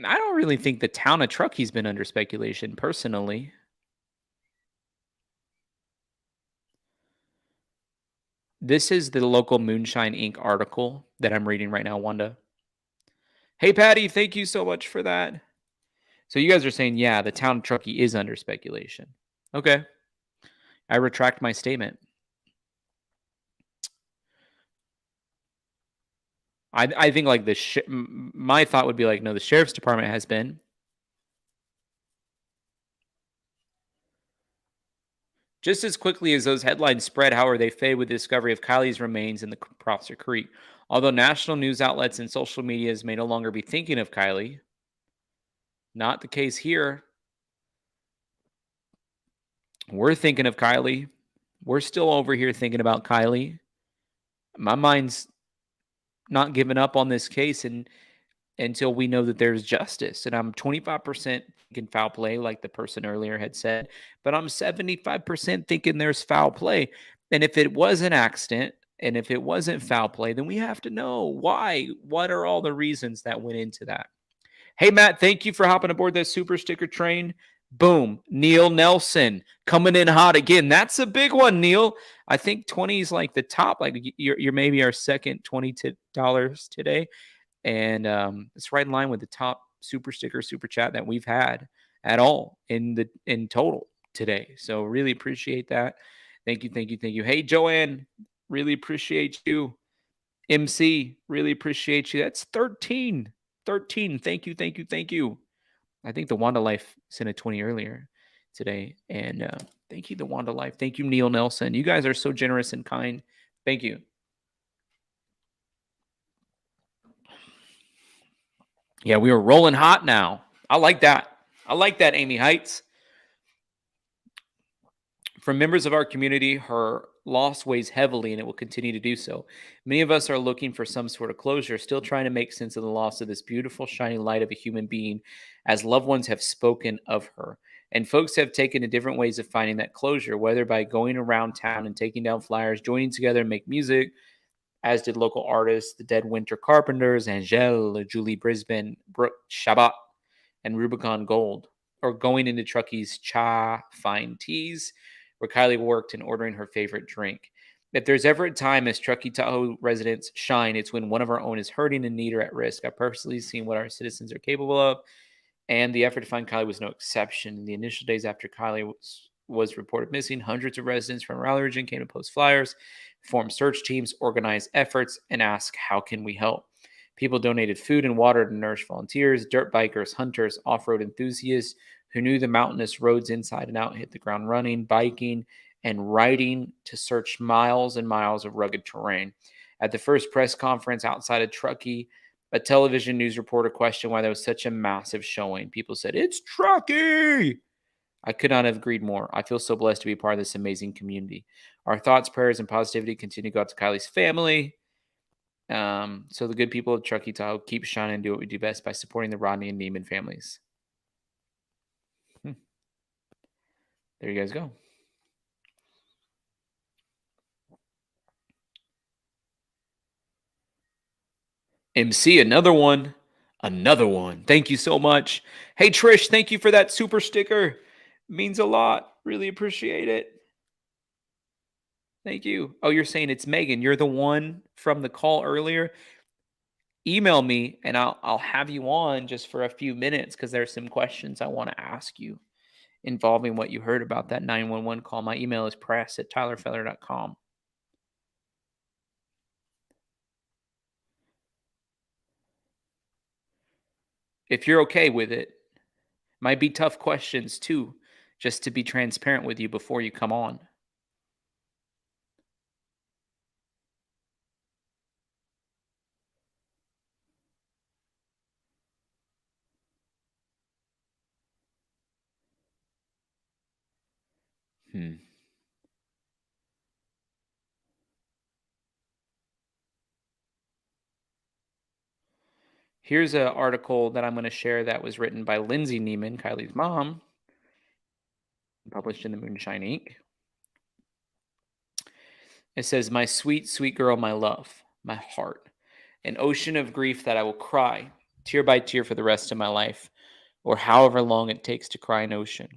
I don't really think the town of Truckee's been under speculation, personally. This is the local Moonshine Inc. article that I'm reading right now, Wanda. Hey, Patty, thank you so much for that. So you guys are saying, yeah, the town of Truckee is under speculation. Okay. I retract my statement. I think like my thought would be like, no, the sheriff's department has been. Just as quickly as those headlines spread, however, they fade with the discovery of Kylie's remains in the Prosser Creek. Although national news outlets and social medias may no longer be thinking of Kiely, not the case here. We're thinking of Kiely. We're still over here thinking about Kiely. My mind's not giving up on this case until we know that there's justice. And I'm 25% thinking foul play, like the person earlier had said, but I'm 75% thinking there's foul play. And if it was an accident and if it wasn't foul play, then we have to know why. What are all the reasons that went into that? Hey, Matt, thank you for hopping aboard that super sticker train. Boom. Neil Nelson coming in hot again. That's a big one, Neil. I think 20 is like the top. Like you're maybe our second $20 today. And it's right in line with the top super sticker, super chat that we've had at all in total today. So really appreciate that. Thank you, thank you, thank you. Hey, Joanne, really appreciate you. MC, really appreciate you. That's 13. 13. Thank you, thank you, thank you. I think the Wanda Life sent a 20 earlier today. And thank you, the Wanda Life. Thank you, Neil Nelson. You guys are so generous and kind. Thank you. Yeah, we were rolling hot now. I like that. I like that, Amy Heights. For members of our community, her loss weighs heavily and it will continue to do so. Many of us are looking for some sort of closure, still trying to make sense of the loss of this beautiful, shining light of a human being, as loved ones have spoken of her. And folks have taken to different ways of finding that closure, whether by going around town and taking down flyers, joining together and make music, as did local artists, the Dead Winter Carpenters, Angèle, Julie Brisbane, Brooke Shabbat, and Rubicon Gold, or going into Truckee's Cha Fine Teas, where Kiely worked, and ordering her favorite drink. If there's ever a time as Truckee Tahoe residents shine, it's when one of our own is hurting and need or at risk. I've personally seen what our citizens are capable of, and the effort to find Kiely was no exception. In the initial days after Kiely was reported missing, hundreds of residents from Raleigh region came to post flyers, form search teams, organize efforts, and ask, how can we help? People donated food and water to nourish volunteers, dirt bikers, hunters, off-road enthusiasts who knew the mountainous roads inside and out, hit the ground running, biking, and riding to search miles and miles of rugged terrain. At the first press conference outside of Truckee, a television news reporter questioned why there was such a massive showing. People said, "It's Truckee!" I could not have agreed more. I feel so blessed to be part of this amazing community. Our thoughts, prayers, and positivity continue to go out to Kylie's family. So the good people of Truckee Tahoe keep shining and do what we do best by supporting the Rodney and Neiman families. There you guys go. MC, another one. Another one. Thank you so much. Hey, Trish, thank you for that super sticker. Means a lot. Really appreciate it. Thank you. Oh, you're saying it's Megan. You're the one from the call earlier. Email me and I'll have you on just for a few minutes because there's some questions I want to ask you involving what you heard about that 911 call. My email is press@tylerfeller.com. If you're okay with it, might be tough questions too, just to be transparent with you before you come on. Here's an article that I'm going to share that was written by Lindsay Neiman, Kylie's mom, published in the Moonshine Inc. It says, "My sweet, sweet girl, my love, my heart, an ocean of grief that I will cry tear by tear for the rest of my life, or however long it takes to cry an ocean.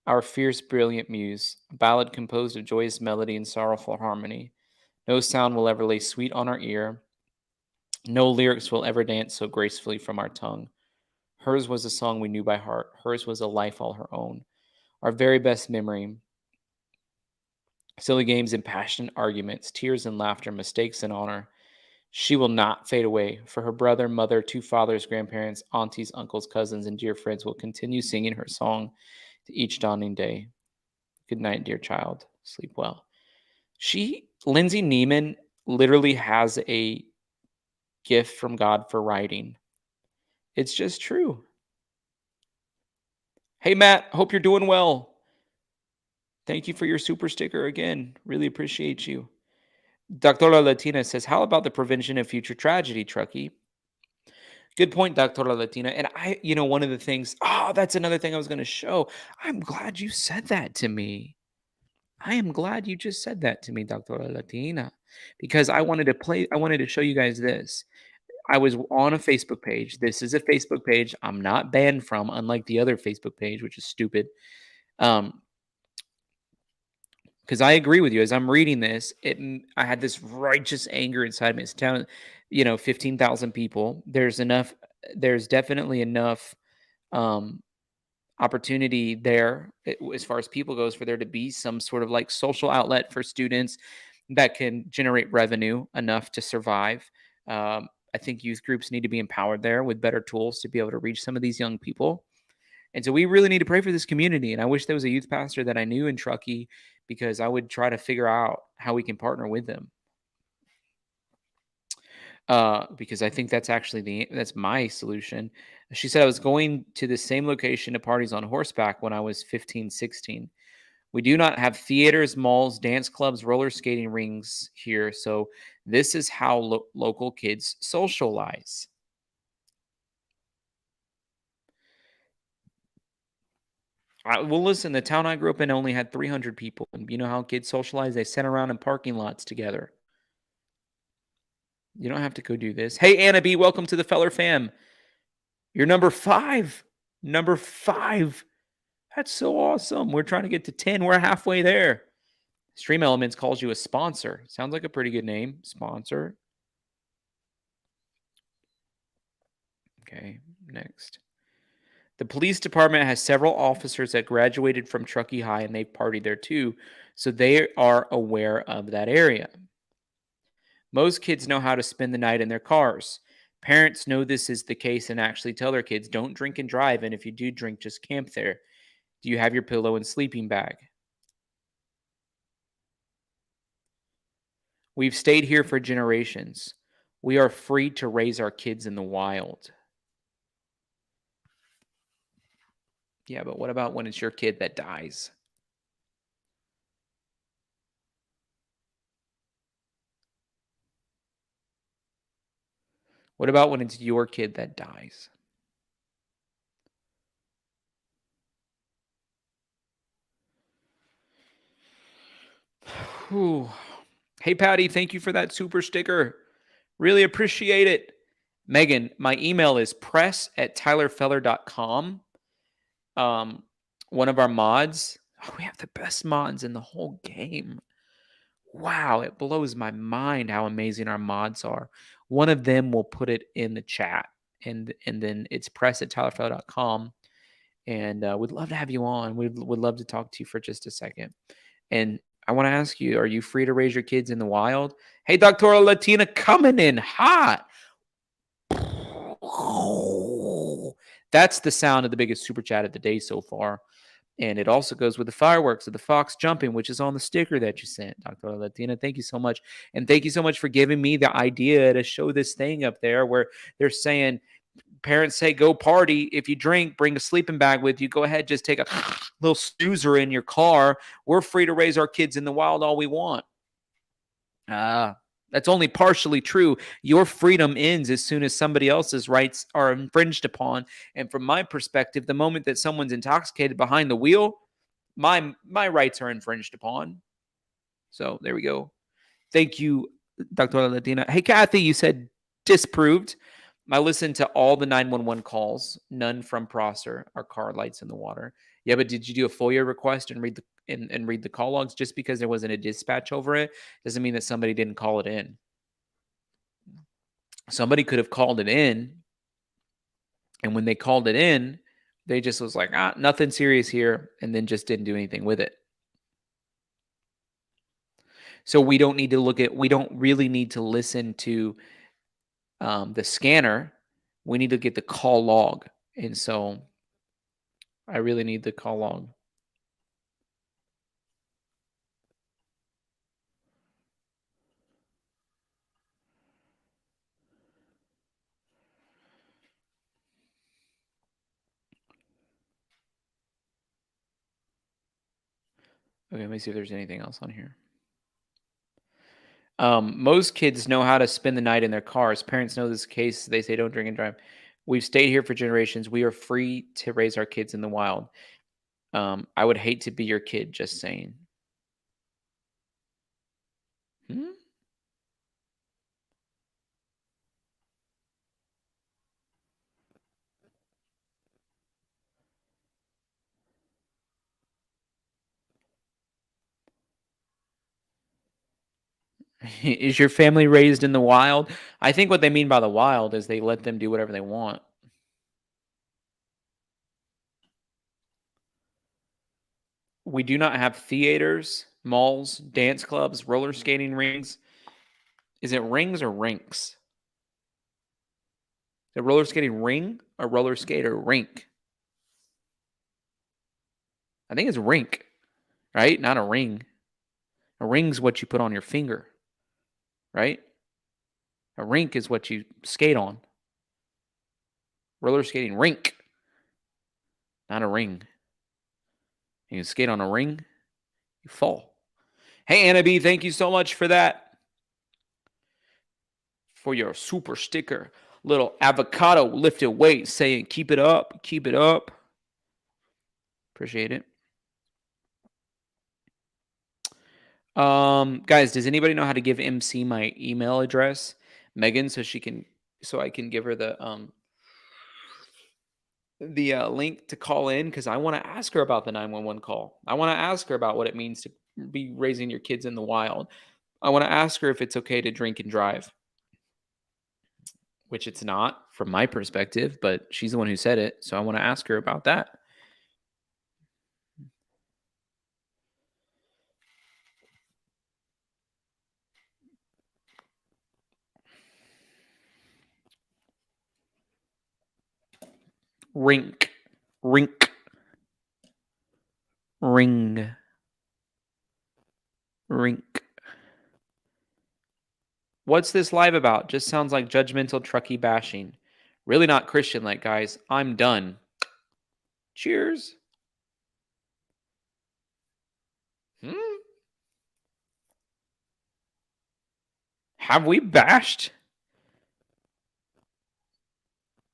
Our fierce, brilliant muse, a ballad composed of joyous melody and sorrowful harmony. No sound will ever lay sweet on our ear. No lyrics will ever dance so gracefully from our tongue. Hers was a song we knew by heart. Hers was a life all her own. Our very best memory. Silly games and passionate arguments, tears and laughter, mistakes and honor. She will not fade away, for her brother, mother, two fathers, grandparents, aunties, uncles, cousins, and dear friends will continue singing her song to each dawning day. Good night, dear child. Sleep well. Lindsay Neiman, literally has a gift from God for writing. It's just true. Hey, Matt, hope you're doing well. Thank you for your super sticker again. Really appreciate you. Doctora Latina says, how about the prevention of future tragedy, Truckee? Good point, Doctora Latina. And one of the things, that's another thing I was going to show. I'm glad you said that to me. I am glad you just said that to me, Doctora Latina, because I wanted to show you guys this. I was on a Facebook page. This is a Facebook page I'm not banned from, unlike the other Facebook page, which is stupid. Because I agree with you. As I'm reading this, I had this righteous anger inside me. It's telling, 15,000 people. There's definitely enough opportunity there as far as people goes for there to be some sort of like social outlet for students that can generate revenue enough to survive. I think youth groups need to be empowered there with better tools to be able to reach some of these young people. And so we really need to pray for this community. And I wish there was a youth pastor that I knew in Truckee, because I would try to figure out how we can partner with them. Because I think that's actually that's my solution. She said, I was going to the same location to parties on horseback when I was 15, 16. We do not have theaters, malls, dance clubs, roller skating rings here. So this is how local kids socialize. Well, listen, the town I grew up in only had 300 people. And you know how kids socialize? They sit around in parking lots together. You don't have to go do this. Hey, Anna B., welcome to the Feller fam. You're number 5. Number 5. That's so awesome. We're trying to get to 10. We're halfway there. Stream Elements calls you a sponsor. Sounds like a pretty good name. Sponsor. Okay, next. The police department has several officers that graduated from Truckee High, and they've partied there too, so they are aware of that area. Most kids know how to spend the night in their cars. Parents know this is the case and actually tell their kids, don't drink and drive, and if you do drink, just camp there. Do you have your pillow and sleeping bag? We've stayed here for generations. We are free to raise our kids in the wild. Yeah, but what about when it's your kid that dies? What about when it's your kid that dies? Whew. Hey, Patty, thank you for that super sticker. Really appreciate it. Megan, my email is press@tylerfeller.com. One of our mods, we have the best mods in the whole game. Wow, it blows my mind how amazing our mods are. One of them will put it in the chat, and then it's press@tylerfeller.com. And we'd love to have you on. We'd love to talk to you for just a second. And I want to ask you, are you free to raise your kids in the wild? Hey, Doctora Latina, coming in hot. That's the sound of the biggest super chat of the day so far. And it also goes with the fireworks of the fox jumping, which is on the sticker that you sent, Doctora Latina. Thank you so much. And thank you so much for giving me the idea to show this thing up there where they're saying, parents say, go party. If you drink, bring a sleeping bag with you. Go ahead, just take a little snoozer in your car. We're free to raise our kids in the wild all we want. That's only partially true. Your freedom ends as soon as somebody else's rights are infringed upon. And from my perspective, the moment that someone's intoxicated behind the wheel, my rights are infringed upon. So there we go. Thank you, Dr. Latina. Hey, Kathy, you said disproved. I listened to all the 911 calls, none from Prosser, our car lights in the water. Yeah, but did you do a FOIA request and read the and read the call logs? Just because there wasn't a dispatch over it doesn't mean that somebody didn't call it in. Somebody could have called it in, and when they called it in, they just was like, nothing serious here, and then just didn't do anything with it. So we don't really need to listen to the scanner. We need to get the call log. And so I really need the call log. Okay, let me see if there's anything else on here. Most kids know how to spend the night in their cars. Parents know this case. They say don't drink and drive. We've stayed here for generations. We are free to raise our kids in the wild. I would hate to be your kid, just saying. Is your family raised in the wild? I think what they mean by the wild is they let them do whatever they want. We do not have theaters, malls, dance clubs, roller skating rings. Is it rings or rinks? Is it roller skating ring or roller skater rink? I think it's rink, right? Not a ring. A ring's what you put on your finger, right? A rink is what you skate on. Roller skating rink, not a ring. You can skate on a ring, you fall. Hey, Anna B, thank you so much for that. For your super sticker. Little avocado lifted weight saying, keep it up, keep it up. Appreciate it. Guys, does anybody know how to give MC my email address? Megan, so I can give her the link to call in, because I want to ask her about the 911 call. I want to ask her about what it means to be raising your kids in the wild. I want to ask her if it's okay to drink and drive, which it's not from my perspective, but she's the one who said it. So I want to ask her about that. Rink, rink, ring, rink. What's this live about? Just sounds like judgmental truckee bashing. Really not Christian-like, guys. I'm done. Cheers. Have we bashed?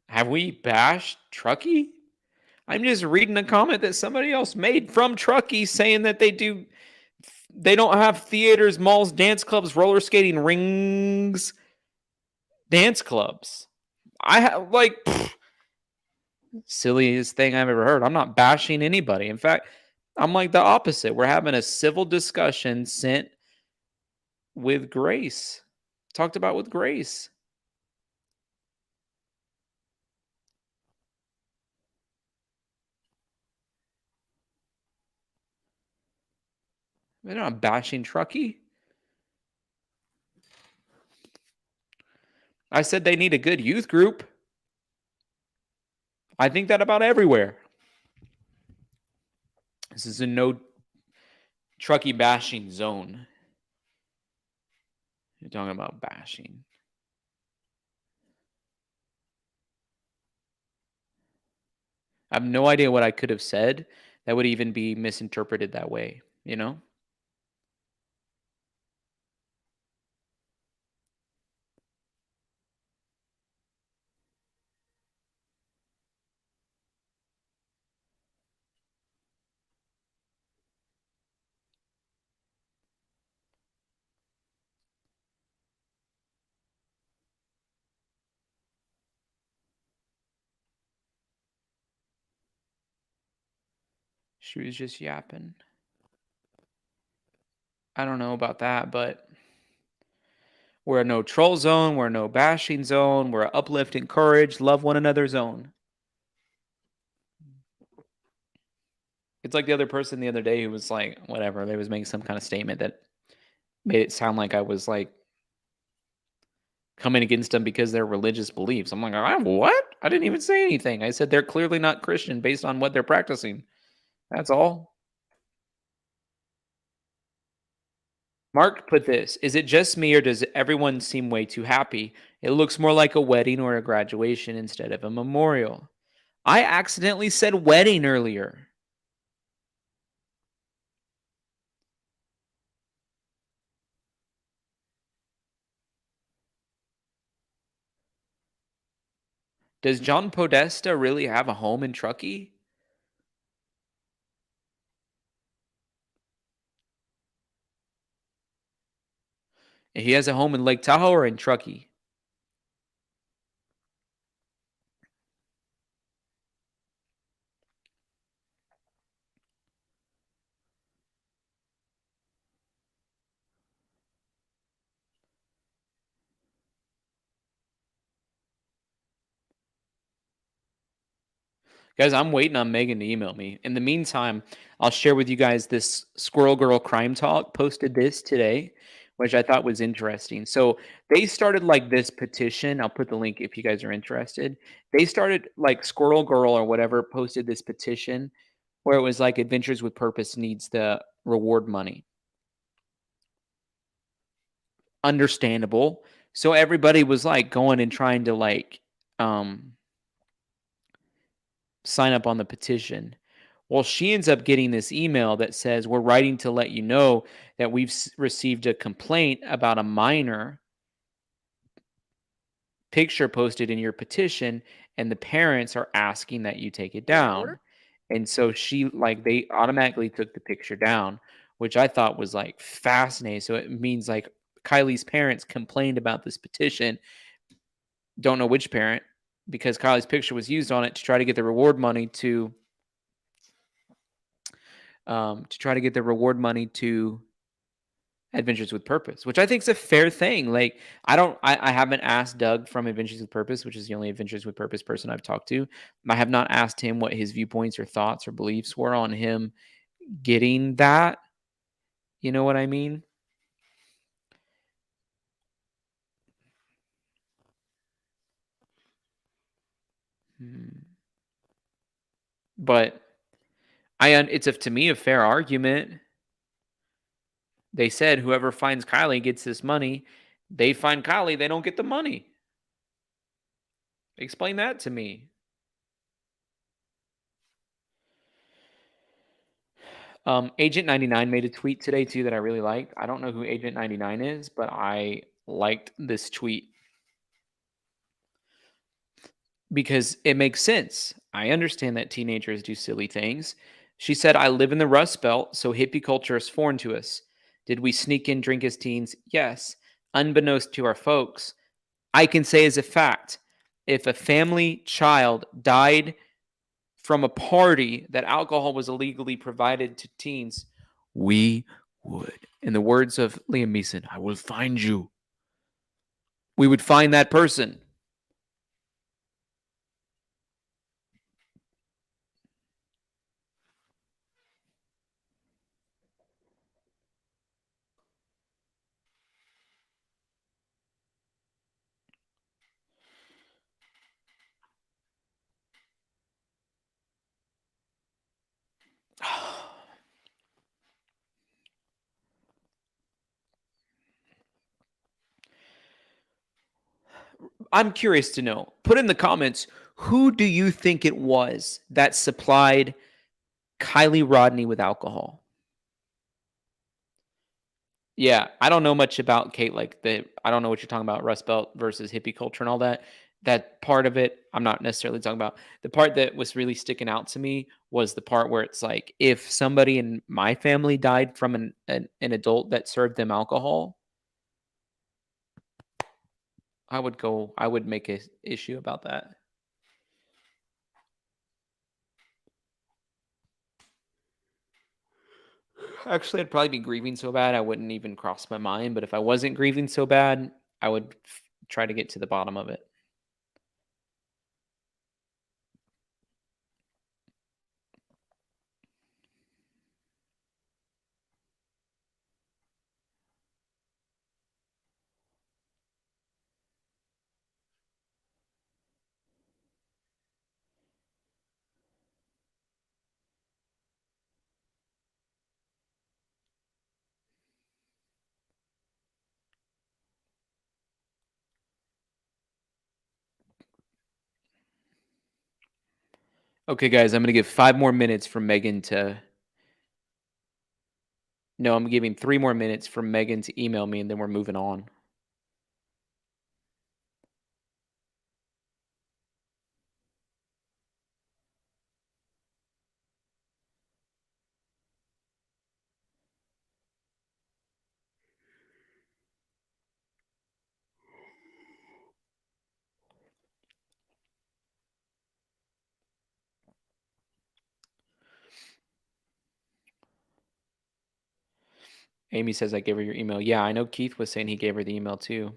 Have we bashed Truckee? I'm just reading a comment that somebody else made from Truckee saying that they don't have theaters, malls, dance clubs, roller skating rings, dance clubs. I have silliest thing I've ever heard. I'm not bashing anybody. In fact, I'm like the opposite. We're having a civil discussion sent with grace. Talked about with grace. They're not bashing Truckee. I said they need a good youth group. I think that about everywhere. This is a no Truckee bashing zone. You're talking about bashing. I have no idea what I could have said that would even be misinterpreted that way, you know? She was just yapping. I don't know about that, but we're a no troll zone. We're a no bashing zone. We're a uplift, encourage, love one another zone. It's like the other person the other day who was like, whatever, they was making some kind of statement that made it sound like I was like coming against them because of their religious beliefs. I'm like, what? I didn't even say anything. I said they're clearly not Christian based on what they're practicing. That's all. Mark put this, is it just me or does everyone seem way too happy? It looks more like a wedding or a graduation instead of a memorial. I accidentally said wedding earlier. Does John Podesta really have a home in Truckee? He has a home in Lake Tahoe or in Truckee? Guys, I'm waiting on Megan to email me. In the meantime, I'll share with you guys this Squirrel Girl Crime Talk posted this today, which I thought was interesting. So they started like this petition. I'll put the link if you guys are interested. They started like Squirrel Girl or whatever posted this petition where it was like Adventures with Purpose needs the reward money. Understandable. So everybody was like going and trying to like sign up on the petition. Well, she ends up getting this email that says, we're writing to let you know that we've received a complaint about a minor picture posted in your petition, and the parents are asking that you take it down. And so they automatically took the picture down, which I thought was like fascinating. So it means like Kiely's parents complained about this petition. Don't know which parent, because Kylie's picture was used on it to try to get the reward money to Adventures with Purpose, which I think is a fair thing. Like, I haven't asked Doug from Adventures with Purpose, which is the only Adventures with Purpose person I've talked to. I have not asked him what his viewpoints or thoughts or beliefs were on him getting that. You know what I mean? But it's to me a fair argument. They said whoever finds Kiely gets this money. They find Kiely, they don't get the money. Explain that to me. Agent 99 made a tweet today too that I really liked. I don't know who Agent 99 is, but I liked this tweet because it makes sense. I understand that teenagers do silly things. She said, I live in the Rust Belt, so hippie culture is foreign to us. Did we sneak in drink as teens? Yes. Unbeknownst to our folks, I can say as a fact, if a family child died from a party that alcohol was illegally provided to teens, we would. In the words of Liam Neeson, I will find you. We would find that person. I'm curious to know. Put in the comments, who do you think it was that supplied Kiely Rodni with alcohol? Yeah, I don't know much about Kate. I don't know what you're talking about, Rust Belt versus hippie culture and all that. That part of it, I'm not necessarily talking about. The part that was really sticking out to me was the part where it's like, if somebody in my family died from an adult that served them alcohol, I would make an issue about that. Actually, I'd probably be grieving so bad I wouldn't even cross my mind. But if I wasn't grieving so bad, I would try to get to the bottom of it. Okay, guys, I'm going to give 5 more minutes for Megan to... No, I'm giving 3 more minutes for Megan to email me, and then we're moving on. Amy says I gave her your email. Yeah, I know Keith was saying he gave her the email too.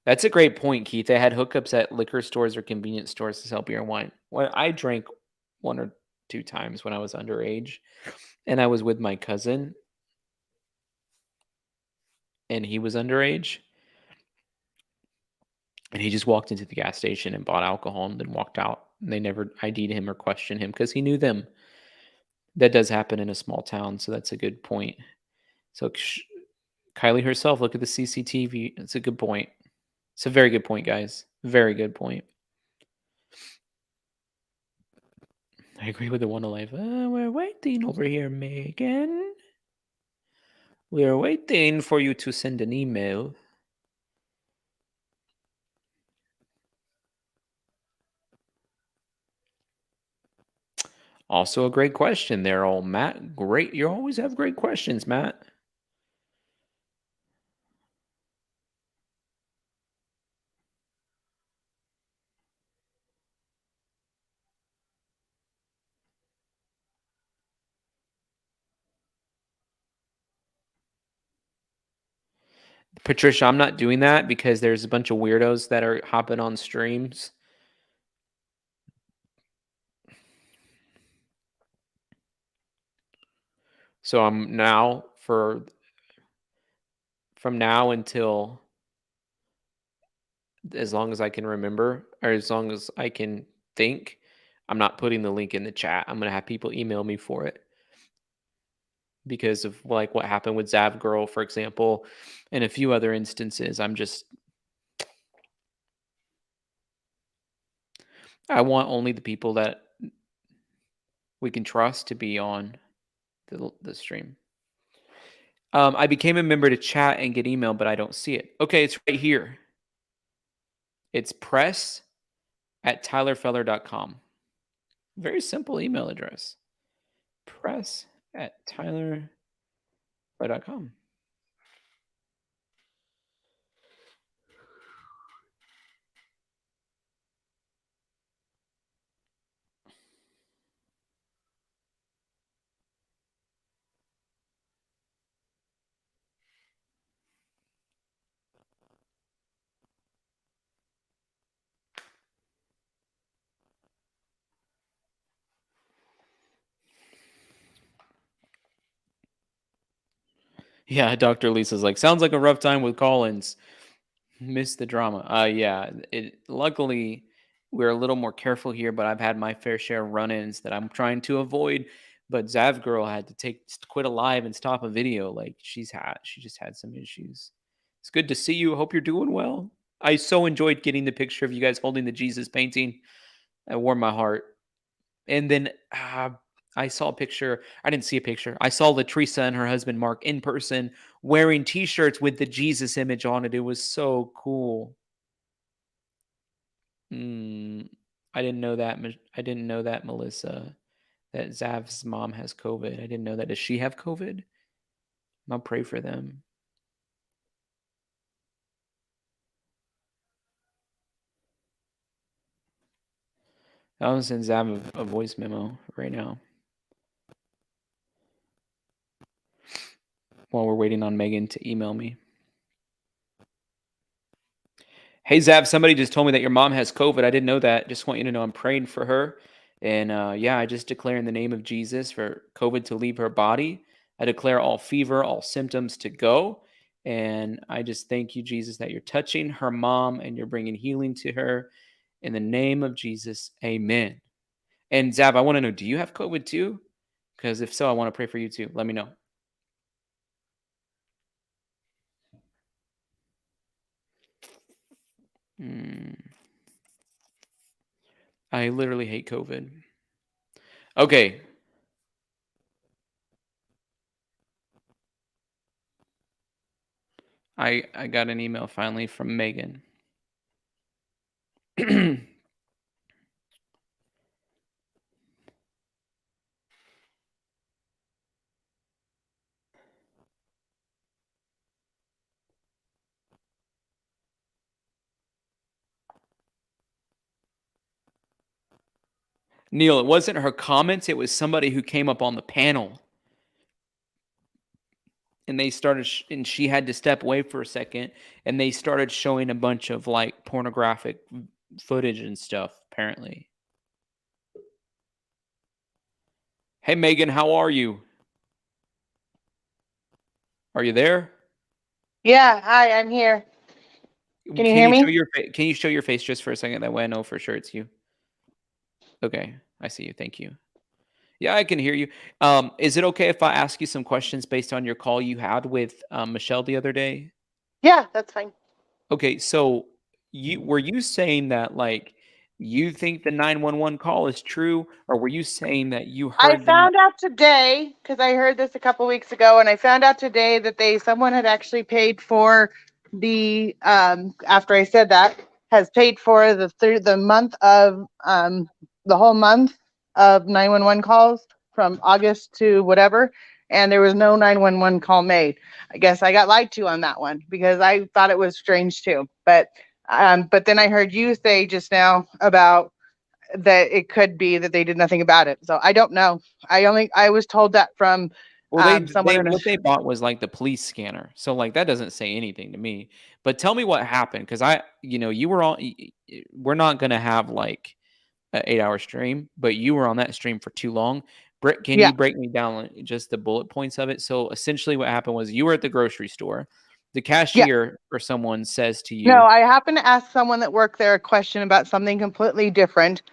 That's a great point, Keith. They had hookups at liquor stores or convenience stores to sell beer and wine. Well, I drank 1 or 2 times when I was underage, and I was with my cousin, and he was underage, and he just walked into the gas station and bought alcohol and then walked out. And they never ID'd him or questioned him because he knew them. That does happen in a small town, so that's a good point. So Kiely herself, look at the CCTV. It's a good point. It's a very good point, guys. Very good point. I agree with the one alive. We're waiting over here, Megan. We're waiting for you to send an email. Also a great question there, old Matt. Great. You always have great questions, Matt. Patricia, I'm not doing that because there's a bunch of weirdos that are hopping on streams. So I'm now from now until as long as I can remember, or as long as I can think, I'm not putting the link in the chat. I'm going to have people email me for it because of like what happened with Zav Girl, for example, and a few other instances. I want only the people that we can trust to be on the stream. I became a member to chat and get email, but I don't see it. Okay, it's right here. It's press@tylerfeller.com. Very simple email address. press@tylerfeller.com. Yeah, Dr. Lisa's like, sounds like a rough time with Collins. Miss the drama. Yeah. Luckily we're a little more careful here, but I've had my fair share of run-ins that I'm trying to avoid. But Zav Girl had to quit a live and stop a video. Like she just had some issues. It's good to see you. Hope you're doing well. I so enjoyed getting the picture of you guys holding the Jesus painting. It warmed my heart. And then I saw a picture. I didn't see a picture. I saw Latresa and her husband Mark in person wearing T-shirts with the Jesus image on it. It was so cool. I didn't know that. I didn't know that, Melissa, that Zav's mom has COVID. I didn't know that. Does she have COVID? I'll pray for them. I'll send Zav a voice memo right now. while we're waiting on Megan to email me. Hey, Zav, somebody just told me that your mom has COVID. I didn't know that. Just want you to know I'm praying for her. And yeah, I just declare in the name of Jesus for COVID to leave her body. I declare all fever, all symptoms to go. And I just thank you, Jesus, that you're touching her mom and you're bringing healing to her. In the name of Jesus, amen. And Zav, I want to know, do you have COVID too? Because if so, I want to pray for you too. Let me know. I literally hate COVID. Okay. I got an email finally from Megan. Neil, it wasn't her comments. It was somebody who came up on the panel. And they started, and she had to step away for a second. And they started showing a bunch of like pornographic footage and stuff, apparently. Hey, Megan, how are you? Are you there? Yeah, hi, I'm here. Can you hear me? Can you show your face just for a second? That way I know for sure it's you. Okay, I see you. Thank you. Yeah, I can hear you. Is it okay if I ask you some questions based on your call you had with Michelle the other day? Yeah, that's fine. Okay, so were you saying that like you think the 911 call is true, or were you saying that you I heard found out today, because I heard this a couple weeks ago, and I found out today that someone had actually paid for the after I said that, has paid for the month of the whole month of 911 calls from August to whatever, and there was no 911 call made. I guess I got lied to on that one because I thought it was strange too. But then I heard you say just now about that it could be that they did nothing about it. So I don't know. I was told that from someone. What they bought was like the police scanner. So like that doesn't say anything to me. But tell me what happened, because you were on. We're not gonna have like an 8-hour stream, but you were on that stream for too long. Britt, can Yeah. you break me down just the bullet points of it? So essentially, what happened was you were at the grocery store. The cashier or someone says to you, No, I happened to ask someone that worked there a question about something completely different.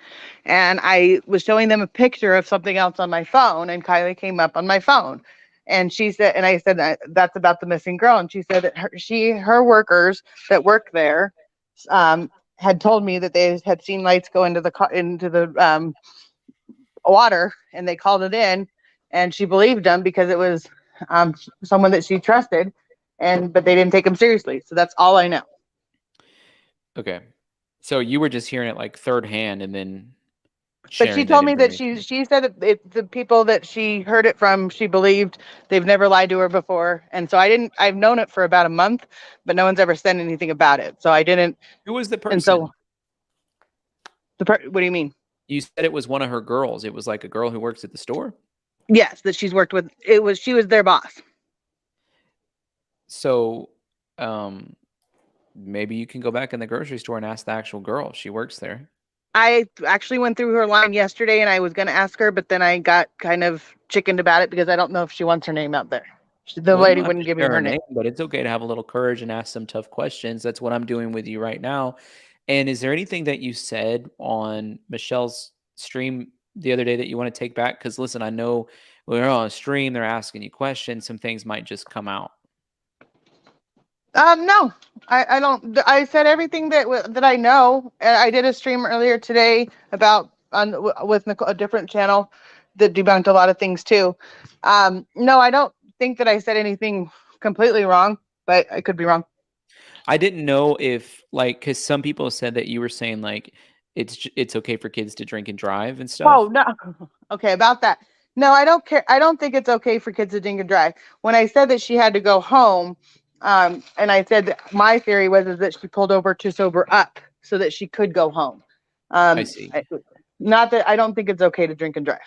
And I was showing them a picture of something else on my phone, and Kiely came up on my phone. And she said, and I said, that's about the missing girl. And she said that her workers that work there had told me that they had seen lights go into the water, and they called it in, and she believed them because it was someone that she trusted, but they didn't take them seriously. So that's all I know. okay, so you were just hearing it like third hand, and then. But she told me that she said that the people that she heard it from, she believed. They've never lied to her before. And so I've known it for about a month, but no one's ever said anything about it. So I didn't. Who was the person? And so what do you mean? You said it was one of her girls. It was like a girl who works at the store? Yes, that she's worked with. She was their boss. So maybe you can go back in the grocery store and ask the actual girl. She works there. I actually went through her line yesterday, and I was going to ask her, but then I got kind of chickened about it because I don't know if she wants her name out there. The lady wouldn't give me her name. But it's okay to have a little courage and ask some tough questions. That's what I'm doing with you right now. And is there anything that you said on Michelle's stream the other day that you want to take back? Because listen, I know when we're on a stream, they're asking you questions. Some things might just come out. No, I don't. I said everything that I know. I did a stream earlier today with a different channel that debunked a lot of things too. No, I don't think that I said anything completely wrong, but I could be wrong. I didn't know if because some people said that you were saying like it's okay for kids to drink and drive and stuff. Oh no, okay, about that. No, I don't care. I don't think it's okay for kids to drink and drive. When I said that she had to go home. And I said that my theory was that she pulled over to sober up so that she could go home. I see. Not that I don't think it's okay to drink and drive.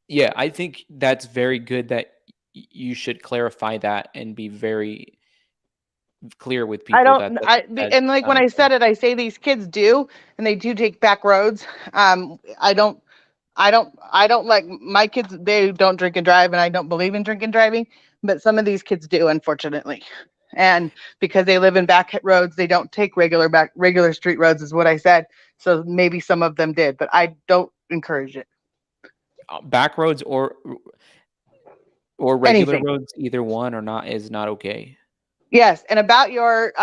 Yeah, I think that's very good that you should clarify that and be very clear with I people don't, that and like when I said it, I say these kids do, and they do take back roads. I don't like my kids, they don't drink and drive, and I don't believe in drinking and driving, but some of these kids do, unfortunately. And because they live in back roads, they don't take regular street roads, is what I said. So maybe some of them did, but I don't encourage it. back roads or regular Anything. roads, either one is not okay. Yes, and about your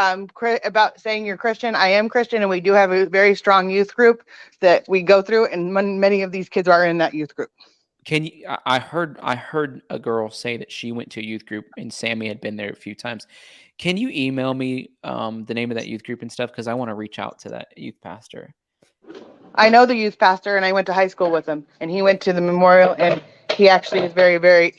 about saying you're Christian, I am Christian, and we do have a very strong youth group that we go through, and many of these kids are in that youth group. Can you? I heard a girl say that she went to a youth group and Sammy had been there a few times. Can you email me the name of that youth group and stuff, because I want to reach out to that youth pastor. I know the youth pastor, and I went to high school with him, and he went to the memorial, and he actually is very, very.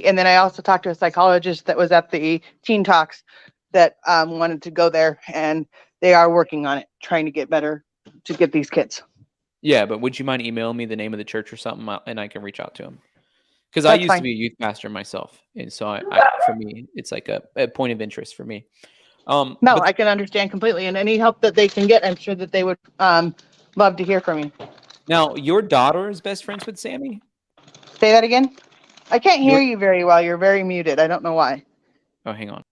And then I also talked to a psychologist that was at the Teen Talks that wanted to go there, and they are working on it, trying to get better to get these kids. Yeah, but would you mind emailing me the name of the church or something, and I can reach out to him? Because I That's used fine. to be a youth pastor myself, and so for me, it's like a point of interest for me. No, but I can understand completely, and any help that they can get, I'm sure that they would love to hear from you. now your daughter is best friends with Sammy? Say that again. I can't hear Your- you very well. You're very muted. I don't know why. Oh, hang on.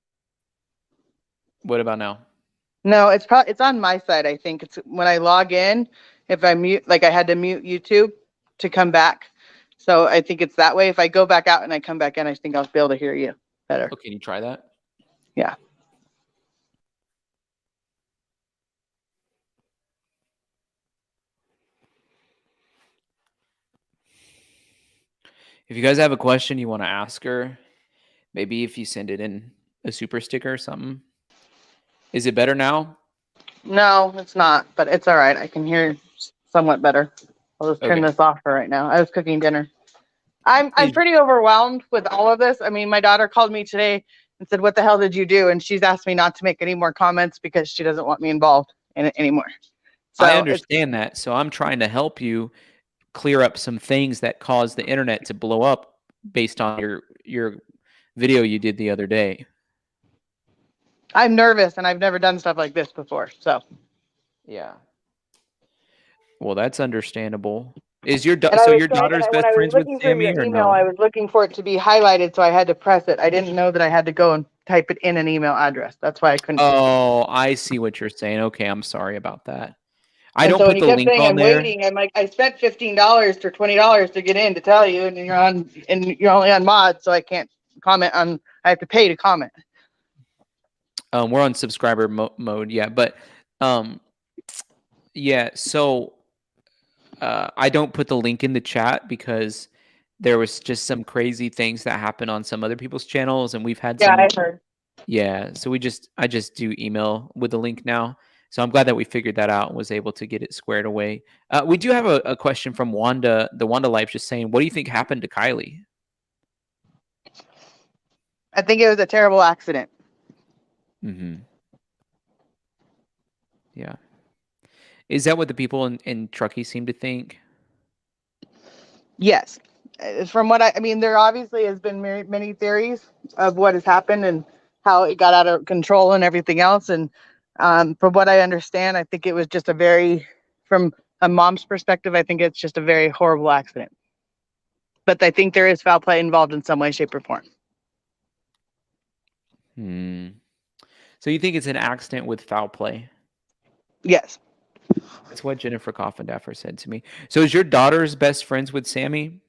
What about now? No, it's on my side. I think it's when I log in. If I mute, like I had to mute YouTube to come back. So I think it's that way. If I go back out and I come back in, I think I'll be able to hear you better. Oh, can you try that? Yeah. If you guys have a question you want to ask her, maybe if you send it in a super sticker or something. Is it better now? No, it's not, but it's all right. I can hear somewhat better. I'll just turn Okay. this off for right now. I was cooking dinner. I'm Is- pretty overwhelmed with all of this. I mean, my daughter called me today and said, "What the hell did you do?" And she's asked me not to make any more comments because she doesn't want me involved in it anymore. So I it's, understand that. So I'm trying to help you clear up some things that caused the internet to blow up based on your video you did the other day. I'm nervous and I've never done stuff like this before. So Yeah. Well, that's understandable. Is your And I so was your trying- daughter's and best when I was friends with looking for Sammy your or email, no? I was looking for it to be highlighted, so I had to press it. I didn't know that I had to go and type it in an email address. That's why I couldn't. Oh, I see what you're saying. Okay, I'm sorry about that. I And don't so put when he the kept link saying on I'm there. waiting, I'm like, I spent $15 or $20 to get in to tell you, and you're only on mod, so I can't comment on. I have to pay to comment. We're on subscriber mode, yeah, but yeah. So I don't put the link in the chat because there was just some crazy things that happened on some other people's channels, and we've had Yeah, some. I heard. Yeah, so I just do email with the link now. So I'm glad that we figured that out and was able to get it squared away. We do have a question from Wanda, the Wanda Life, just saying, what do you think happened to Kiely? I think it was a terrible accident. Mm-hmm. Yeah. Is that what the people in Truckee seem to think? Yes. From what I mean, there obviously has been many theories of what has happened and how it got out of control and everything else. And from what I understand, I think it was just from a mom's perspective, I think it's just a very horrible accident. But I think there is foul play involved in some way, shape, or form. So you think it's an accident with foul play? Yes. That's what Jennifer Coffindaffer said to me. So is your daughter's best friends with Sammy?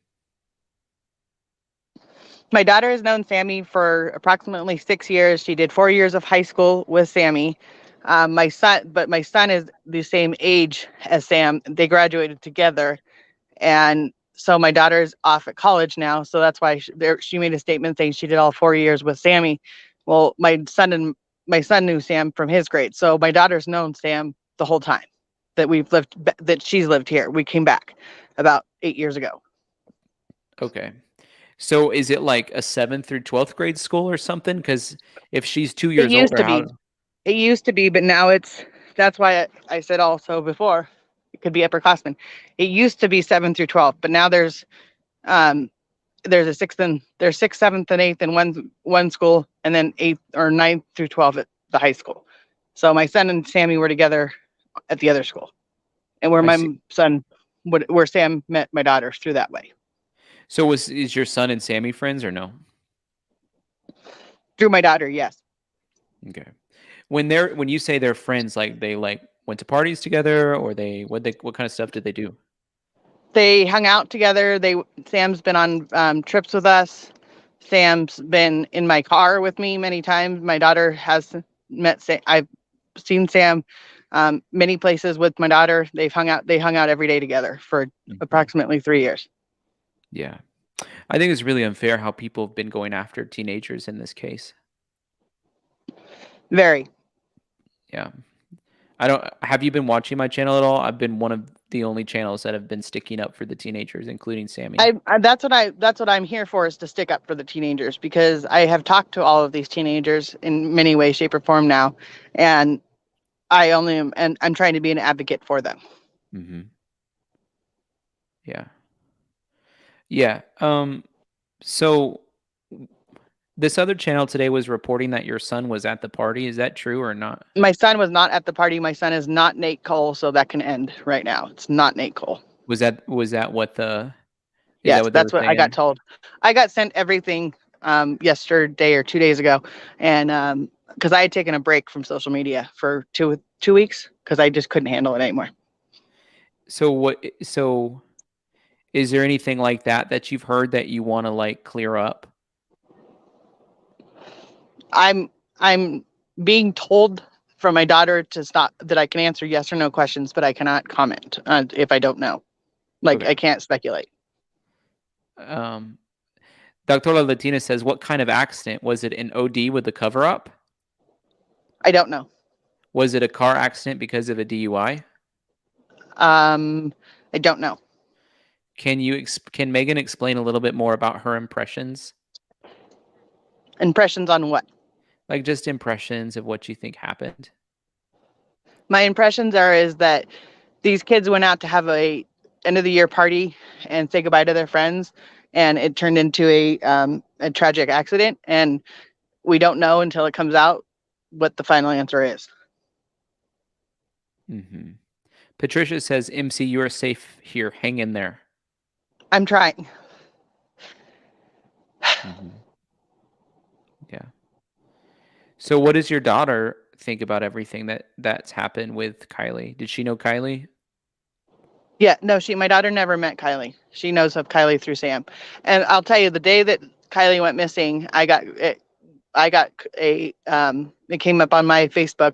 My daughter has known Sammy for approximately 6 years. She did 4 years of high school with Sammy. My son is the same age as Sam. They graduated together, and so my daughter's off at college now. So that's why she made a statement saying she did all 4 years with Sammy. Well, my son knew Sam from his grade, so my daughter's known Sam the whole time that she's lived here. We came back about 8 years ago. Okay. So is it like a 7th through 12th grade school or something? Because if she's 2 years It used older, to be. It used to be, but now that's why I said also before, it could be upperclassmen. It used to be 7 through 12, but now there's there's a there's 6th, 7th, and 8th in one school, and then 8th or 9th through 12th at the high school. So my son and Sammy were together at the other school, and where I my see. son where Sam met my daughter through that way. So is your son and Sammy friends or no? Through my daughter, yes. Okay. When you say they're friends, like they like went to parties together, or what kind of stuff did they do? They hung out together. Sam's been on trips with us. Sam's been in my car with me many times. My daughter has met Sam. I've seen Sam many places with my daughter. They hung out every day together for approximately 3 years. Yeah. I think it's really unfair how people have been going after teenagers in this case. Very. Yeah. Have you been watching my channel at all? I've been one of the only channels that have been sticking up for the teenagers, including Sammy. That's what I'm here for, is to stick up for the teenagers, because I have talked to all of these teenagers in many ways, shape, or form now, and I only am, and I'm trying to be an advocate for them. Mm-hmm. Yeah. Yeah. So this other channel today was reporting that your son was at the party. Is that true or not? My son was not at the party. My son is not Nate Cole, so that can end right now. It's not Nate Cole. Was that what the? Yes, that's what I got told. I got sent everything yesterday or 2 days ago, and because I had taken a break from social media for two weeks because I just couldn't handle it anymore. So is there anything like that you've heard that you want to like clear up? I'm being told from my daughter to stop, that I can answer yes or no questions, but I cannot comment if I don't know. Like, Okay. I can't speculate. Dr. Latina says, what kind of accident? Was it an OD with the cover up? I don't know. Was it a car accident because of a DUI? I don't know. Can Megan explain a little bit more about her impressions? Impressions on what? Like just impressions of what you think happened. My impressions is that these kids went out to have a end of the year party and say goodbye to their friends, and it turned into a tragic accident, and we don't know until it comes out what the final answer is. Mm-hmm. Patricia says, MC, you are safe here. Hang in there. I'm trying. Mm-hmm. Yeah. So what does your daughter think about everything that's happened with Kiely? Did she know Kiely? Yeah, no, my daughter never met Kiely. She knows of Kiely through Sam. And I'll tell you, the day that Kiely went missing, it came up on my Facebook,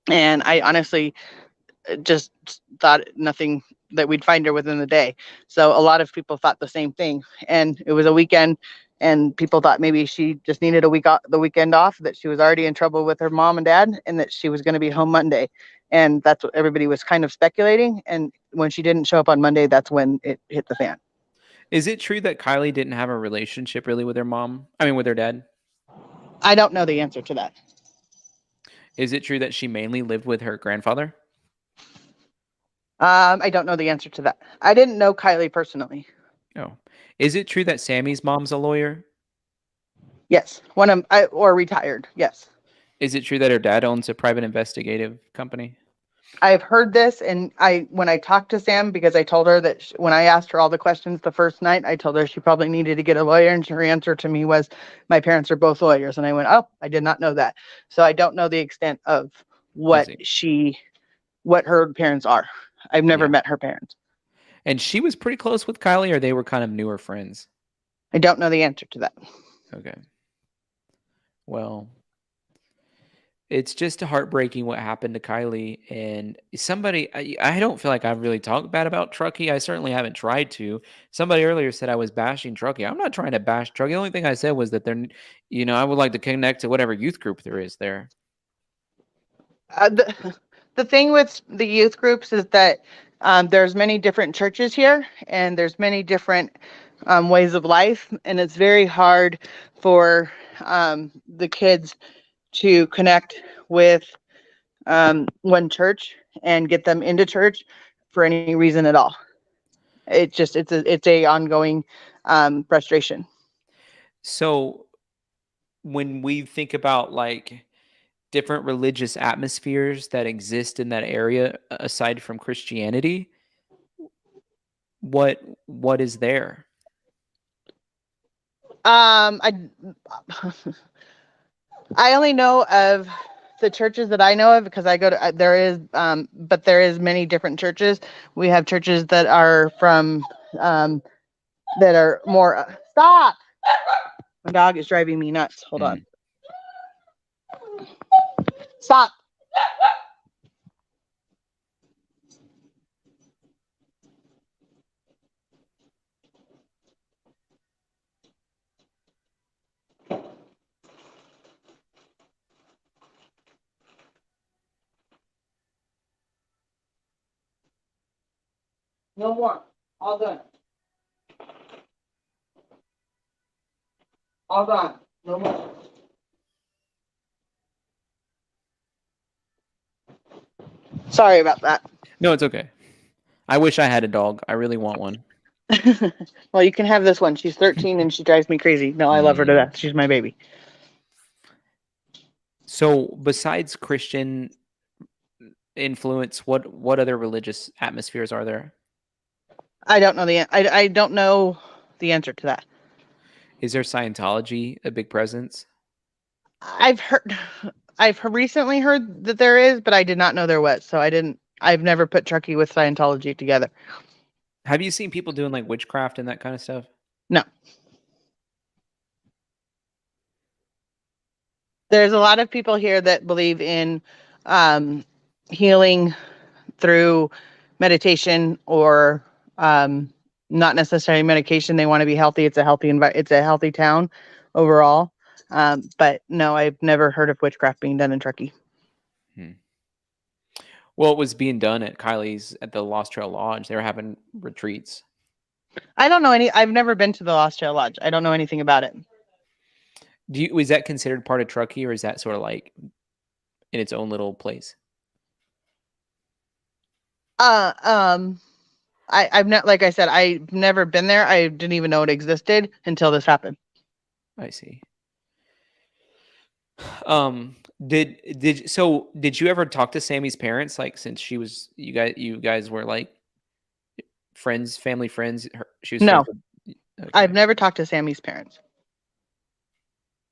and I honestly just thought nothing, that we'd find her within the day. So a lot of people thought the same thing, and it was a weekend, and people thought maybe she just needed the weekend off, that she was already in trouble with her mom and dad, and that she was going to be home Monday. And that's what everybody was kind of speculating. And when she didn't show up on Monday, that's when it hit the fan. Is it true that Kiely didn't have a relationship really with her mom? I mean, with her dad? I don't know the answer to that. Is it true that she mainly lived with her grandfather? I don't know the answer to that. I didn't know Kiely personally. No. Is it true that Sammy's mom's a lawyer? Yes, or retired. Yes. Is it true that her dad owns a private investigative company? I've heard this, and when I talked to Sam, because I told her that when I asked her all the questions the first night, I told her she probably needed to get a lawyer, and her answer to me was, my parents are both lawyers. And I went, oh, I did not know that. So I don't know the extent of what her parents are. I've never met her parents. And she was pretty close with Kiely, or they were kind of newer friends? I don't know the answer to that. Okay. Well, it's just heartbreaking what happened to Kiely. And I don't feel like I've really talked bad about Truckee. I certainly haven't tried to. Somebody earlier said I was bashing Truckee. I'm not trying to bash Truckee. The only thing I said was that I would like to connect to whatever youth group there is there. The thing with the youth groups is that there's many different churches here, and there's many different ways of life, and it's very hard for the kids to connect with one church and get them into church for any reason at all. it's a ongoing frustration. So when we think about like different religious atmospheres that exist in that area aside from Christianity, what is there? I I only know of the churches that I know of because I go to but there is many different churches. We have churches that are from that are more stop. My dog is driving me nuts. Hold on. Stop. No more. All done. All gone. No more. Sorry about that. No, it's okay. I wish I had a dog. I really want one. Well, you can have this one. She's 13 and she drives me crazy. No, I love her to death. She's my baby. So besides Christian influence, what other religious atmospheres are there? I don't know I don't know the answer to that. Is there Scientology a big presence? I've recently heard that there is, but I did not know there was. So I've never put Truckee with Scientology together. Have you seen people doing like witchcraft and that kind of stuff? No. There's a lot of people here that believe in healing through meditation or not necessarily medication. They want to be healthy. It's a healthy town overall. But no, I've never heard of witchcraft being done in Truckee. Well, it was being done at Kiely's at the Lost Trail Lodge. They were having retreats. I don't know I've never been to the Lost Trail Lodge. I don't know anything about it. Is that considered part of Truckee, or is that sort of like in its own little place? I've not, like I said, I've never been there. I didn't even know it existed until this happened. I see. Did you ever talk to Sammy's parents? Like, since you guys were like friends, family friends. She was no. Okay. I've never talked to Sammy's parents.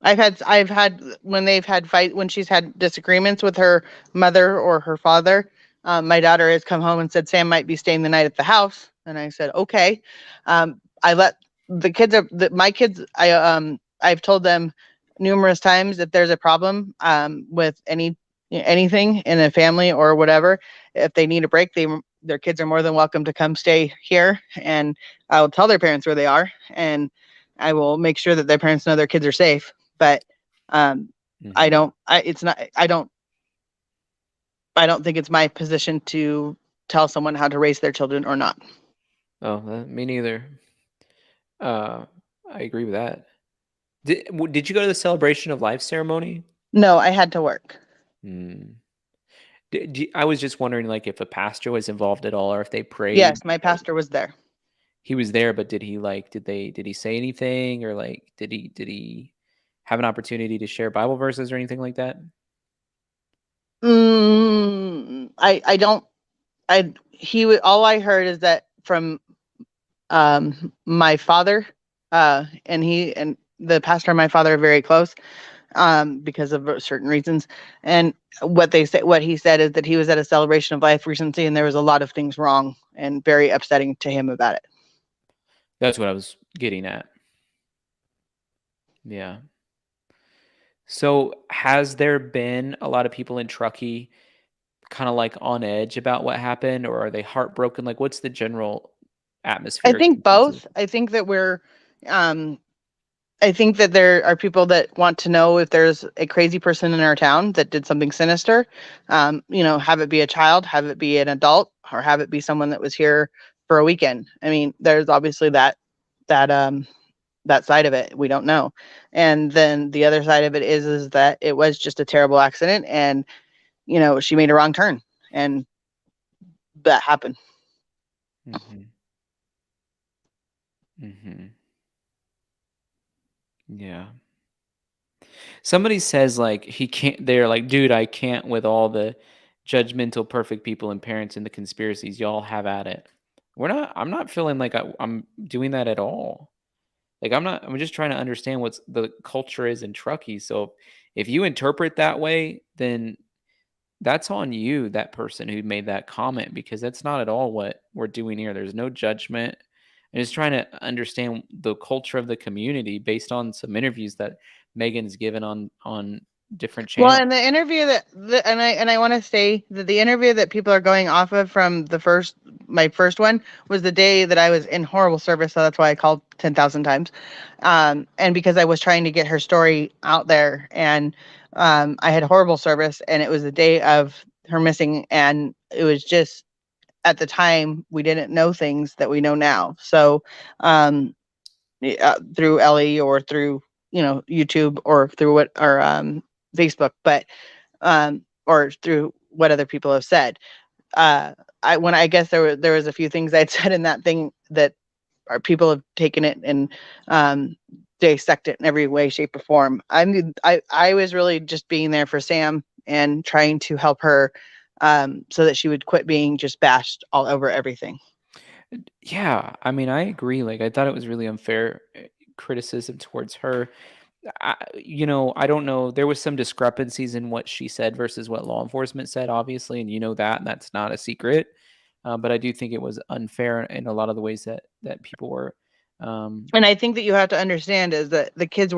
I've had when she's had disagreements with her mother or her father. My daughter has come home and said Sam might be staying the night at the house, and I said okay. I let the kids my kids. I've told them numerous times if there's a problem with anything in a family or whatever, if they need a break, their kids are more than welcome to come stay here, and I will tell their parents where they are, and I will make sure that their parents know their kids are safe. But I don't think it's my position to tell someone how to raise their children or not. Oh, me neither. I agree with that. Did you go to the Celebration of Life ceremony? No, I had to work. I was just wondering, like, if a pastor was involved at all, or if they prayed. Yes, my pastor was there. He was there, but did he say anything, or like did he have an opportunity to share Bible verses or anything like that? All I heard is that from my father, and he and the pastor and my father are very close because of certain reasons. And what he said is that he was at a Celebration of Life recently, and there was a lot of things wrong and very upsetting to him about it. That's what I was getting at. Yeah. So has there been a lot of people in Truckee kind of like on edge about what happened, or are they heartbroken? Like, what's the general atmosphere? I think both. I think that I think that there are people that want to know if there's a crazy person in our town that did something sinister. Have it be a child, have it be an adult, or have it be someone that was here for a weekend. I mean, there's obviously that side of it. We don't know. And then the other side of it is that it was just a terrible accident, and she made a wrong turn, and that happened. Mm-hmm. Yeah. Somebody says like he can't. They're like, dude, I can't with all the judgmental, perfect people and parents and the conspiracies. Y'all have at it. We're not. I'm not feeling like I'm doing that at all. Like I'm not. I'm just trying to understand what's the culture is in Truckee. So if you interpret that way, then that's on you, that person who made that comment, because that's not at all what we're doing here. There's no judgment. I'm just trying to understand the culture of the community based on some interviews that Megan's given on different Well, channels. and the interview and I want to say that the interview that people are going off of from my first one was the day that I was in horrible service, so that's why I called 10,000 times, and because I was trying to get her story out there, and I had horrible service, and it was the day of her missing, and it was just at the time we didn't know things that we know now, so through Ellie or through YouTube or through what or Facebook, but or through what other people have said. I guess there was a few things I'd said in that thing that people have taken it and dissect it in every way, shape, or form. I was really just being there for Sam and trying to help her so that she would quit being just bashed all over everything. Yeah, I mean, I agree. Like, I thought it was really unfair criticism towards her. I don't know. There was some discrepancies in what she said versus what law enforcement said, obviously, and you know that, and that's not a secret. But I do think it was unfair in a lot of the ways that people were. And I think that you have to understand is that these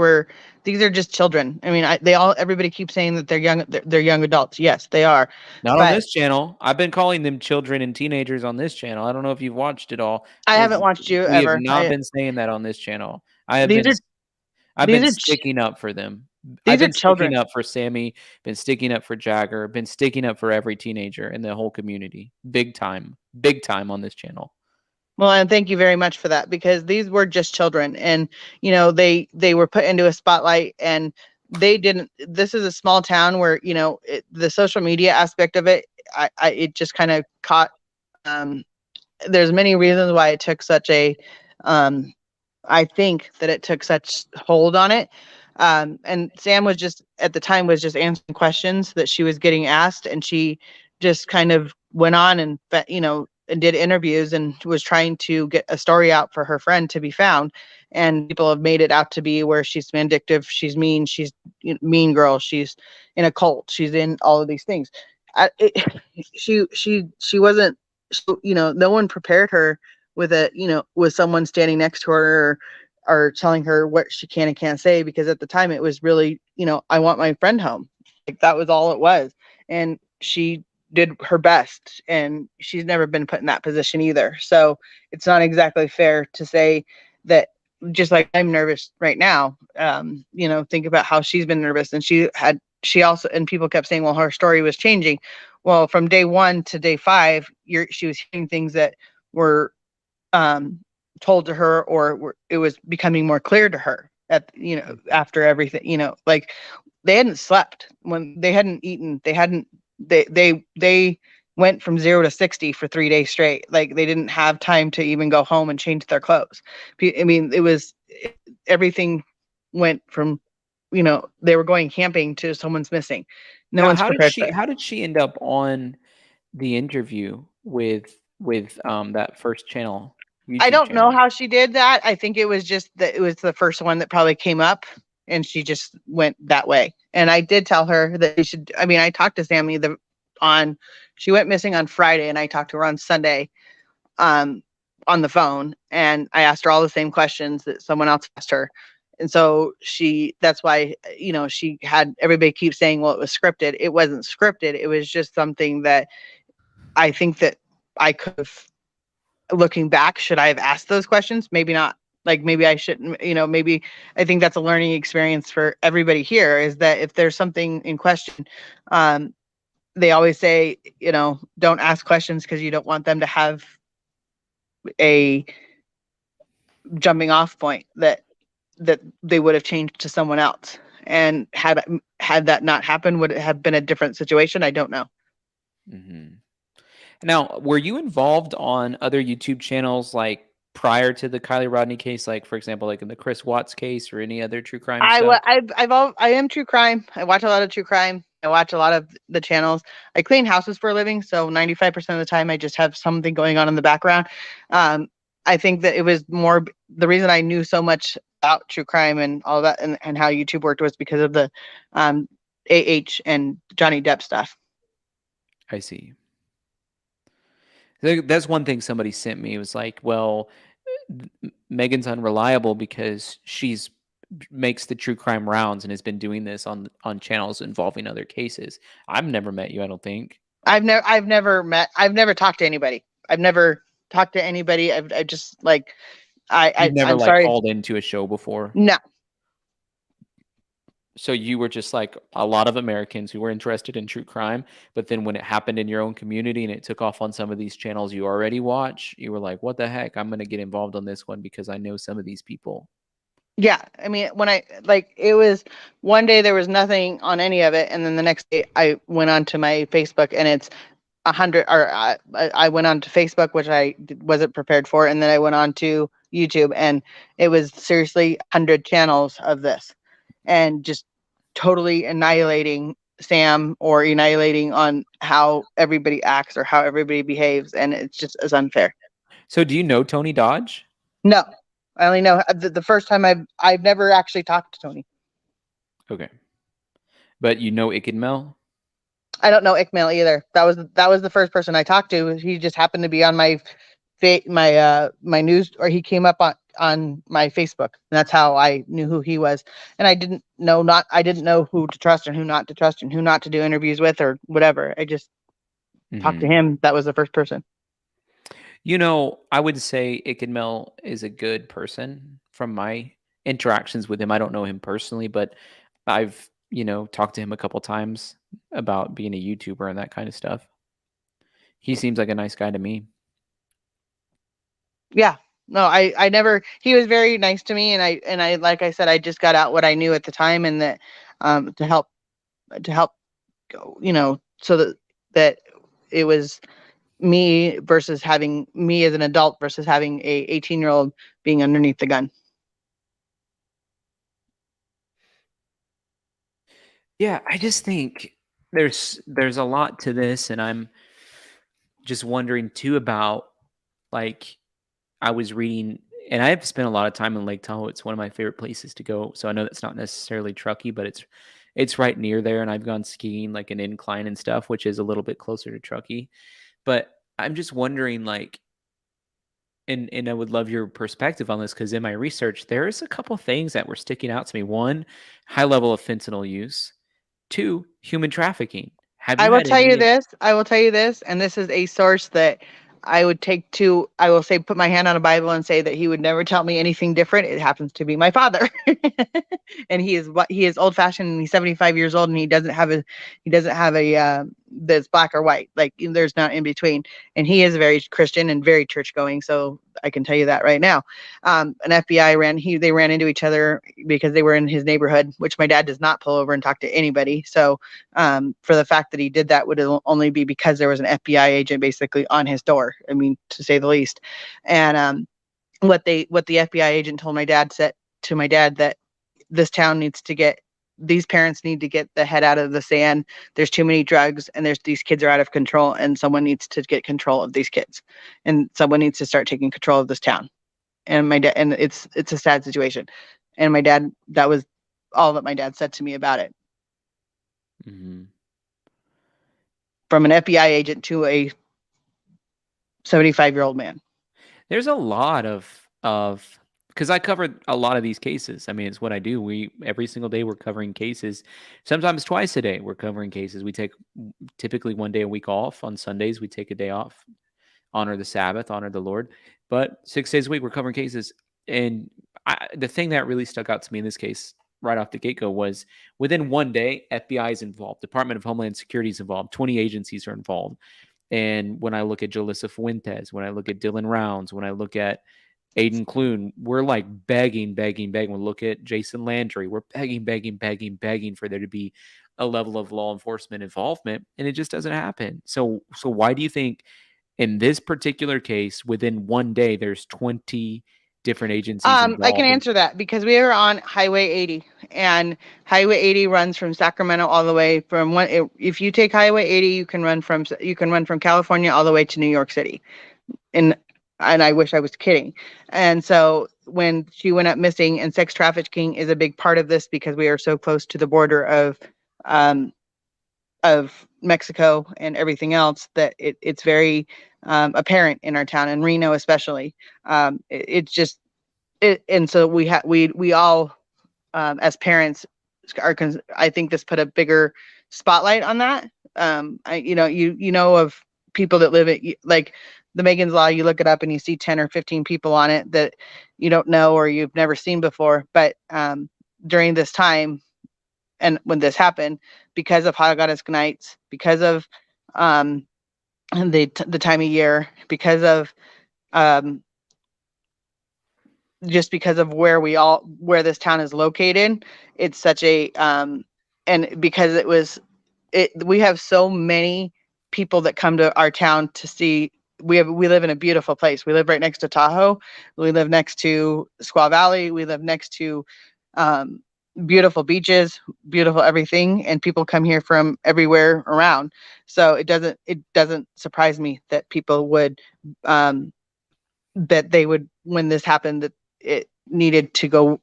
are just children. I mean, everybody keeps saying that they're young adults. Yes, they are. Not on But this channel. I've been calling them children and teenagers on this channel. I don't know if you've watched it all. I haven't watched you We have ever. not been saying that on this channel. I've These been are I've these been are sticking up for them. I've these are been sticking children. up for Sammy, been sticking up for Jagger, been sticking up for every teenager in the whole community. Big time on this channel. Well, and thank you very much for that, because these were just children, and they were put into a spotlight, and they didn't. This is a small town where the social media aspect of it, it just kind of caught. There's many reasons why it took such a I think that it took such hold on it. And Sam was just at the time was just answering questions that she was getting asked, and she just kind of went on and and did interviews and was trying to get a story out for her friend to be found. And people have made it out to be where she's vindictive, she's mean, she's mean girl, she's in a cult, she's in all of these things. She wasn't. No one prepared her with someone standing next to her or telling her what she can and can't say, because at the time it was really, I want my friend home. Like, that was all it was. And she did her best, and she's never been put in that position either. So it's not exactly fair to say that, just like I'm nervous right now. Think about how she's been nervous, and she also, and people kept saying, well, her story was changing. Well, from day 1 to day 5, she was hearing things that were told to her, or it was becoming more clear to her after everything. Like, they hadn't slept, when they hadn't eaten, they went from 0 to 60 for 3 days straight. Like, they didn't have time to even go home and change their clothes. I mean, everything went from, they were going camping to someone's missing. Now, One's prepared for how did she end up on the interview with that first channel, I YouTube don't know channel? how she did that. I think it was just that it was the first one that probably came up, and she just went that way. And I did tell her that I talked to Sammy she went missing on Friday, and I talked to her on Sunday on the phone, and I asked her all the same questions that someone else asked her. And so that's why, she had everybody keep saying, well, it was scripted. It wasn't scripted. It was just something that I think that I could have, looking back, should I have asked those questions? Maybe not. Like, maybe I shouldn't, maybe I think that's a learning experience for everybody here, is that if there's something in question, they always say, don't ask questions because you don't want them to have a jumping off point that they would have changed to someone else. And had that not happened, would it have been a different situation? I don't know. Mm-hmm. Now, were you involved on other YouTube channels like prior to the Kiely Rodni case, like for example, like in the Chris Watts case or any other true crime I stuff? I am true crime. I watch a lot of true crime. I watch a lot of the channels. I clean houses for a living, so 95% of the time I just have something going on in the background. I think that it was more the reason I knew so much about true crime and all that and how YouTube worked was because of the AH and Johnny Depp stuff. I see. That's one thing somebody sent me. It was like, well, Megan's unreliable because she's makes the true crime rounds and has been doing this on channels involving other cases. I've never met you, I don't think. I've never talked to anybody. I've never talked to anybody. I just like You've never I'm like sorry. called into a show before. No. So you were just like a lot of Americans who were interested in true crime, but then when it happened in your own community and it took off on some of these channels you already watch, you were like, what the heck? I'm going to get involved on this one because I know some of these people. Yeah, I mean, when it was one day there was nothing on any of it, and then the next day I went on to my Facebook and it's 100. Or I went on to Facebook, which wasn't prepared for, and then I went on to YouTube, and it was seriously 100 channels of this, and just totally annihilating Sam or annihilating on how everybody acts or how everybody behaves, and it's just as unfair. So do you know Tony Dodge? No. I only know the first time I've never actually talked to Tony. Okay. But you know Ikidmel? I don't know Ikmail either. That was the first person I talked to. He just happened to be on my news, or he came up on my Facebook. And that's how I knew who he was. And I didn't know who to trust and who not to trust and who not to do interviews with or whatever. I just talked to him. That was the first person. You know, I would say Ikidmel is a good person from my interactions with him. I don't know him personally, but I've, talked to him a couple times about being a YouTuber and that kind of stuff. He seems like a nice guy to me. Yeah. No, I never, he was very nice to me. And I, like I said, I just got out what I knew at the time, and that, to help go, so that it was me versus having me as an adult versus having a 18-year-old being underneath the gun. Yeah, I just think there's a lot to this, and I'm just wondering too about, like, I was reading, and I've spent a lot of time in Lake Tahoe. It's one of my favorite places to go. So I know that's not necessarily Truckee, but it's right near there, and I've gone skiing like an incline and stuff, which is a little bit closer to Truckee. But I'm just wondering, like, and I would love your perspective on this, because in my research, there's a couple things that were sticking out to me. One, high level of fentanyl use. Two, human trafficking. I will tell you this, and this is a source that I will say, put my hand on a Bible and say that he would never tell me anything different. It happens to be my father. And he is old fashioned, and he's 75 years old, and he doesn't have a that's black or white. Like, there's not in between. And he is very Christian and very church going. So I can tell you that right now. An FBI they ran into each other because they were in his neighborhood, which my dad does not pull over and talk to anybody. So for the fact that he did that would only be because there was an FBI agent basically on his door. I mean, to say the least. And what the FBI agent told my dad that this town needs to get, these parents need to get the head out of the sand. There's too many drugs, and these kids are out of control, and someone needs to get control of these kids, and someone needs to start taking control of this town. And my dad, and it's a sad situation. And my dad, that was all that my dad said to me about it. Mm-hmm. From an FBI agent to a 75-year-old man. There's a lot of because I covered a lot of these cases. I mean, it's what I do. Every single day we're covering cases. Sometimes twice a day we're covering cases. We take typically one day a week off. On Sundays we take a day off, honor the Sabbath, honor the Lord. But 6 days a week we're covering cases. And the thing that really stuck out to me in this case right off the get-go was within one day, FBI is involved. Department of Homeland Security is involved. 20 agencies are involved. And when I look at Jalissa Fuentes, when I look at Dylan Rounds, when I look at Aiden Clune, we're like begging. We look at Jason Landry, we're begging for there to be a level of law enforcement involvement, and it just doesn't happen. So why do you think In this particular case, within one day, there's 20 different agencies I involved. can answer that because we were on Highway 80, and Highway 80 runs from Sacramento all the way from if you take Highway 80, you can run from California all the way to New York City. And I wish I was kidding. And so when she went up missing, and sex trafficking is a big part of this because we are so close to the border of Mexico and everything else, that it's very apparent in our town, and Reno especially. It's just and so we all as parents I think this put a bigger spotlight on that. You know of people that live it, like the Megan's Law. You look it up and you see 10 or 15 people on it that you don't know or you've never seen before. But during this time, and when this happened, because of Haggadah nights, because of the time of year, because of just because of where this town is located, it's such a and because we have so many people that come to our town to see. We live in a beautiful place. We live right next to Tahoe. We live next to Squaw Valley. We live next to beautiful beaches, beautiful everything, and people come here from everywhere around. So it doesn't surprise me that people would that they would, when this happened, that it needed to go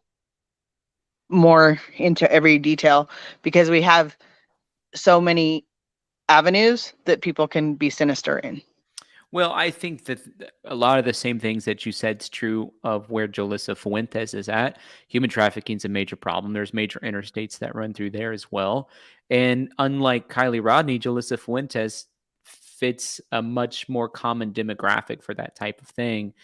more into every detail, because we have so many avenues that people can be sinister in. Well, I think that a lot of the same things that you said is true of where Julissa Fuentes is at. Human trafficking is a major problem. There's major interstates that run through there as well. And unlike Kiely Rodni, Julissa Fuentes fits a much more common demographic for that type of thing.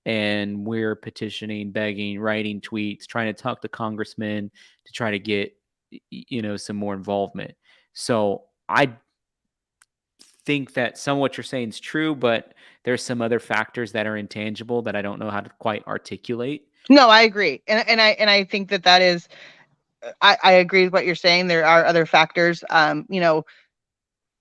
And we're petitioning, begging, writing tweets, trying to talk to congressmen to try to get, some more involvement. So I think that some of what you're saying is true, but there's some other factors that are intangible that I don't know how to quite articulate. No, I agree. And I think that is, I agree with what you're saying. There are other factors.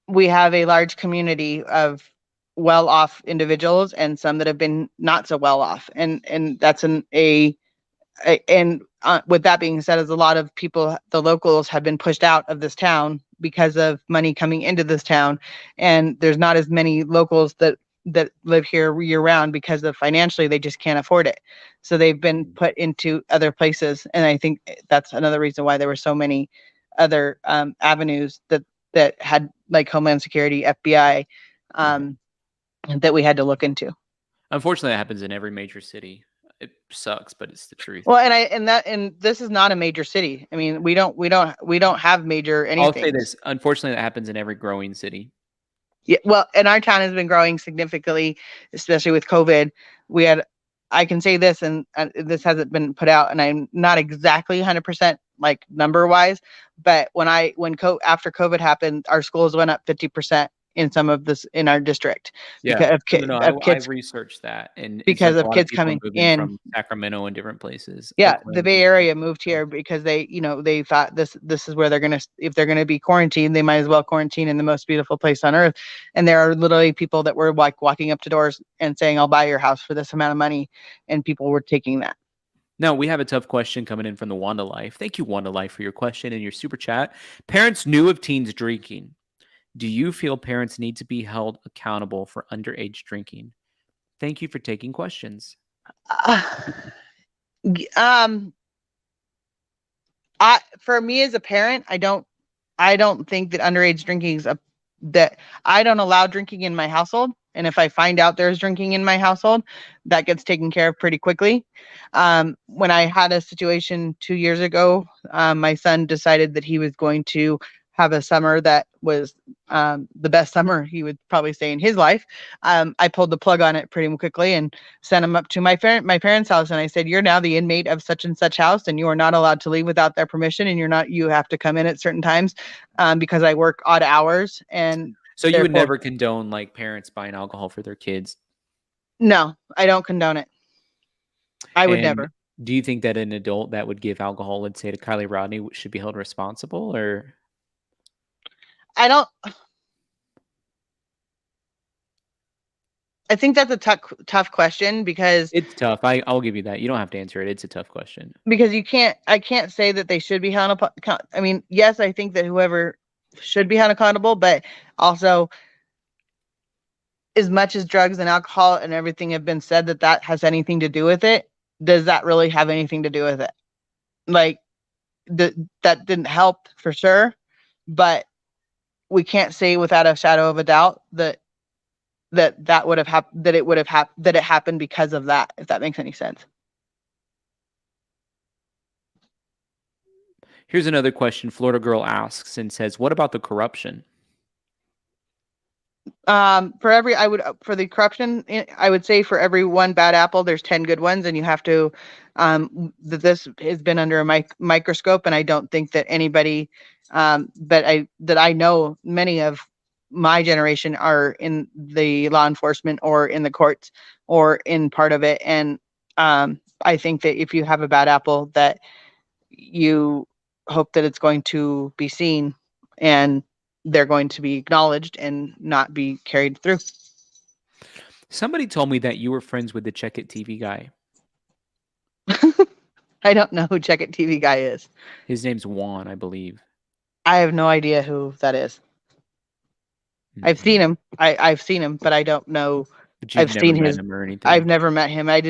We have a large community of well-off individuals and some that have been not so well off. And that's with that being said, as a lot of people, the locals have been pushed out of this town because of money coming into this town. And there's not as many locals that live here year round because of financially, they just can't afford it. So they've been put into other places. And I think that's another reason why there were so many other avenues that had, like, Homeland Security, FBI, that we had to look into. Unfortunately, that happens in every major city. It sucks, but it's the truth. Well, and this is not a major city. I mean, we don't have major anything. I'll say this. Unfortunately, that happens in every growing city. Yeah, well, and our town has been growing significantly, especially with COVID. I can say this, and this hasn't been put out, and I'm not exactly 100% like number wise, but after COVID happened, our schools went up 50% in some of this in our district. Yeah, I researched that, and because of kids coming in from Sacramento and different places. Yeah, the Bay Area moved here because they thought this is where if they're gonna be quarantined, they might as well quarantine in the most beautiful place on earth. And there are literally people that were like walking up to doors and saying, "I'll buy your house for this amount of money," and people were taking that. Now, we have a tough question coming in from the Wanda Life. Thank you, Wanda Life, for your question and your super chat. Parents knew of teens drinking. Do you feel parents need to be held accountable for underage drinking? Thank you for taking questions. For me as a parent, I don't think that underage drinking is that I don't allow drinking in my household. And if I find out there's drinking in my household, that gets taken care of pretty quickly. When I had a situation 2 years ago, my son decided that he was going to have a summer that was the best summer he would probably say in his life. I pulled the plug on it pretty quickly and sent him up to my parents' house. And I said, "You're now the inmate of such and such house, and you are not allowed to leave without their permission. And you have to come in at certain times because I work odd hours." And so you would never condone like parents buying alcohol for their kids? No, I don't condone it. I would never. Do you think that an adult that would give alcohol, let's say to Kiely Rodni, should be held responsible, or? I don't. I think that's a tough question because It's tough. I'll give you that. You don't have to answer it. It's a tough question. I can't say that they should be held I mean, yes, I think that whoever should be held accountable, but also as much as drugs and alcohol and everything have been said that has anything to do with it, does that really have anything to do with it? Like that didn't help for sure, but we can't say without a shadow of a doubt that would have happened, that it would have happened, that it happened because of that, if that makes any sense. Here's another question Florida Girl asks and says, what about the corruption? For the corruption, I would say for every one bad apple, there's 10 good ones, and you have to, this has been under a microscope, and I don't think that anybody, that I know many of my generation are in the law enforcement or in the courts or in part of it. And, I think that if you have a bad apple, that you hope that it's going to be seen and they're going to be acknowledged and not be carried through. Somebody told me that you were friends with the Check It TV guy. I don't know who Check It TV guy is. His name's Juan, I believe. I have no idea who that is. I've seen him. I've seen him, but I don't know. But you've never met him or anything. I've never met him. I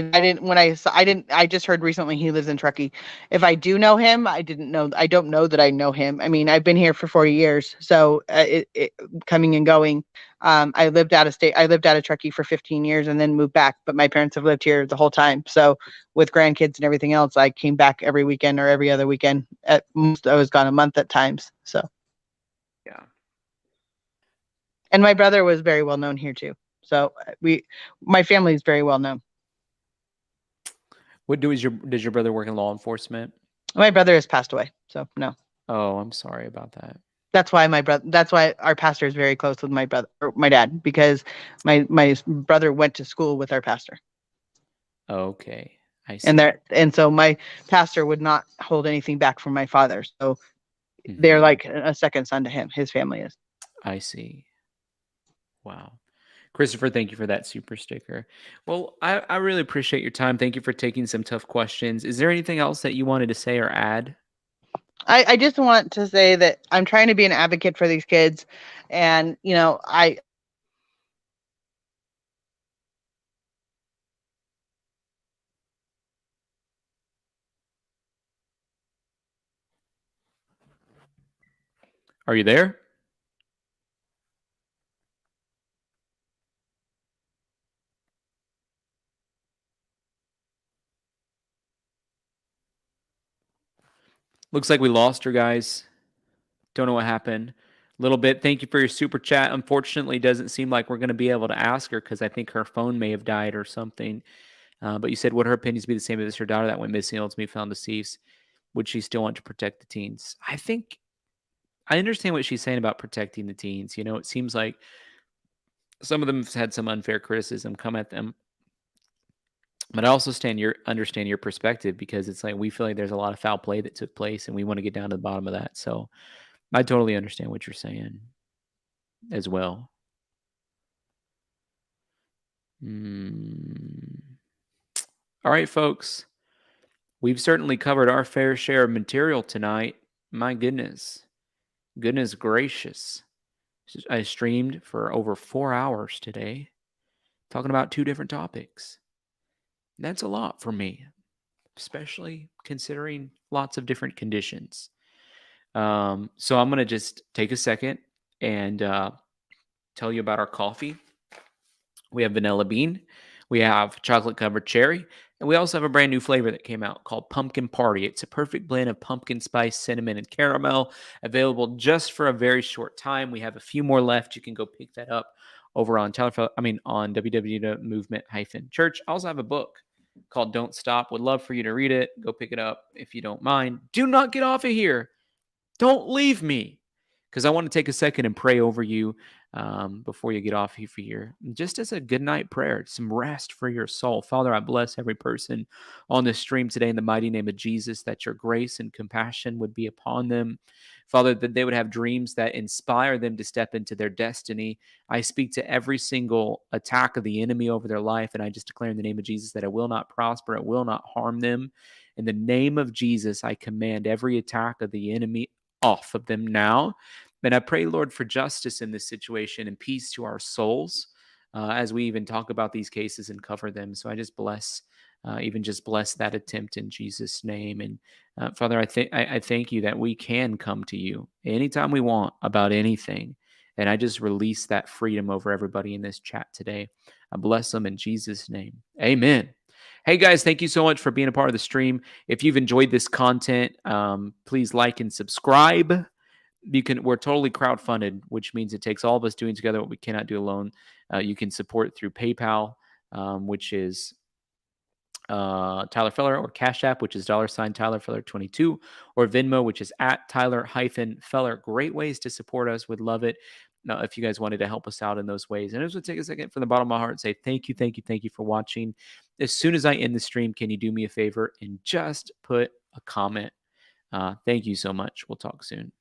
just heard recently he lives in Truckee. If I do know him, I don't know that I know him. I mean, I've been here for 40 years, so coming and going. I lived out of state. I lived out of Truckee for 15 years and then moved back, but my parents have lived here the whole time. So with grandkids and everything else, I came back every weekend or every other weekend. At most, I was gone a month at times. So yeah. And my brother was very well known here too. So my family is very well known. Does your brother work in law enforcement? My brother has passed away, so no. Oh, I'm sorry about that. That's why our pastor is very close with my brother or my dad, because my brother went to school with our pastor. Okay. I see. And so my pastor would not hold anything back from my father. So they're like a second son to him. His family is. I see. Wow. Christopher, thank you for that super sticker. Well, I really appreciate your time. Thank you for taking some tough questions. Is there anything else that you wanted to say or add? I just want to say that I'm trying to be an advocate for these kids. And, Are you there? Looks like we lost her, guys. Don't know what happened. A little bit. Thank you for your super chat. Unfortunately, doesn't seem like we're going to be able to ask her because I think her phone may have died or something. But you said, would her opinions be the same if it's her daughter that went missing, ultimately found deceased? Would she still want to protect the teens? I think I understand what she's saying about protecting the teens. It seems like some of them have had some unfair criticism come at them. But I also understand your perspective, because it's like we feel like there's a lot of foul play that took place and we want to get down to the bottom of that. So I totally understand what you're saying as well. All right, folks. We've certainly covered our fair share of material tonight. My goodness. Goodness gracious. I streamed for over 4 hours today, talking about 2 different topics. That's a lot for me, especially considering lots of different conditions. So I'm going to just take a second and tell you about our coffee. We have vanilla bean. We have chocolate covered cherry. And we also have a brand new flavor that came out called Pumpkin Party. It's a perfect blend of pumpkin spice, cinnamon, and caramel, available just for a very short time. We have a few more left. You can go pick that up over on www.movement-church. I also have a book called Don't Stop. Would love for you to read it. Go pick it up if you don't mind. Do not get off of here. Don't leave me, because I want to take a second and pray over you before you get off here, just as a good night prayer, some rest for your soul. Father, I bless every person on this stream today in the mighty name of Jesus, that your grace and compassion would be upon them. Father, that they would have dreams that inspire them to step into their destiny. I speak to every single attack of the enemy over their life, and I just declare in the name of Jesus that it will not prosper, it will not harm them. In the name of Jesus, I command every attack of the enemy off of them now. And I pray, Lord, for justice in this situation and peace to our souls as we even talk about these cases and cover them. So I just bless, bless that attempt in Jesus' name. And Father, I thank you that we can come to you anytime we want about anything. And I just release that freedom over everybody in this chat today. I bless them in Jesus' name. Amen. Hey guys, thank you so much for being a part of the stream. If you've enjoyed this content, please like and subscribe. We're totally crowdfunded, which means it takes all of us doing together what we cannot do alone. You can support through PayPal, which is Tyler Feller, or Cash App, which is $ Tyler Feller 22, or Venmo, which is at Tyler-Feller. Great ways to support us. Would love it if you guys wanted to help us out in those ways. And I just want to take a second from the bottom of my heart and say thank you for watching. As soon as I end the stream, can you do me a favor and just put a comment? Thank you so much. We'll talk soon.